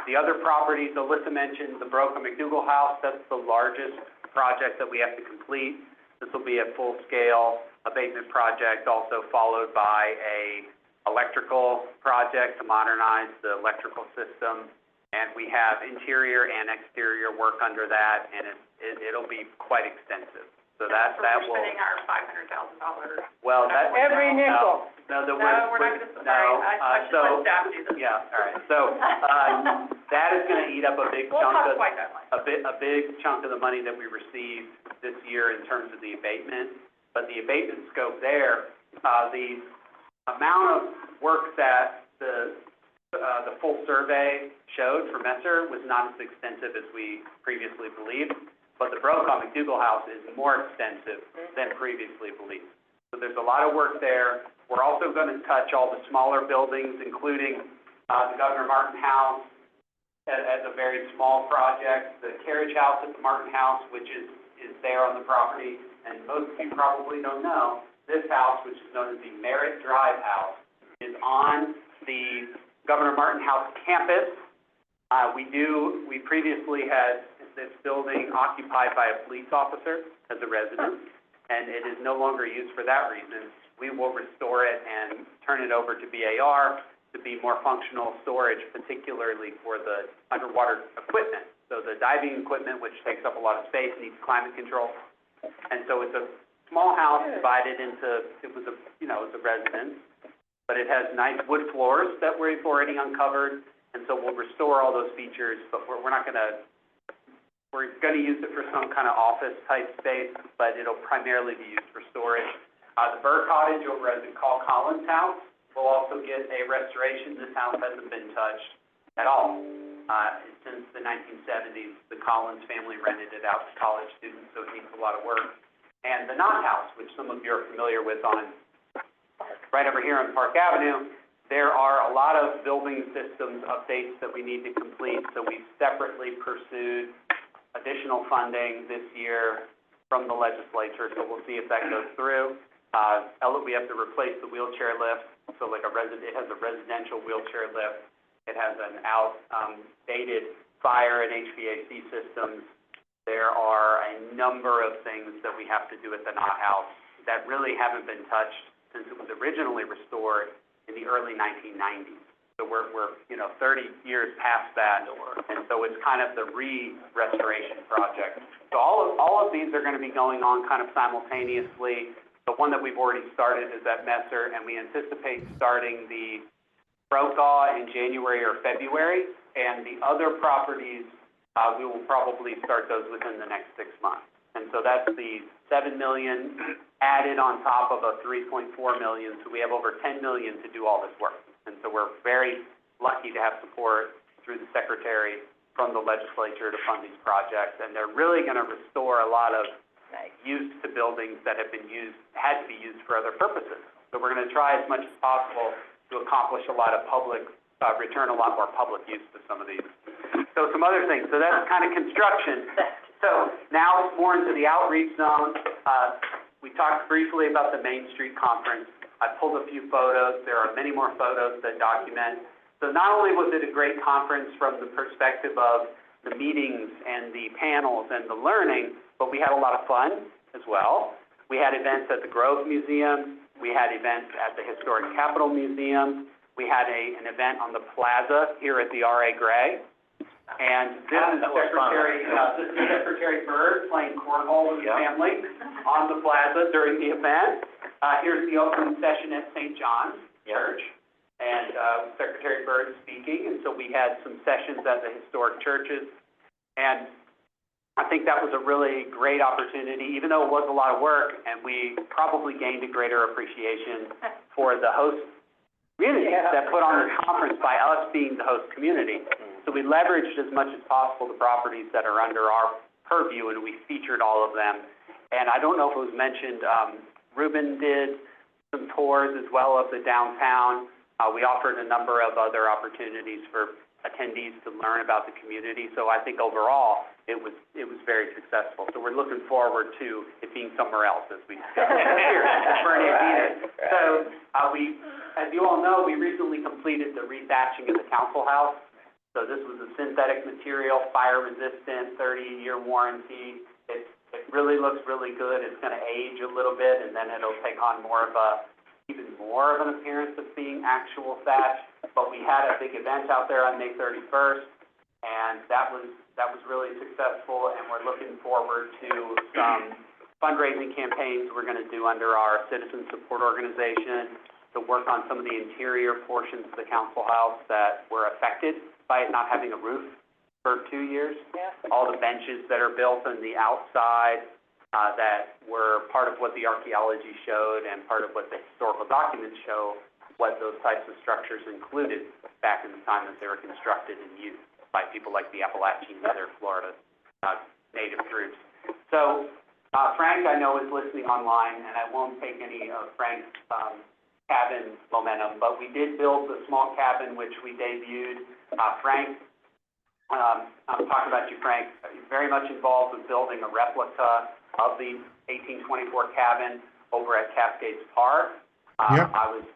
The other properties, Alyssa mentioned the Broca McDougal House, that's the largest project that we have to complete. This will be a full-scale abatement project, also followed by a electrical project to modernize the electrical system. And we have interior and exterior work under that, and it'll be quite extensive. So that will. We're spending our $500,000. Well, that. Every nickel. No, we're not gonna, sorry, I should let staff do this. Yeah, all right. So, that is gonna eat up a big We'll chunk talk of, quite that way. a big chunk of the money that we received this year in terms of the abatement. But the abatement scope there, the amount of work that the full survey showed for Messer was not as extensive as we previously believed. But the Broca McDougal House is more extensive than previously believed. So there's a lot of work there. We're also going to touch all the smaller buildings, including the Governor Martin House as a very small project, the carriage house at the Martin House, which is there on the property. And most of you probably don't know, this house, which is known as the Merritt Drive House, is on the Governor Martin House campus. We previously had this building occupied by a police officer as a residence, and it is no longer used for that reason. We will restore it and turn it over to BAR to be more functional storage, particularly for the underwater equipment. So the diving equipment, which takes up a lot of space, needs climate control. And so it's a small house divided into, it's a residence, but it has nice wood floors that we've already uncovered. And so we'll restore all those features, but we're gonna use it for some kind of office type space, but it'll primarily be used for storage. The Burr Cottage over at the Call Collins House will also get a restoration. This house hasn't been touched at all. Since the 1970s, the Collins family rented it out to college students, so it needs a lot of work. And the Knott House, which some of you are familiar with on, right over here on Park Avenue, there are a lot of building systems updates that we need to complete, so we've separately pursued additional funding this year from the legislature, so we'll see if that goes through. We have to replace the wheelchair lift, so it has a residential wheelchair lift. It has an outdated fire and HVAC systems. There are a number of things that we have to do at the Knott House that really haven't been touched since it was originally restored in the early 1990s. So we're 30 years past that, and so it's kind of the restoration project. So all of these are going to be going on kind of simultaneously. The one that we've already started is at Messer, and we anticipate starting the Brokaw in January or February, and the other properties, we will probably start those within the next 6 months. And so that's the $7 million added on top of a $3.4 million, so we have over $10 million to do all this work. And so we're very lucky to have support through the secretary from the legislature to fund these projects, and they're really going to restore a lot of use to buildings that had to be used for other purposes. So we're going to try as much as possible to accomplish a lot of return a lot more public use to some of these. So some other things, so that's kind of construction. So now it's more into the outreach zone. We talked briefly about the Main Street Conference. I pulled a few photos. There are many more photos that document. So not only was it a great conference from the perspective of the meetings and the panels and the learning, but we had a lot of fun as well. We had events at the Grove Museum. We had events at the Historic Capitol Museum. We had an event on the plaza here at the R.A. Gray. And this is Secretary Byrd playing cornhole with his family on the plaza during the event. Here's the opening session at St. John's Church, and Secretary Byrd speaking. And so we had some sessions at the historic churches, and I think that was a really great opportunity, even though it was a lot of work, and we probably gained a greater appreciation for the host community that put on this conference by us being the host community. So we leveraged as much as possible the properties that are under our purview, and we featured all of them. And I don't know if it was mentioned, Ruben did some tours as well of the downtown. We offered a number of other opportunities for attendees to learn about the community. So I think overall, it was very successful. So we're looking forward to it being somewhere else, as we discussed here at Bernie. So we, as you all know, we recently completed the rethatching of the council house. So this was a synthetic material, fire resistant, 30-year warranty. It really looks really good. It's going to age a little bit, and then it'll take on even more of an appearance of being actual thatch. But we had a big event out there on May 31st, and that was really successful. And we're looking forward to some fundraising campaigns we're going to do under our citizen support organization to work on some of the interior portions of the council house that were affected by it not having a roof for 2 years. Yeah. All the benches that are built on the outside that were part of what the archaeology showed and part of what the historical documents show, what those types of structures included back in the time that they were constructed and used by people like the Appalachians and other Florida native groups. So Frank, I know, is listening online, and I won't take any of Frank's cabin momentum, but we did build the small cabin which we debuted. Frank, I'm talking about you, Frank, you're very much involved with building a replica of the 1824 cabin over at Cascades Park. I was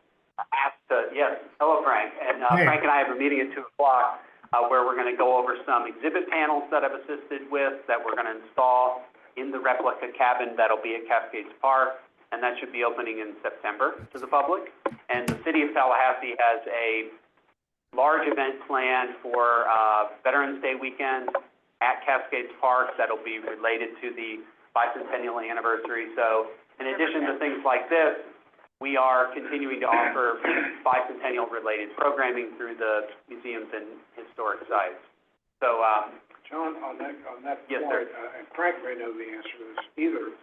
asked to, yes, hello, Frank, and Frank and I have a meeting at 2 o'clock where we're going to go over some exhibit panels that I've assisted with that we're going to install in the replica cabin that'll be at Cascades Park, and that should be opening in September to the public. And the city of Tallahassee has a large event planned for Veterans Day weekend at Cascades Park that'll be related to the bicentennial anniversary. So in addition to things like this, we are continuing to offer bicentennial related programming through the museums and historic sites. So John, on that yes, point, and Frank may know the answer to this either,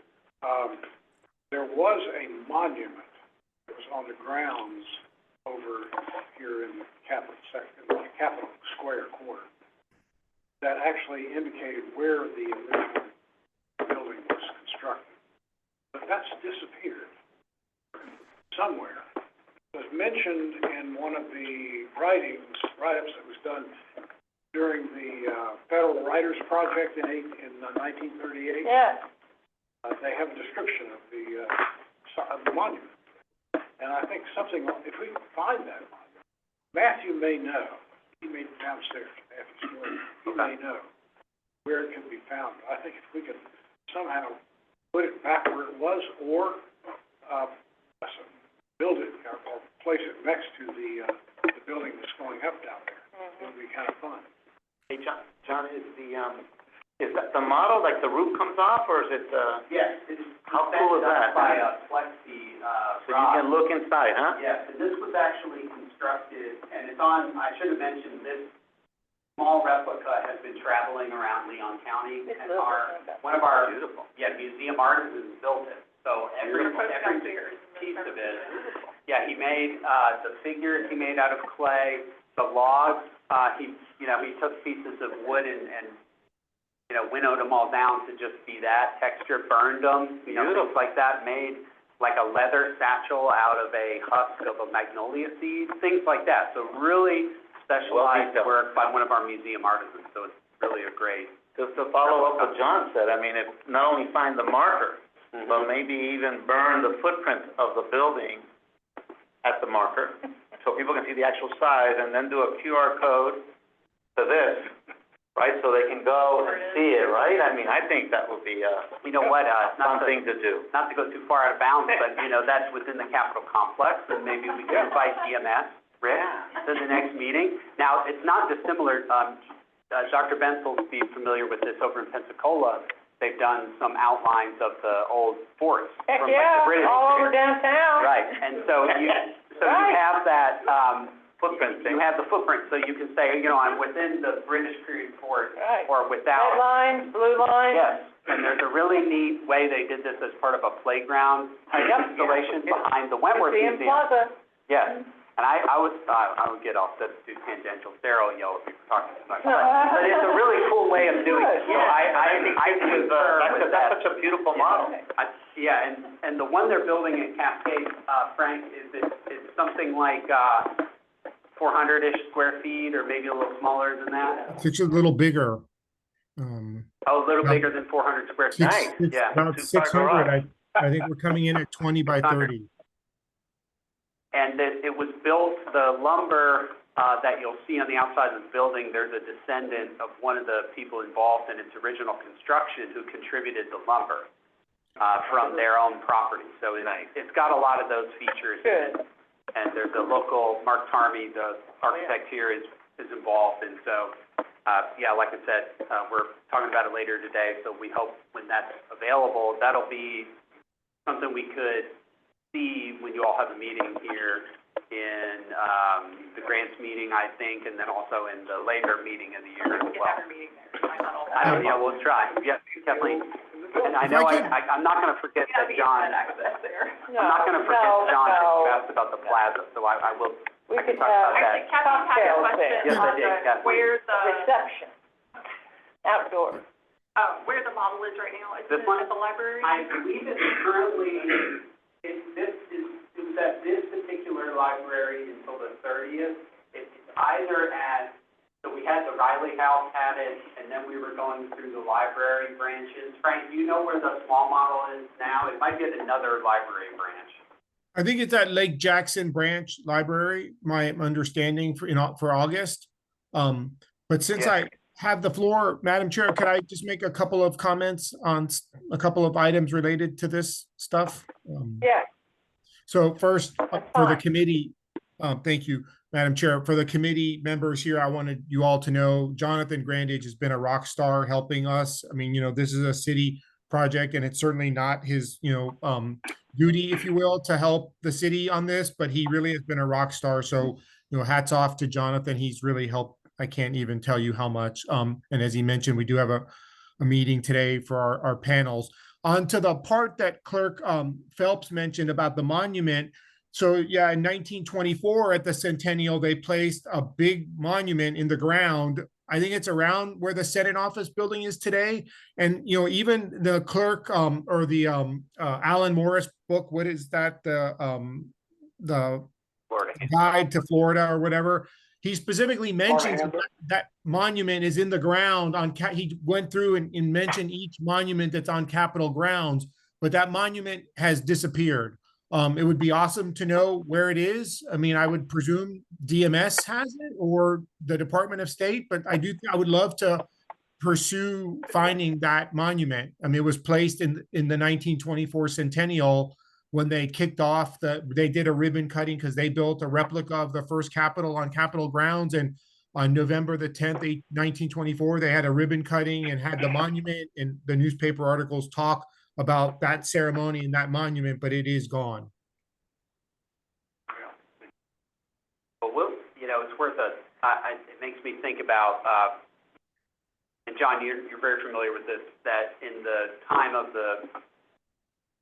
there was a monument that was on the grounds over here in the Capitol Square quarter that actually indicated where the original building was constructed. But that's disappeared somewhere. It was mentioned in one of the write-ups that was done during the Federal Writers Project in 1938. Yes. They have a description of the monument. And I think something, if we can find that monument, Matthew may know, he may be downstairs, Matthew's story, he may know where it can be found. I think if we could somehow put it back where it was, or build it, or place it next to the building that's going up down there, it would be kind of fun. Hey, John, is that the model, like the roof comes off, or is it, yes, how cool is that? By Plexi, so you can look inside, huh? Yes, and this was actually constructed, and it's on, I should have mentioned, this small replica has been traveling around Leon County, and one of our museum artisans built it. So every piece of it, he made the figures he made out of clay, the logs, he took pieces of wood and winnowed them all down to just be that texture, burned them, things like that, made like a leather satchel out of a husk of a magnolia seed, things like that. So really specialized work by one of our museum artisans. So really a great. Just to follow up what John said, I mean, if, not only find the marker, but maybe even burn the footprint of the building at the marker, so people can see the actual size, and then do a QR code to this, right, so they can go and see it, right? I mean, I think that would be a You know what, fun thing to do. not to go too far out of bounds, but, you know, that's within the Capitol complex, and maybe we can invite EMS, Rick, to the next meeting. Now, it's not dissimilar, Dr. Benz will be familiar with this over in Pensacola. They've done some outlines of the old forts Heck from like yeah, the British all over period. downtown. Right, and so you Right. have that, Footprint thing. you have the footprint, so you can say, you know, I'm within the British period fort Right. or Red without. lines, blue lines. Yes, and there's a really neat way they did this as part of a playground type installation behind the Wentworth Museum Museum. Plaza. Yes, and I would get off, that's too tangential, Sarah will yell if you're talking too much. But it's a really cool way of doing it, so I concur with that. That's such a beautiful model. Yeah, and the one they're building in Cascade, Frank, it's something like, 400-ish square feet, or maybe a little smaller than that. It's a little bigger. Oh, a little About bigger than 400 square feet. Yeah. About Two-car 600. I think we're coming in at 20 by 30. And it was built, the lumber, that you'll see on the outside of the building, there's a descendant of one of the people involved in its original construction who contributed the lumber, from their own property. So it's got a lot of those features. Good. And there's a local, Mark Tarmy, the architect here, is involved, and so, yeah, like I said, we're talking about it later today, so we hope when that's available, that'll be something we could see when you all have a meeting here in, the grants meeting, I think, and then also in the later meeting of the year as well. I don't, yeah, we'll try, yeah, definitely. And I know I'm not gonna forget that John, I'm not gonna forget John, you asked about the plaza, so I will, We I could can talk about have that. Kathy had a cocktails question there. Yes, I on did, the, Kathleen. where the, Reception. Outdoor. where the model is right now. Is This it one? at the library? I believe it's currently, it's at this particular library until the 30th. It's either at, so we had the Riley House had it, and then we were going through the library branches. Frank, do you know where the small model is now? It might be at another library branch. I think it's at Lake Jackson Branch Library, my understanding for August. But since I have the floor, Madam Chair, could I just make a couple of comments on a couple of items related to this stuff? Yeah. So first, for the committee, thank you, Madam Chair. For the committee members here, I wanted you all to know Jonathan Grandage has been a rock star helping us. I mean, this is a city project, and it's certainly not his, duty, if you will, to help the city on this, but he really has been a rock star. So, hats off to Jonathan. He's really helped. I can't even tell you how much. And as he mentioned, we do have a meeting today for our panels. On to the part that Clerk Phelps mentioned about the monument. So yeah, in 1924 at the Centennial, they placed a big monument in the ground. I think it's around where the Senate office building is today. And, even the clerk or the Alan Morris book, what is that? The Florida. Guide to Florida or whatever. He specifically mentions that monument is in the ground on, he went through and mentioned each monument that's on Capitol grounds, but that monument has disappeared. It would be awesome to know where it is. I mean, I would presume DMS has it or the Department of State, but I would love to pursue finding that monument. I mean, it was placed in the 1924 Centennial when they kicked off they did a ribbon cutting because they built a replica of the first Capitol on Capitol grounds. And on November the 10th, 1924, they had a ribbon cutting and had the monument, and the newspaper articles talk about that ceremony and that monument, but it is gone. Well, it's worth it makes me think about, and John, you're very familiar with this, that in the time of the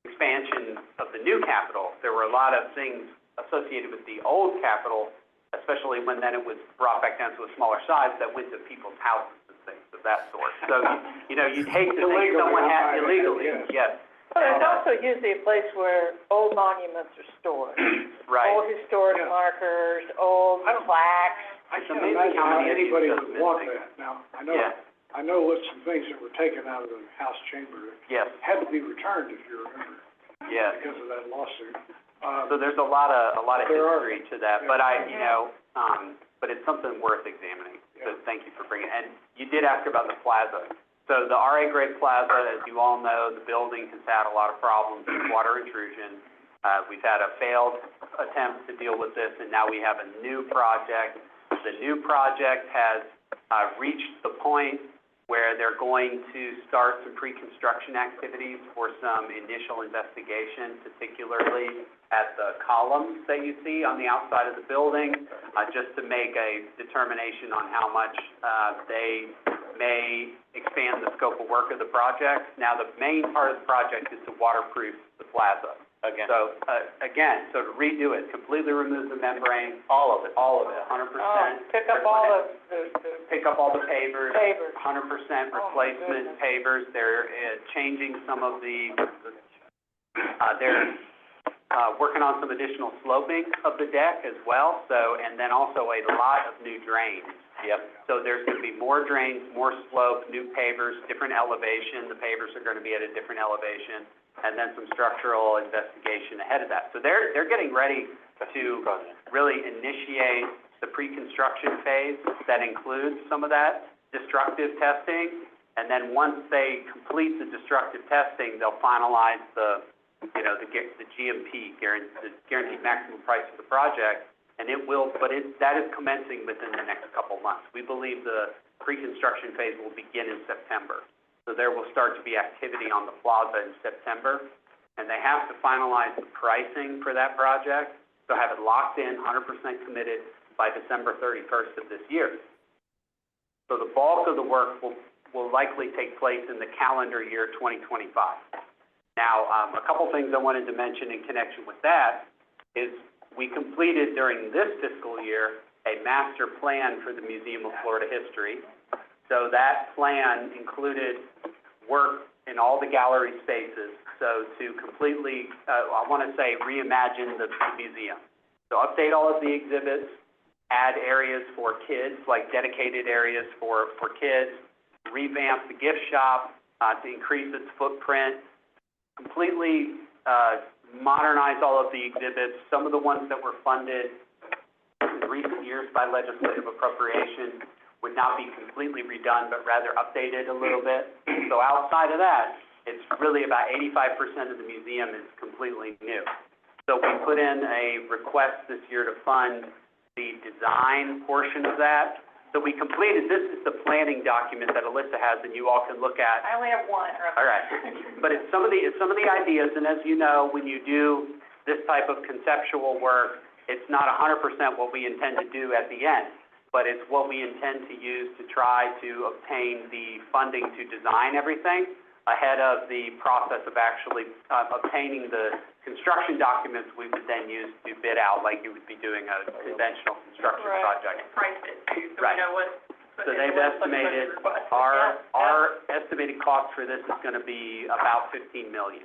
expansion of the new Capitol, there were a lot of things associated with the old Capitol, especially when then it was brought back down to a smaller size, that went to people's houses and things of that sort. So, you'd hate to think someone had illegally, yes. But it's also usually a place where old monuments are stored. Right. Old historic markers, old plaques. I It's can't amazing imagine how how many of these anybody go would want missing. that now. I know Yeah. I know what some things that were taken out of the House chamber Yes, had to be returned, if you remember, yes. because of that lawsuit. So there's a lot of There are. history to that, but but it's something worth examining. So thank you for bringing it. And you did ask about the plaza. So the RA grade plaza, as you all know, the building has had a lot of problems with water intrusion. We've had a failed attempt to deal with this, and now we have a new project. The new project has reached the point where they're going to start some pre-construction activities for some initial investigation, particularly at the columns that you see on the outside of the building, just to make a determination on how much they may expand the scope of work of the project. Now, the main part of the project is to waterproof the plaza. Again. So, so to redo it, completely remove the membrane, all of it, 100%. Pick up all Pick up all the pavers. Pavers. 100% Oh, my replacement pavers. They're changing some of they're working on some additional sloping of the deck as well, so, and then also a lot of new drains. Yep. So there's gonna be more drains, more slope, new pavers, different elevation. The pavers are gonna be at a different elevation, and then some structural investigation ahead of that. So they're getting ready to really initiate the pre-construction phase that includes some of that destructive testing. And then once they complete the destructive testing, they'll finalize the GMP, the guaranteed maximum price of the project. And that is commencing within the next couple months. We believe the pre-construction phase will begin in September. So there will start to be activity on the plaza in September, and they have to finalize the pricing for that project. So have it locked in, 100% committed by December 31st of this year. So the bulk of the work will likely take place in the calendar year 2025. Now, a couple things I wanted to mention in connection with that is we completed during this fiscal year a master plan for the Museum of Florida History. So that plan included work in all the gallery spaces, so to completely, I want to say, reimagine the museum. So update all of the exhibits, add areas for kids, like dedicated areas for kids, revamp the gift shop to increase its footprint, completely modernize all of the exhibits. Some of the ones that were funded in recent years by legislative appropriation would not be completely redone, but rather updated a little bit. So outside of that, it's really about 85% of the museum is completely new. So we put in a request this year to fund the design portion of that. So we completed, this is the planning document that Alyssa has, and you all can look at. I only have one. All right, but it's some of the ideas, and as you know, when you do this type of conceptual work, it's not 100% what we intend to do at the end, but it's what we intend to use to try to obtain the funding to design everything ahead of the process of actually obtaining the construction documents we would then use to bid out like you would be doing a conventional construction project. Price it too, so Right. we know what. So they've estimated, our estimated cost for this is gonna be about $15 million.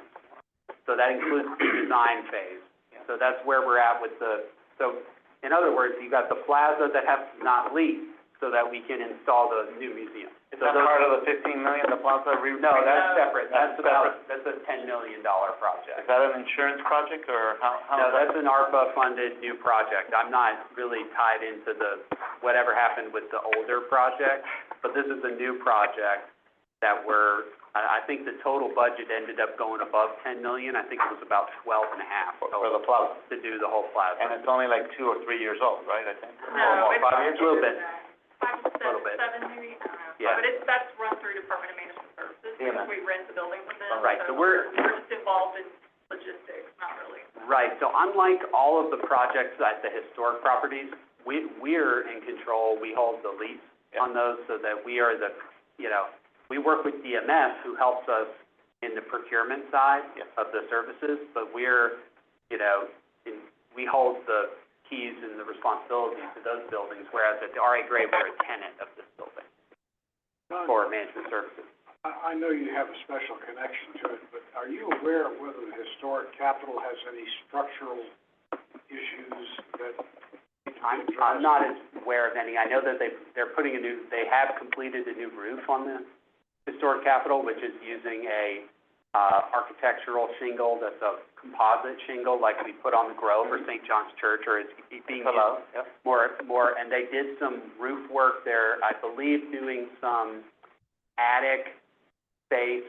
So that includes the design phase. So that's where we're at with so in other words, you've got the plaza that has to not leak so that we can install the new museum. Is that part of the $15 million, the plaza No, that's separate. That's a $10 million project. Is that an insurance project, or how? No, that's an ARPA-funded new project. I'm not really tied into whatever happened with the older project, but this is a new project that I think the total budget ended up going above $10 million. I think it was about 12.5. For the plaza? To do the whole plaza. And it's only like 2 or 3 years old, right, I think? No, Or it's 5 years? A little bit. 5 to Little bit. 7 maybe, I don't know. Yeah. But that's run through Department of Management Services, because we rent the building from them. Right, so we're just involved in logistics, not really. Right, so unlike all of the projects at the historic properties, we're in control, we hold the lease on those, so that we are we work with DMS, who helps us in the procurement side of the services, but we hold the keys and the responsibilities to those buildings, whereas at the RA grade, we're a tenant of this building for management services. I know you have a special connection to it, but are you aware of whether the historic capital has any structural issues that need to be addressed? I'm not as aware of any. I know that they have completed a new roof on the historic Capitol, which is using a architectural shingle that's a composite shingle like we put on the Grove or St. John's Church, or it's being used more, and they did some roof work there, I believe, doing some attic space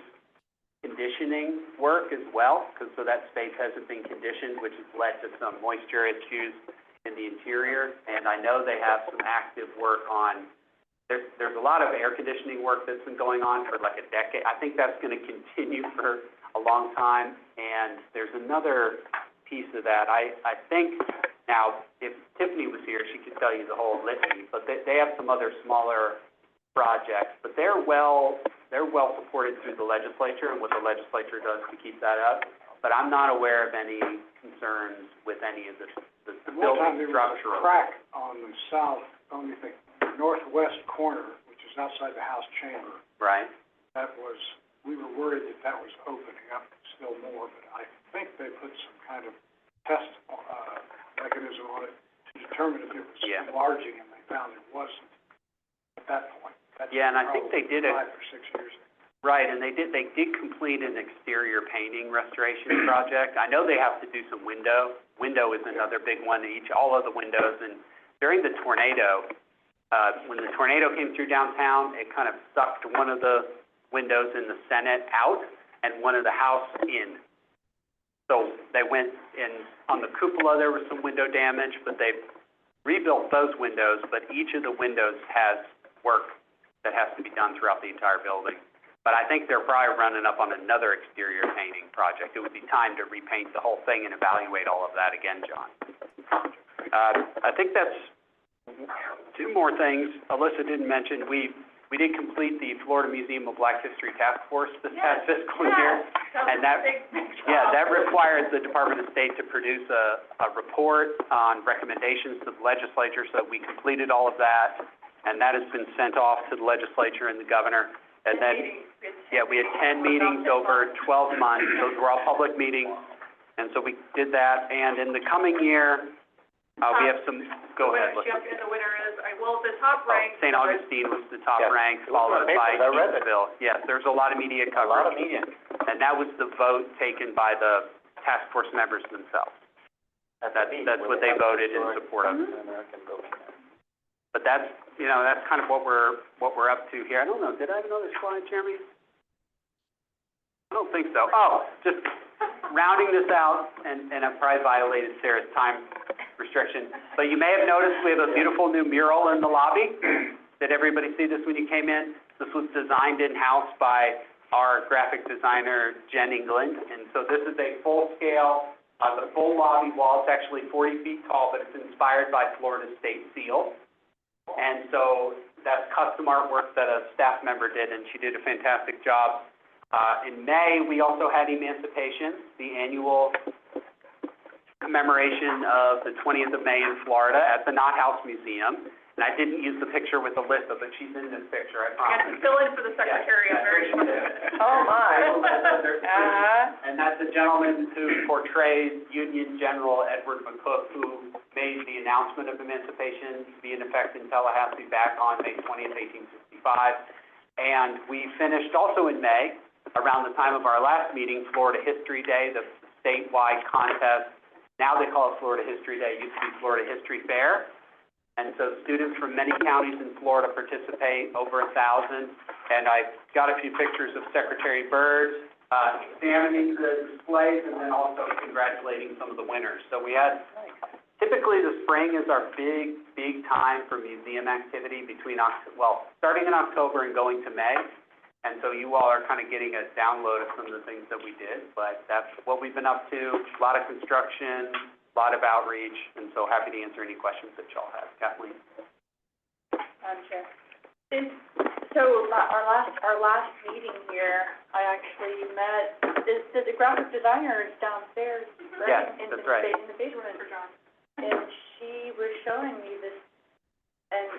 conditioning work as well, so that space hasn't been conditioned, which has led to some moisture issues in the interior. And I know they have some active work on, there's a lot of air conditioning work that's been going on for like a decade. I think that's gonna continue for a long time. And there's another piece of that. I think, now, if Tiffany was here, she could tell you the whole litany, but they have some other smaller projects, but they're well supported through the legislature and what the legislature does to keep that up. But I'm not aware of any concerns with any of the One time building there was structural. a crack on the northwest corner, which is outside the House chamber. Right. We were worried that was opening up still more, but I think they put some kind of test, mechanism on it to determine if it was enlarging, and they found it wasn't at that point. And I think they did 5 or 6 years ago. Right, and they did complete an exterior painting restoration project. I know they have to do some window is another big one, all of the windows. And during the tornado, when the tornado came through downtown, it kind of sucked one of the windows in the Senate out and one of the House in. So they went in, on the cupola there was some window damage, but they rebuilt those windows, but each of the windows has work that has to be done throughout the entire building. But I think they're probably running up on another exterior painting project. It would be time to repaint the whole thing and evaluate all of that again, John. I think that's two more things Alyssa didn't mention. We did complete the Florida Museum of Black History Task Force this past fiscal year. And that required the Department of State to produce a report on recommendations to the legislature, so we completed all of that. And that has been sent off to the legislature and the governor. And then, we had 10 meetings over 12 months. Those were all public meetings. And so we did that. And in the coming year, we have some, go ahead. In the winner is, the top ranked. St. Augustine was the top ranked, followed by Keatsville. Yes, there's a lot of media coverage. And that was the vote taken by the task force members themselves. That's what they voted in support of. But that's kind of what we're up to here. I don't know, did I have another slide, Jeremy? I don't think so. Oh, just rounding this out, and I've probably violated Sarah's time restriction, but you may have noticed we have a beautiful new mural in the lobby. Did everybody see this when you came in? This was designed in-house by our graphic designer, Jen England, and so this is a full-scale, the full lobby wall. It's actually 40 feet tall, but it's inspired by Florida State Seal. And so that's custom artwork that a staff member did, and she did a fantastic job. In May, we also had Emancipation, the annual commemoration of the 20th of May in Florida at the Knott House Museum. And I didn't use the picture with Alyssa, but she's in this picture, I promise. I got to fill in for the secretary, I'm very sure. Oh, my. And that's a gentleman who portrays Union General Edward McCook, who made the announcement of emancipation to be in effect in Tallahassee back on May 20th, 1865. And we finished also in May, around the time of our last meeting, Florida History Day, the statewide contest. Now they call it Florida History Day. It used to be Florida History Fair. And so students from many counties in Florida participate, over 1,000. And I got a few pictures of Secretary Byrd examining the displays and then also congratulating some of the winners. So we had, typically the spring is our big time for museum activity starting in October and going to May. And so you all are kind of getting a download of some of the things that we did, but that's what we've been up to. A lot of construction, a lot of outreach, and so happy to answer any questions that y'all have. Kathleen? Chair. Our last meeting here, I actually met, the graphic designer is downstairs, right? Yes, that's right. In the basement, and she was showing me this, and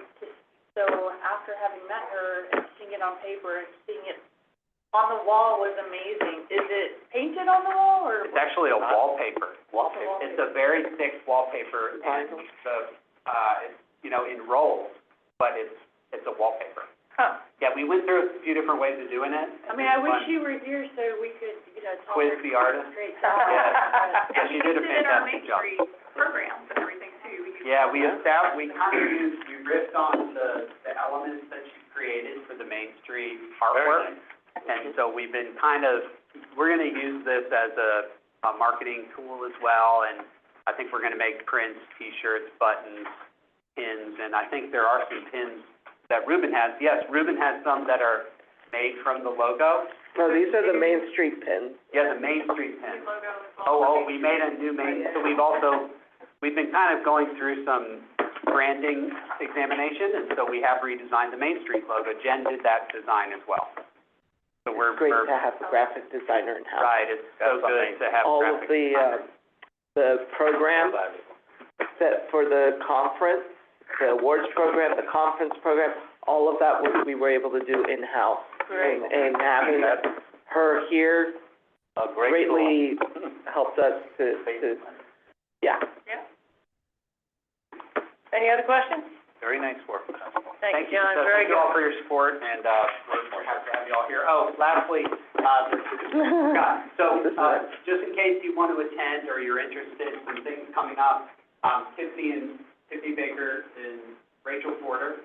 so after having met her and seeing it on paper and seeing it on the wall was amazing. Is it painted on the wall, or? It's actually a wallpaper. It's a very thick wallpaper, and in rolls, but it's a wallpaper. Huh. Yeah, we went through a few different ways of doing it. I mean, I wish you were here so we could, talk. Quiz the artist. Great Yeah, she did a fantastic job. programs and everything too. Yeah, we riffed on the elements that she created for the Main Street artwork. And so we've been we're gonna use this as a marketing tool as well, and I think we're gonna make prints, T-shirts, buttons, pins, and I think there are some pins that Ruben has. Yes, Ruben has some that are made from the logo. No, these are the Main Street pins. Yeah, the Main Street pins. We made a new so we've been kind of going through some branding examination, and so we have redesigned the Main Street logo. Jen did that design as well. So we're Great to have the graphic designer in-house. Right, it's so good to have all of the programs that for the conference, the awards program, the conference program, all of that we were able to do in-house. Great. And having her here greatly helped us to, yeah. Any other questions? Very nice work. Thank you, John, So very thank you good. all for your support, and we're happy to have you all here. Oh, lastly, just in case you want to attend or you're interested, some things coming up, Tiffany Baker and Rachel Porter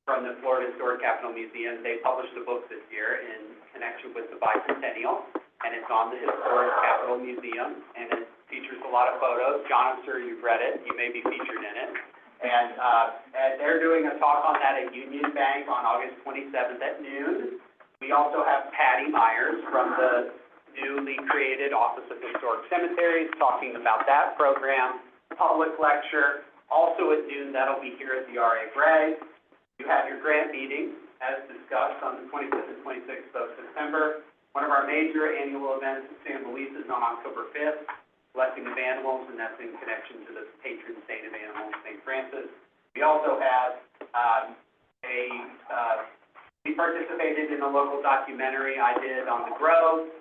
from the Florida Historic Capitol Museum, they published a book this year in connection with the bicentennial, and it's on the Historic Capitol Museum, and it features a lot of photos. John, I'm sure you've read it. You may be featured in it. And they're doing a talk on that at Union Bank on August 27th at noon. We also have Patty Myers from the newly created Office of Historic Cemeteries talking about that program, public lecture. Also at noon, that'll be here at the R.A. Gray. You have your grant meeting, as discussed, on the 25th and 26th of September. One of our major annual events at San Luis is on October 5th. Blessing of Animals, and that's in connection to the patron saint of animals, St. Francis. We also have we participated in a local documentary I did on the Grove.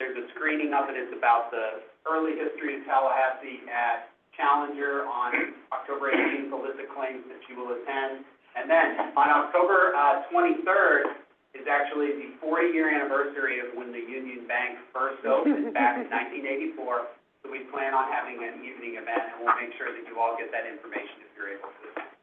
There's a screening of it. It's about the early history of Tallahassee at Challenger on October 18th. Alyssa claims that she will attend. And then on October 23rd is actually the 40-year anniversary of when the Union Bank first opened back in 1984. So we plan on having an evening event, and we'll make sure that you all get that information if you're able to attend.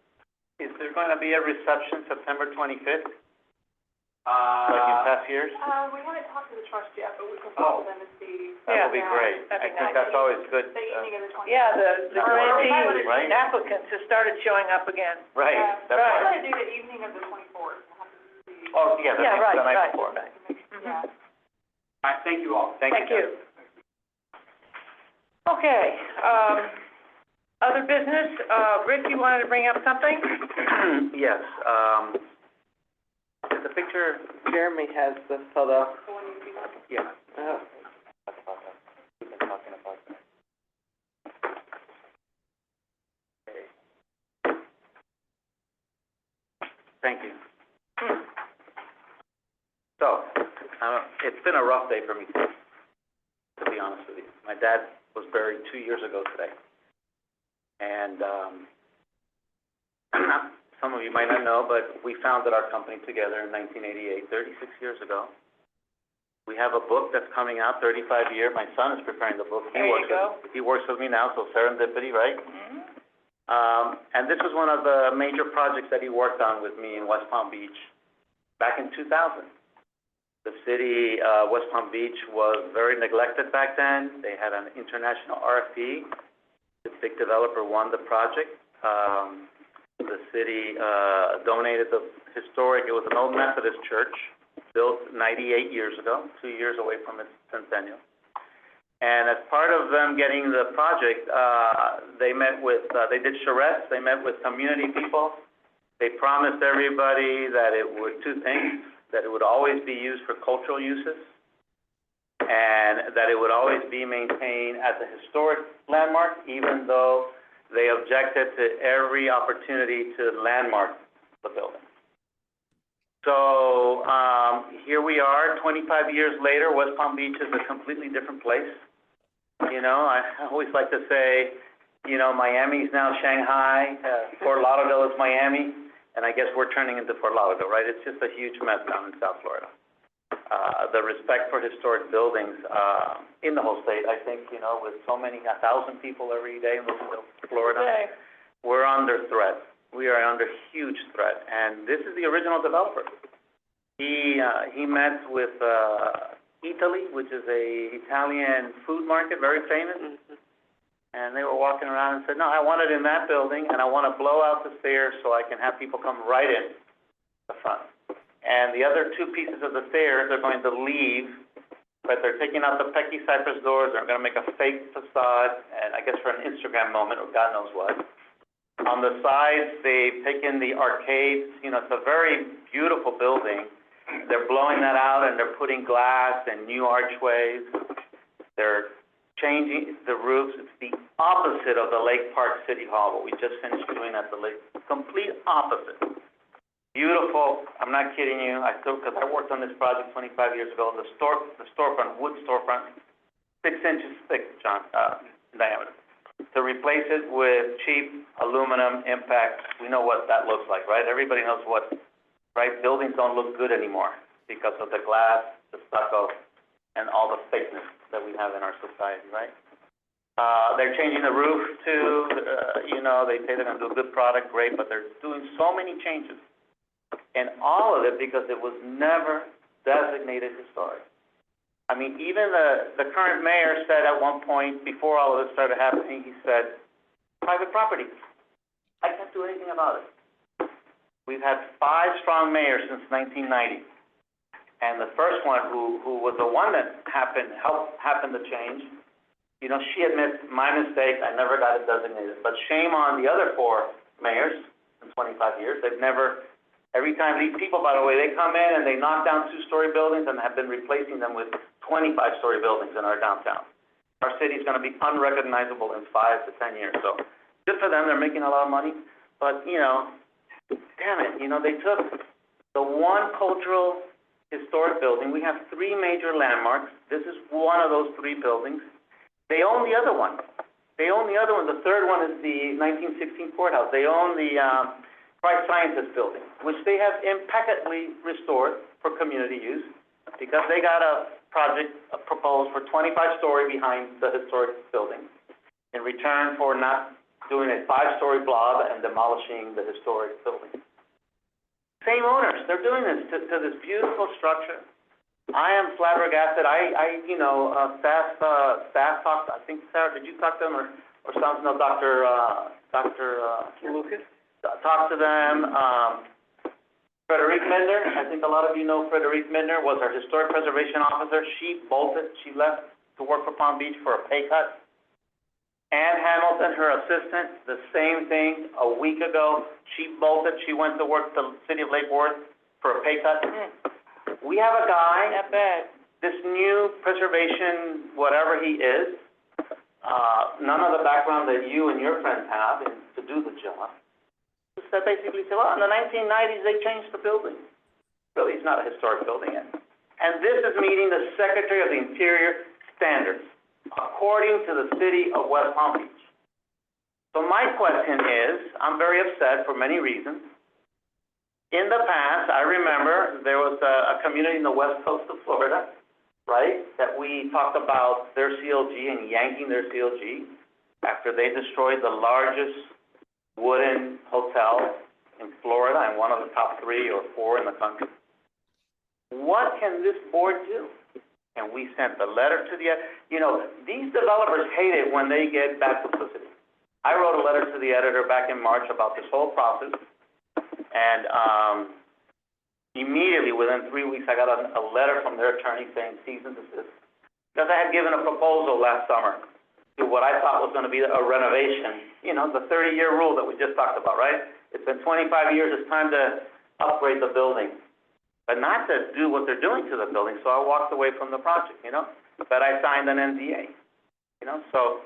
Is there going to be a reception September 25th, like in past years? We haven't talked to the trust yet, but we can call them and see. That would be great. I think that's always good. The evening of the 20th. Yeah, the grantees Right. and applicants have started showing up again. Right, that's right. We're right. gonna do the evening of the 24th. We'll have to see. Oh, yeah, Yeah, right, the night right, before. right. Yeah. All right, thank you all. Thank you. Okay, other business, Rick, you wanted to bring up something? Yes, is the picture, Jeremy has the photo. yeah. Oh. We've been talking about that. Okay. Thank you. So, it's been a rough day for me, to be honest with you. My dad was buried 2 years ago today. And, some of you might not know, but we founded our company together in 1988, 36 years ago. We have a book that's coming out, 35 year. My son is preparing the book. There you go. He works with me now, so serendipity, right? Mhm. And this was one of the major projects that he worked on with me in West Palm Beach back in 2000. The city, West Palm Beach, was very neglected back then. They had an international RFP. The big developer won the project. The city donated the historic, it was an old Methodist church, built 98 years ago, 2 years away from its centennial. And as part of them getting the project, they met with, they did charrettes, they met with community people. They promised everybody that it would, two things, that it would always be used for cultural uses, and that it would always be maintained as a historic landmark, even though they objected to every opportunity to landmark the building. So, here we are, 25 years later. West Palm Beach is a completely different place. You know, I always like to say, You know, Miami's now Shanghai, Fort Lauderdale is Miami, and I guess we're turning into Fort Lauderdale, right? It's just a huge mess down in South Florida. The respect for historic buildings, in the whole state, I think, you know, with so many, 1,000 people every day in Florida, we're under threat. We are under huge threat, and this is the original developer. He met with, Italy, which is a Italian food market, very famous. And they were walking around and said, no, I want it in that building, and I want to blow out the stairs so I can have people come right in the front. And the other two pieces of the stairs are going to leave, but they're taking out the Pecky Cypress doors, they're going to make a fake facade, and I guess for an Instagram moment, or God knows what. On the sides, they've taken the arcades, you know, it's a very beautiful building. They're blowing that out, and they're putting glass and new archways. They're changing the roofs. It's the opposite of the Lake Park City Hall, what we just finished doing at the lake. Complete opposite. Beautiful. I'm not kidding you. Because I worked on this project 25 years ago. The storefront, wood storefront, 6 inches thick, John, diameter. To replace it with cheap aluminum impact, we know what that looks like, right? Everybody knows what, right? Buildings don't look good anymore because of the glass, the stucco, and all the fakeness that we have in our society, right? They're changing the roof too. You know, they say they're going to do a good product, great, but they're doing so many changes. And all of it because it was never designated historic. I mean, even the current mayor said at one point, before all of this started happening, he said, private property. I can't do anything about it. We've had 5 strong mayors since 1990. And the first one, who was the one that helped happen to change, you know, she admits, my mistake, I never got it designated. But shame on the other 4 mayors in 25 years. They've never, every time these people, by the way, they come in and they knock down 2-story buildings and have been replacing them with 25-story buildings in our downtown. Our city's going to be unrecognizable in 5 to 10 years. So good for them. They're making a lot of money. But, you know, damn it, you know, they took the one cultural historic building. We have 3 major landmarks. This is one of those 3 buildings. They own the other one. They own the other one. The third one is the 1916 courthouse. They own the Christ Scientist building, which they have impeccably restored for community use because they got a project proposed for 25-story behind the historic building in return for not doing a 5-story blob and demolishing the historic building. Same owners, they're doing this to this beautiful structure. I am flabbergasted. Staff talked, I think, Sarah, did you talk to them or something? No, Dr. Lucas? Talked to them. Frederique Midner, I think a lot of you know Frederique Midner, was our historic preservation officer. She bolted, she left to work for Palm Beach for a pay cut. Ann Hamilton, her assistant, the same thing a week ago. She bolted, she went to work for the city of Lake Worth for a pay cut. We have a guy, this new preservation, whatever he is, none of the background that you and your friends have to do the job. That basically said, well, in the 1990s, they changed the building. Really, it's not a historic building yet. And this is meeting the Secretary of the Interior standards, according to the city of West Palm Beach. So my question is, I'm very upset for many reasons. In the past, I remember there was a community in the west coast of Florida, right, that we talked about their CLG and yanking their CLG after they destroyed the largest wooden hotel in Florida and one of the top 3 or 4 in the country. What can this board do? And we sent the letter to these developers hate it when they get bad publicity. I wrote a letter to the editor back in March about this whole process, and immediately within 3 weeks I got a letter from their attorney saying cease and desist, because I had given a proposal last summer to what I thought was going to be a renovation, the 30-year rule that we just talked about, right? It's been 25 years, it's time to upgrade the building, but not to do what they're doing to the building, so I walked away from the project, but I signed an NDA, so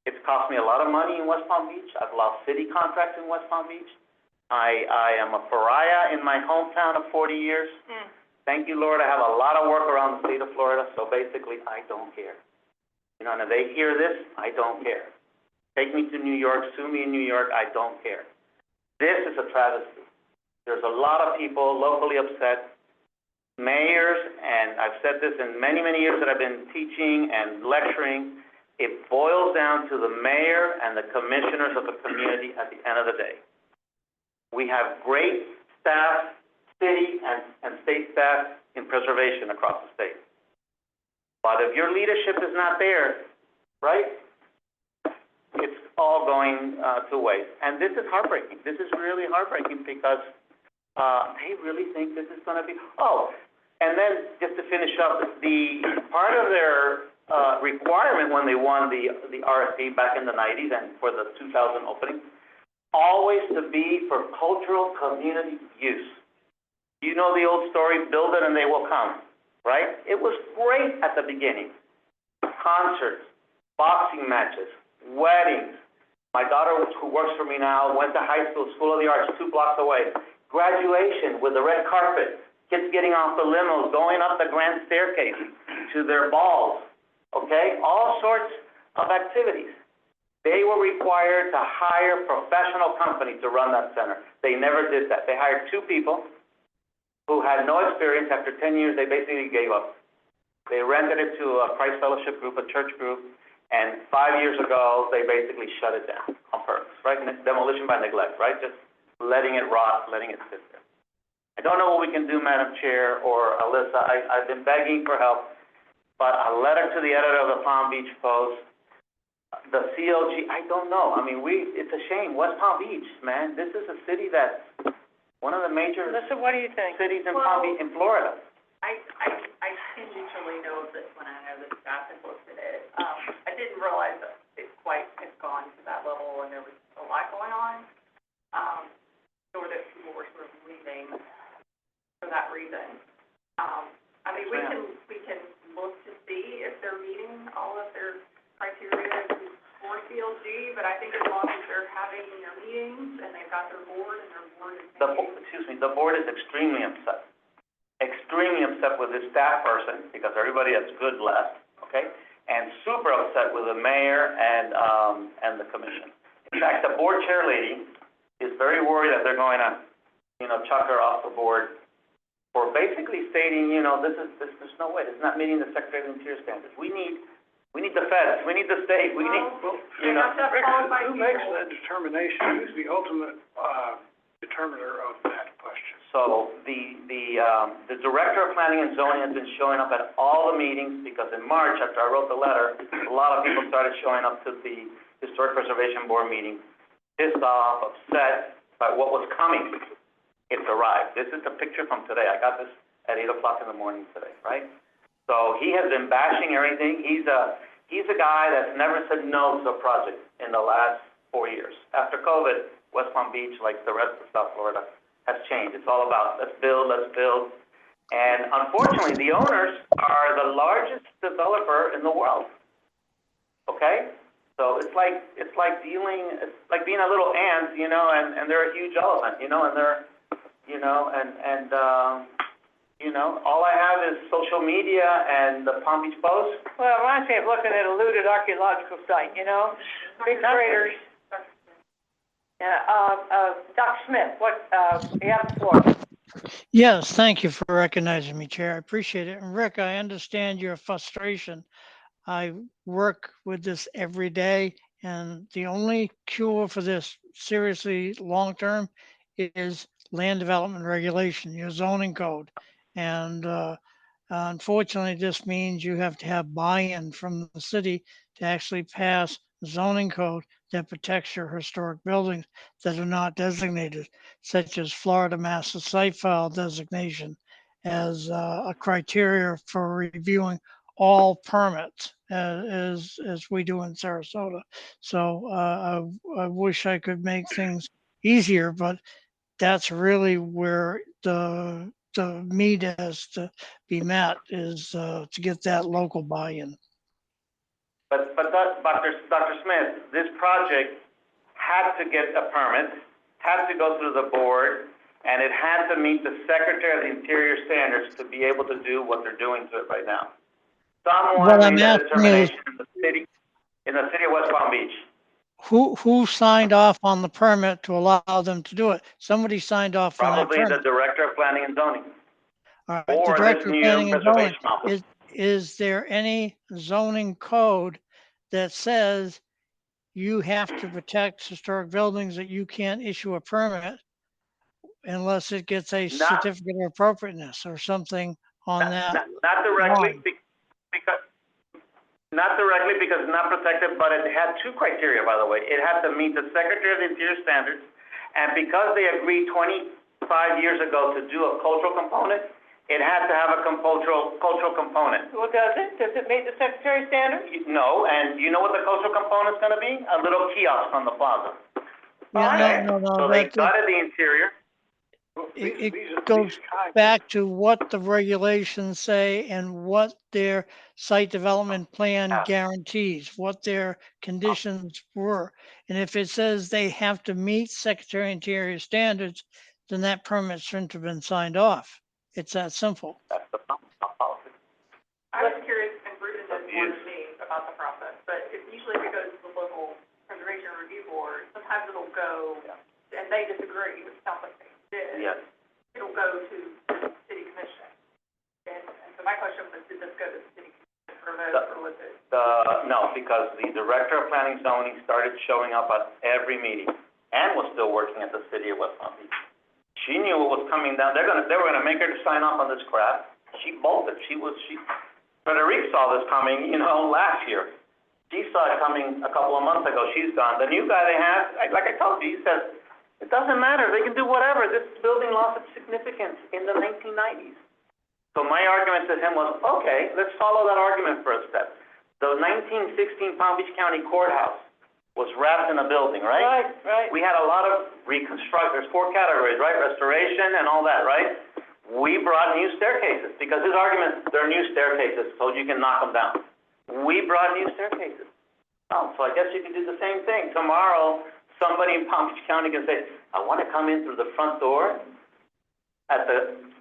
it's cost me a lot of money in West Palm Beach. I've lost city contracts in West Palm Beach. I am a pariah in my hometown of 40 years. Thank you, Lord, I have a lot of work around the state of Florida, so basically I don't care. And if they hear this, I don't care. Take me to New York, sue me in New York, I don't care. This is a travesty. There's a lot of people locally upset, mayors, and I've said this in many, many years that I've been teaching and lecturing. It boils down to the mayor and the commissioners of the community at the end of the day. We have great staff, city and state staff in preservation across the state. But if your leadership is not there, right, it's all going to waste. And this is heartbreaking. This is really heartbreaking because they really think this is going to be, and then just to finish up, the part of their requirement when they won the RFP back in the 90s and for the 2000 opening, always to be for cultural community use. You know the old story, build it and they will come, right? It was great at the beginning. Concerts, boxing matches, weddings. My daughter, who works for me now, went to high school, School of the Arts, 2 blocks away. Graduation with the red carpet, kids getting off the limos, going up the grand staircase to their balls, okay? All sorts of activities. They were required to hire professional companies to run that center. They never did that. They hired 2 people who had no experience. After 10 years, they basically gave up. They rented it to a Christ Fellowship group, a church group, and 5 years ago, they basically shut it down on purpose, right? Demolition by neglect, right? Just letting it rot, letting it sit there. I don't know what we can do, Madam Chair or Alyssa. I've been begging for help, but a letter to the editor of the Palm Beach Post, the CLG, I don't know. I mean, it's a shame. West Palm Beach, man, this is a city that's one of the major Alyssa, what do you think? cities in Palm Beach, in Florida. I tangentially know this when I know the staff has looked at it. I didn't realize that it quite had gone to that level and there was a lot going on. Or that people were sort of leaving for that reason. I mean, we can look to see if they're meeting all of their criteria for CLG, but I think as long as they're having their meetings and they've got their board and their board is making... The board is extremely upset with this staff person, because everybody that's good left, okay? And super upset with the mayor and the commission. In fact, the board chair lady is very worried that they're going to, chuck her off the board for basically stating, there's no way, it's not meeting the Secretary of the Interior standards. We need the feds, we need the state, we need, Who makes that determination? Who's the ultimate, determiner of that question? So the Director of Planning and Zoning has been showing up at all the meetings, because in March, after I wrote the letter, a lot of people started showing up to the Historic Preservation Board meeting, pissed off, upset by what was coming. It's arrived. This is the picture from today. I got this at 8 o'clock in the morning today, right? So he has been bashing everything. He's a guy that's never said no to a project in the last 4 years. After COVID, West Palm Beach, like the rest of South Florida, has changed. It's all about let's build. And unfortunately, the owners are the largest developer in the world. Okay? So it's like being a little ant, and they're a huge elephant, and they're, all I have is social media and the Palm Beach Post. Well, it reminds me of looking at a looted archaeological site, big craters. Yeah, Dr. Smith, you have the floor. Yes, thank you for recognizing me, Chair. I appreciate it. And Rick, I understand your frustration. I work with this every day, and the only cure for this seriously long-term is land development regulation, your zoning code. And unfortunately, this means you have to have buy-in from the city to actually pass zoning code that protects your historic buildings that are not designated, such as Florida Master Site File designation as a criteria for reviewing all permits as we do in Sarasota. So I wish I could make things easier, but that's really where the meat has to be met, is to get that local buy-in. But Dr. Smith, this project had to get a permit, had to go through the board, and it had to meet the Secretary of the Interior standards to be able to do what they're doing to it right now. Someone made that determination in the city of West Palm Beach. who signed off on the permit to allow them to do it? Somebody signed off on that Probably the permit. Director of Planning and Zoning, All right, the or this Director of new Planning and Zoning, preservation officer. is there any zoning code that says you have to protect historic buildings, that you can't issue a permit unless it gets a Not- certificate of appropriateness or something on that? Not directly, line? because, not directly because it's not protected, but it had two criteria, by the way. It had to meet the Secretary of the Interior standards, and because they agreed 25 years ago to do a cultural component, it had to have a cultural component. Well, does it? Does it meet the Secretary standards? No, and you know what the cultural component's gonna be? A little kiosk on the plaza. Yeah, no, So they gutted the interior. it goes back to what the regulations say and what their site development plan guarantees, what their conditions were. And if it says they have to meet Secretary of Interior standards, then that permit shouldn't have been signed off. It's that simple. That's the policy. I was curious, and Bruce knows more than me about the process, but usually if it goes to the local preservation review board, sometimes it'll go, and they disagree, which sounds like they did. Yes. It'll go to the city commission. And so my question was, did this go to the city commission for a vote, or was it? No, because the Director of Planning and Zoning started showing up at every meeting and was still working at the city of West Palm Beach. She knew what was coming down. They were gonna make her sign off on this crap. She bolted. Frederique saw this coming, last year. She saw it coming a couple of months ago. She's gone. The new guy they have, like I told you, he says, it doesn't matter. They can do whatever. This building lost its significance in the 1990s. So my argument to him was, okay, let's follow that argument for a step. The 1916 Palm Beach County Courthouse was wrapped in a building, right? Right. We had a lot of there's 4 categories, right? Restoration and all that, right? We brought new staircases, because his argument, they're new staircases, so you can knock them down. We brought new staircases. Oh, so I guess you can do the same thing. Tomorrow, somebody in Palm Beach County can say, I want to come in through the front door,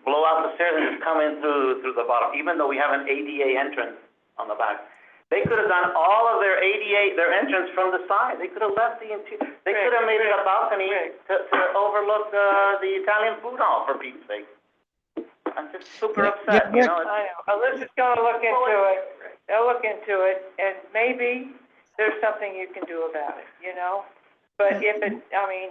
blow out the stairs and just come in through the bottom, even though we have an ADA entrance on the back. They could have done all of their entrance from the side. They could have left the interior. They could have made it a balcony to overlook the Italian food hall, for Pete's sake. I'm just super upset, I know. Alyssa's gonna look into it. They'll look into it, and maybe there's something you can do about it, But if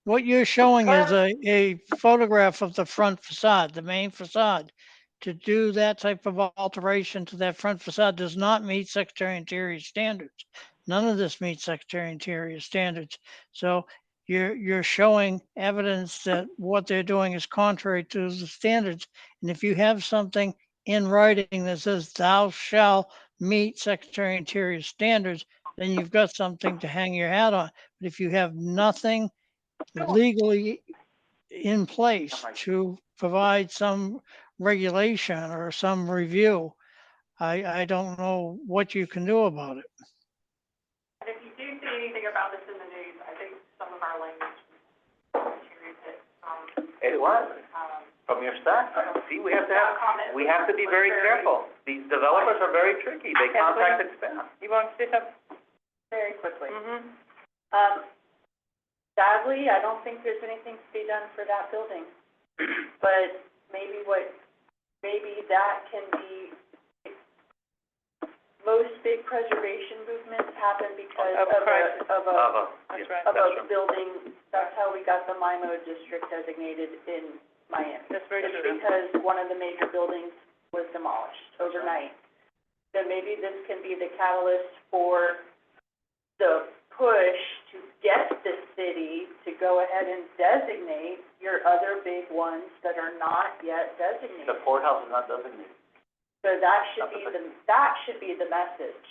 What you're showing is a photograph of the front facade, the main facade. To do that type of alteration to that front facade does not meet Secretary of Interior standards. None of this meets Secretary of Interior standards. So you're showing evidence that what they're doing is contrary to the standards. And if you have something in writing that says thou shall meet Secretary of Interior standards, then you've got something to hang your hat on. But if you have nothing legally in place to provide some regulation or some review, I don't know what you can do about it. And if you do see anything about this in the news, I think some of our language was cherry picked, It was, from your staff. See, we have to be very careful. These developers are very tricky. They contacted staff. you want to say something? very quickly. Mm-hmm. Sadly, I don't think there's anything to be done for that building. But maybe that can be, most big preservation movements happen because Of crisis. of That's right. a building. That's how we got the MIMO district designated in Miami. That's very It's true. because one of the major buildings was demolished overnight. So maybe this can be the catalyst for the push to get the city to go ahead and designate your other big ones that are not yet designated. The courthouse is not designated. So that should be the message.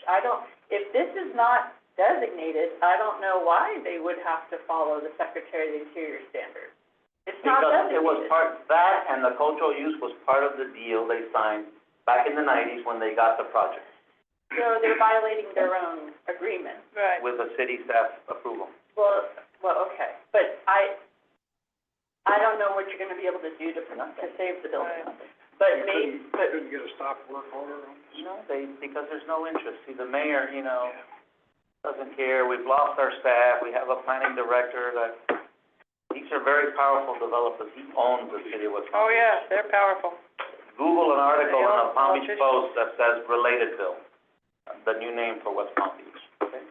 If this is not designated, I don't know why they would have to follow the Secretary of the Interior standard. It's not Because designated. it was that and the cultural use was part of the deal they signed back in the 90s when they got the project. So they're violating their own agreement. Right. With the city staff approval. Well, okay, but I don't know what you're gonna be able to do to save the building. But Couldn't get a stop work order on this? Because there's no interest. See, the mayor, doesn't care. We've lost our staff. We have a planning director that, these are very powerful developers. He owns the city of West Palm Oh, Beach. yeah, they're powerful. Google an article in a Palm Beach Politicians. Post that says Relatedville, the new name for West Palm Beach, okay?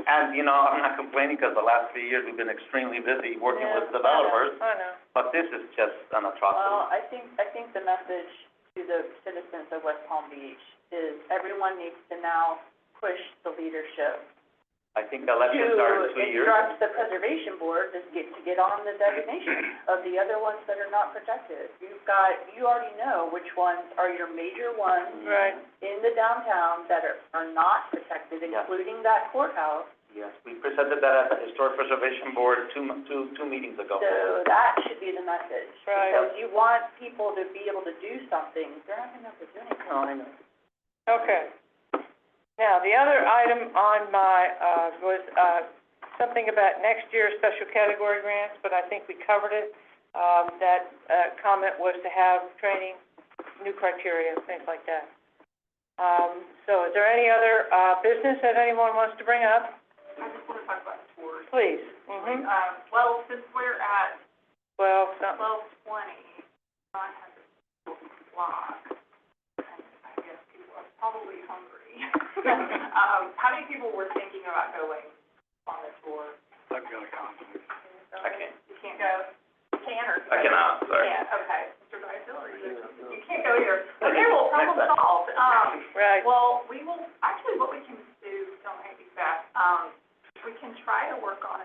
And, you know, I'm not complaining because the last 3 years we've been extremely busy working Yeah, with developers, I know. but this is just an atrocity. Well, I think the message to the citizens of West Palm Beach is everyone needs to now push the leadership I think the election started 2 years. to instruct the preservation board to get on the designation of the other ones that are not protected. You already know which ones are your major ones Right. in the downtown that are not protected, Yeah. including that courthouse. Yes, we presented that at the Historic Preservation Board two meetings ago. So that should be the message. Right. Because you want people to be able to do something, they're not gonna be able to do anything. No, I know. Okay. Now, the other item on my, was, something about next year's special category grants, but I think we covered it. That, comment was to have training, new criteria, things like that. So is there any other, business that anyone wants to bring up? I just wanna talk about tours. Please. Mm-hmm. Well, since we're at Well, something. 12:20, I have a block, and I guess people are probably hungry. How many people were thinking about going on the tour? I've got a conflict. I can't. You can't go? You can or? I cannot, sorry. Yeah, okay. Mr. Drysdale, are you can't go either. Okay, well, problem Next time. solved. Right. Well, we will, actually, what we can do, don't make me fast, we can try to work on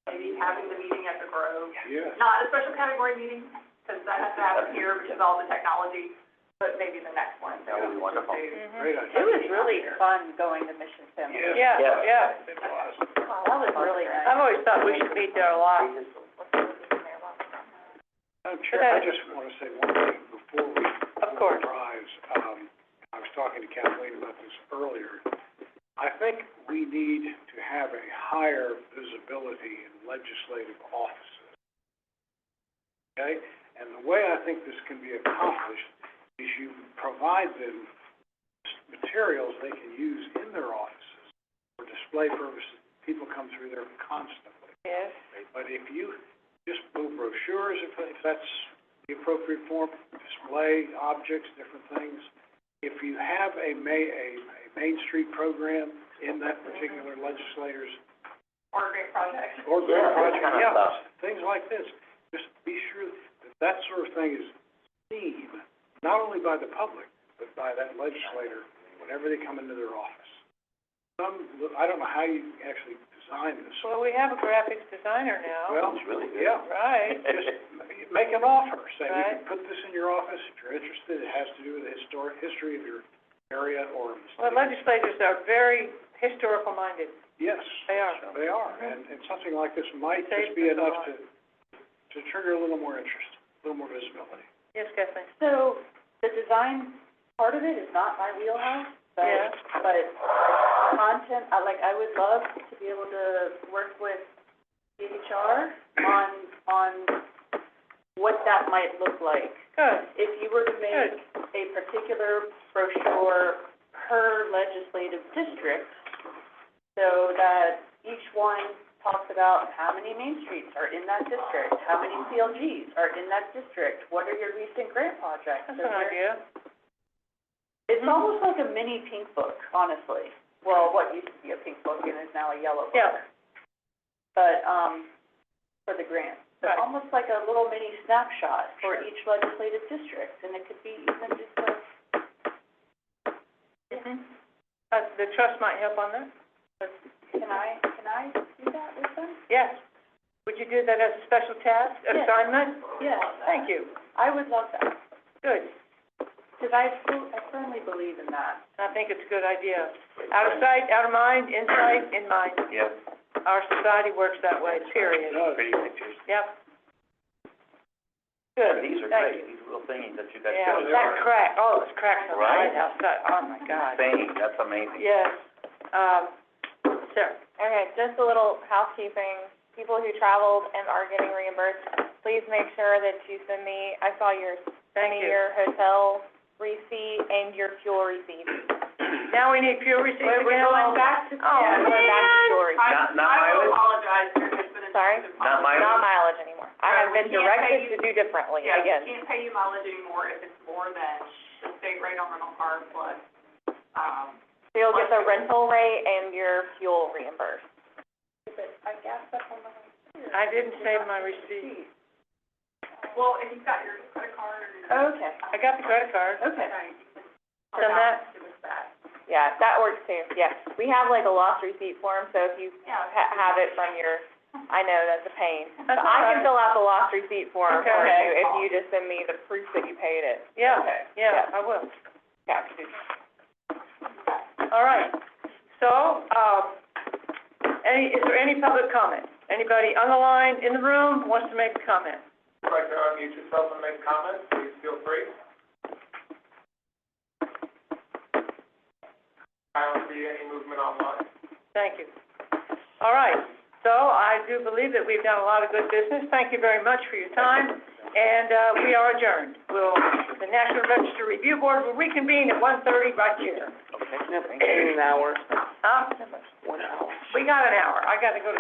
maybe having the meeting at the Grove. Yes. Not a special category meeting, because that has to happen here because of all the technology, but maybe the next one. That would be wonderful. Mm-hmm. Great It idea. was really fun going to Mission Family. Yes. Yeah. It was. Oh, that was really nice. I've always thought we should meet there a lot. Madam Chair, I just want to say one thing before we Of course. rise. I was talking to Kathleen about this earlier. I think we need to have a higher visibility in legislative offices. Okay? And the way I think this can be accomplished is you provide them materials they can use in their offices for display purposes. People come through there constantly. Yes. But if you just little brochures, if that's the appropriate form, display objects, different things. If you have a Main Street program in that particular legislator's Or a great project. or grant project, kind of yeah, stuff. things like this. Just be sure that that sort of thing is seen, not only by the public, but by that legislator whenever they come into their office. I don't know how you actually design this. Well, we have a graphics designer now. Well, It's really good. yeah. Right. Just make an offer, say, we Right. can put this in your office, if you're interested, it has to do with the history of your area or Well, state. legislators are very historical minded. Yes, They are. they are, and something like this might Saves just be us a enough lot. to trigger a little more interest, a little more visibility. Yes, Kathleen? So the design part of it is not my wheelhouse, Yeah. but content, I would love to be able to work with DHR on what that might look like. Good. If you were to make a particular brochure per legislative district, so that each one talks about how many Main Streets are in that district, how many CLGs are in that district, what are your recent grant projects? That's an idea. It's almost like a mini pink book, honestly. Well, what used to be a pink book and is now a yellow book. Yeah. But, for the grant. Right. It's almost like a little mini snapshot for each legislative district, and it could be even just a, Mm-hmm. The trust might help on that. can I do that with them? Yes. Would you do that as a special task, Yes. assignment? Yes. Thank you. I would love that, Good. because I firmly believe in that. I think it's a good idea. Out of sight, out of mind, in sight, in mind. Yes. Our society works that way, period. Pretty pictures. Yep. Good. These are Thank great, these little thingies that you guys Yeah, do. that crack, oh, those cracks on the Right? White House, oh my God. Thing, that's amazing. Yes. Sarah? Okay, just a little housekeeping. People who traveled and are getting reimbursed, please make sure that you send me, I saw yours, send Thank me you. your hotel receipt and your fuel receipt. Now we need fuel receipts again. We're going back to. Oh, Yeah, we're back to story. Not I will mileage? apologize, there's just been a. Sorry? Not mileage? Not mileage anymore. I have Right, been we can't pay directed to you- do differently Yeah, we again. can't pay you mileage anymore if it's more than the state rate on rental car plus, So you'll get the rental rate and your fuel reimbursed. I guess that's on the. I didn't save my receipt. Well, if you've got your credit card or. Okay. I got the credit card. Okay. Send that. It was that. Yeah, that works too. Yeah. We have like a lost receipt form, so if you Yeah. have it from your, I know that's a pain. That's But all I right. can fill out the lost receipt form for Okay. you if you just send me the proof that you paid it. Yeah, Okay. yeah, I will. Yeah. All right. So, is there any public comment? Anybody on the line, in the room, wants to make a comment? If you'd like to unmute yourself and make a comment, please feel free. I don't see any movement online. Thank you. All right, so I do believe that we've done a lot of good business. Thank you very much for your time, and, we are adjourned. The National Register Review Board will reconvene at 1:30 right here. In an hour. Huh? 1 hour. We got an hour. I gotta go to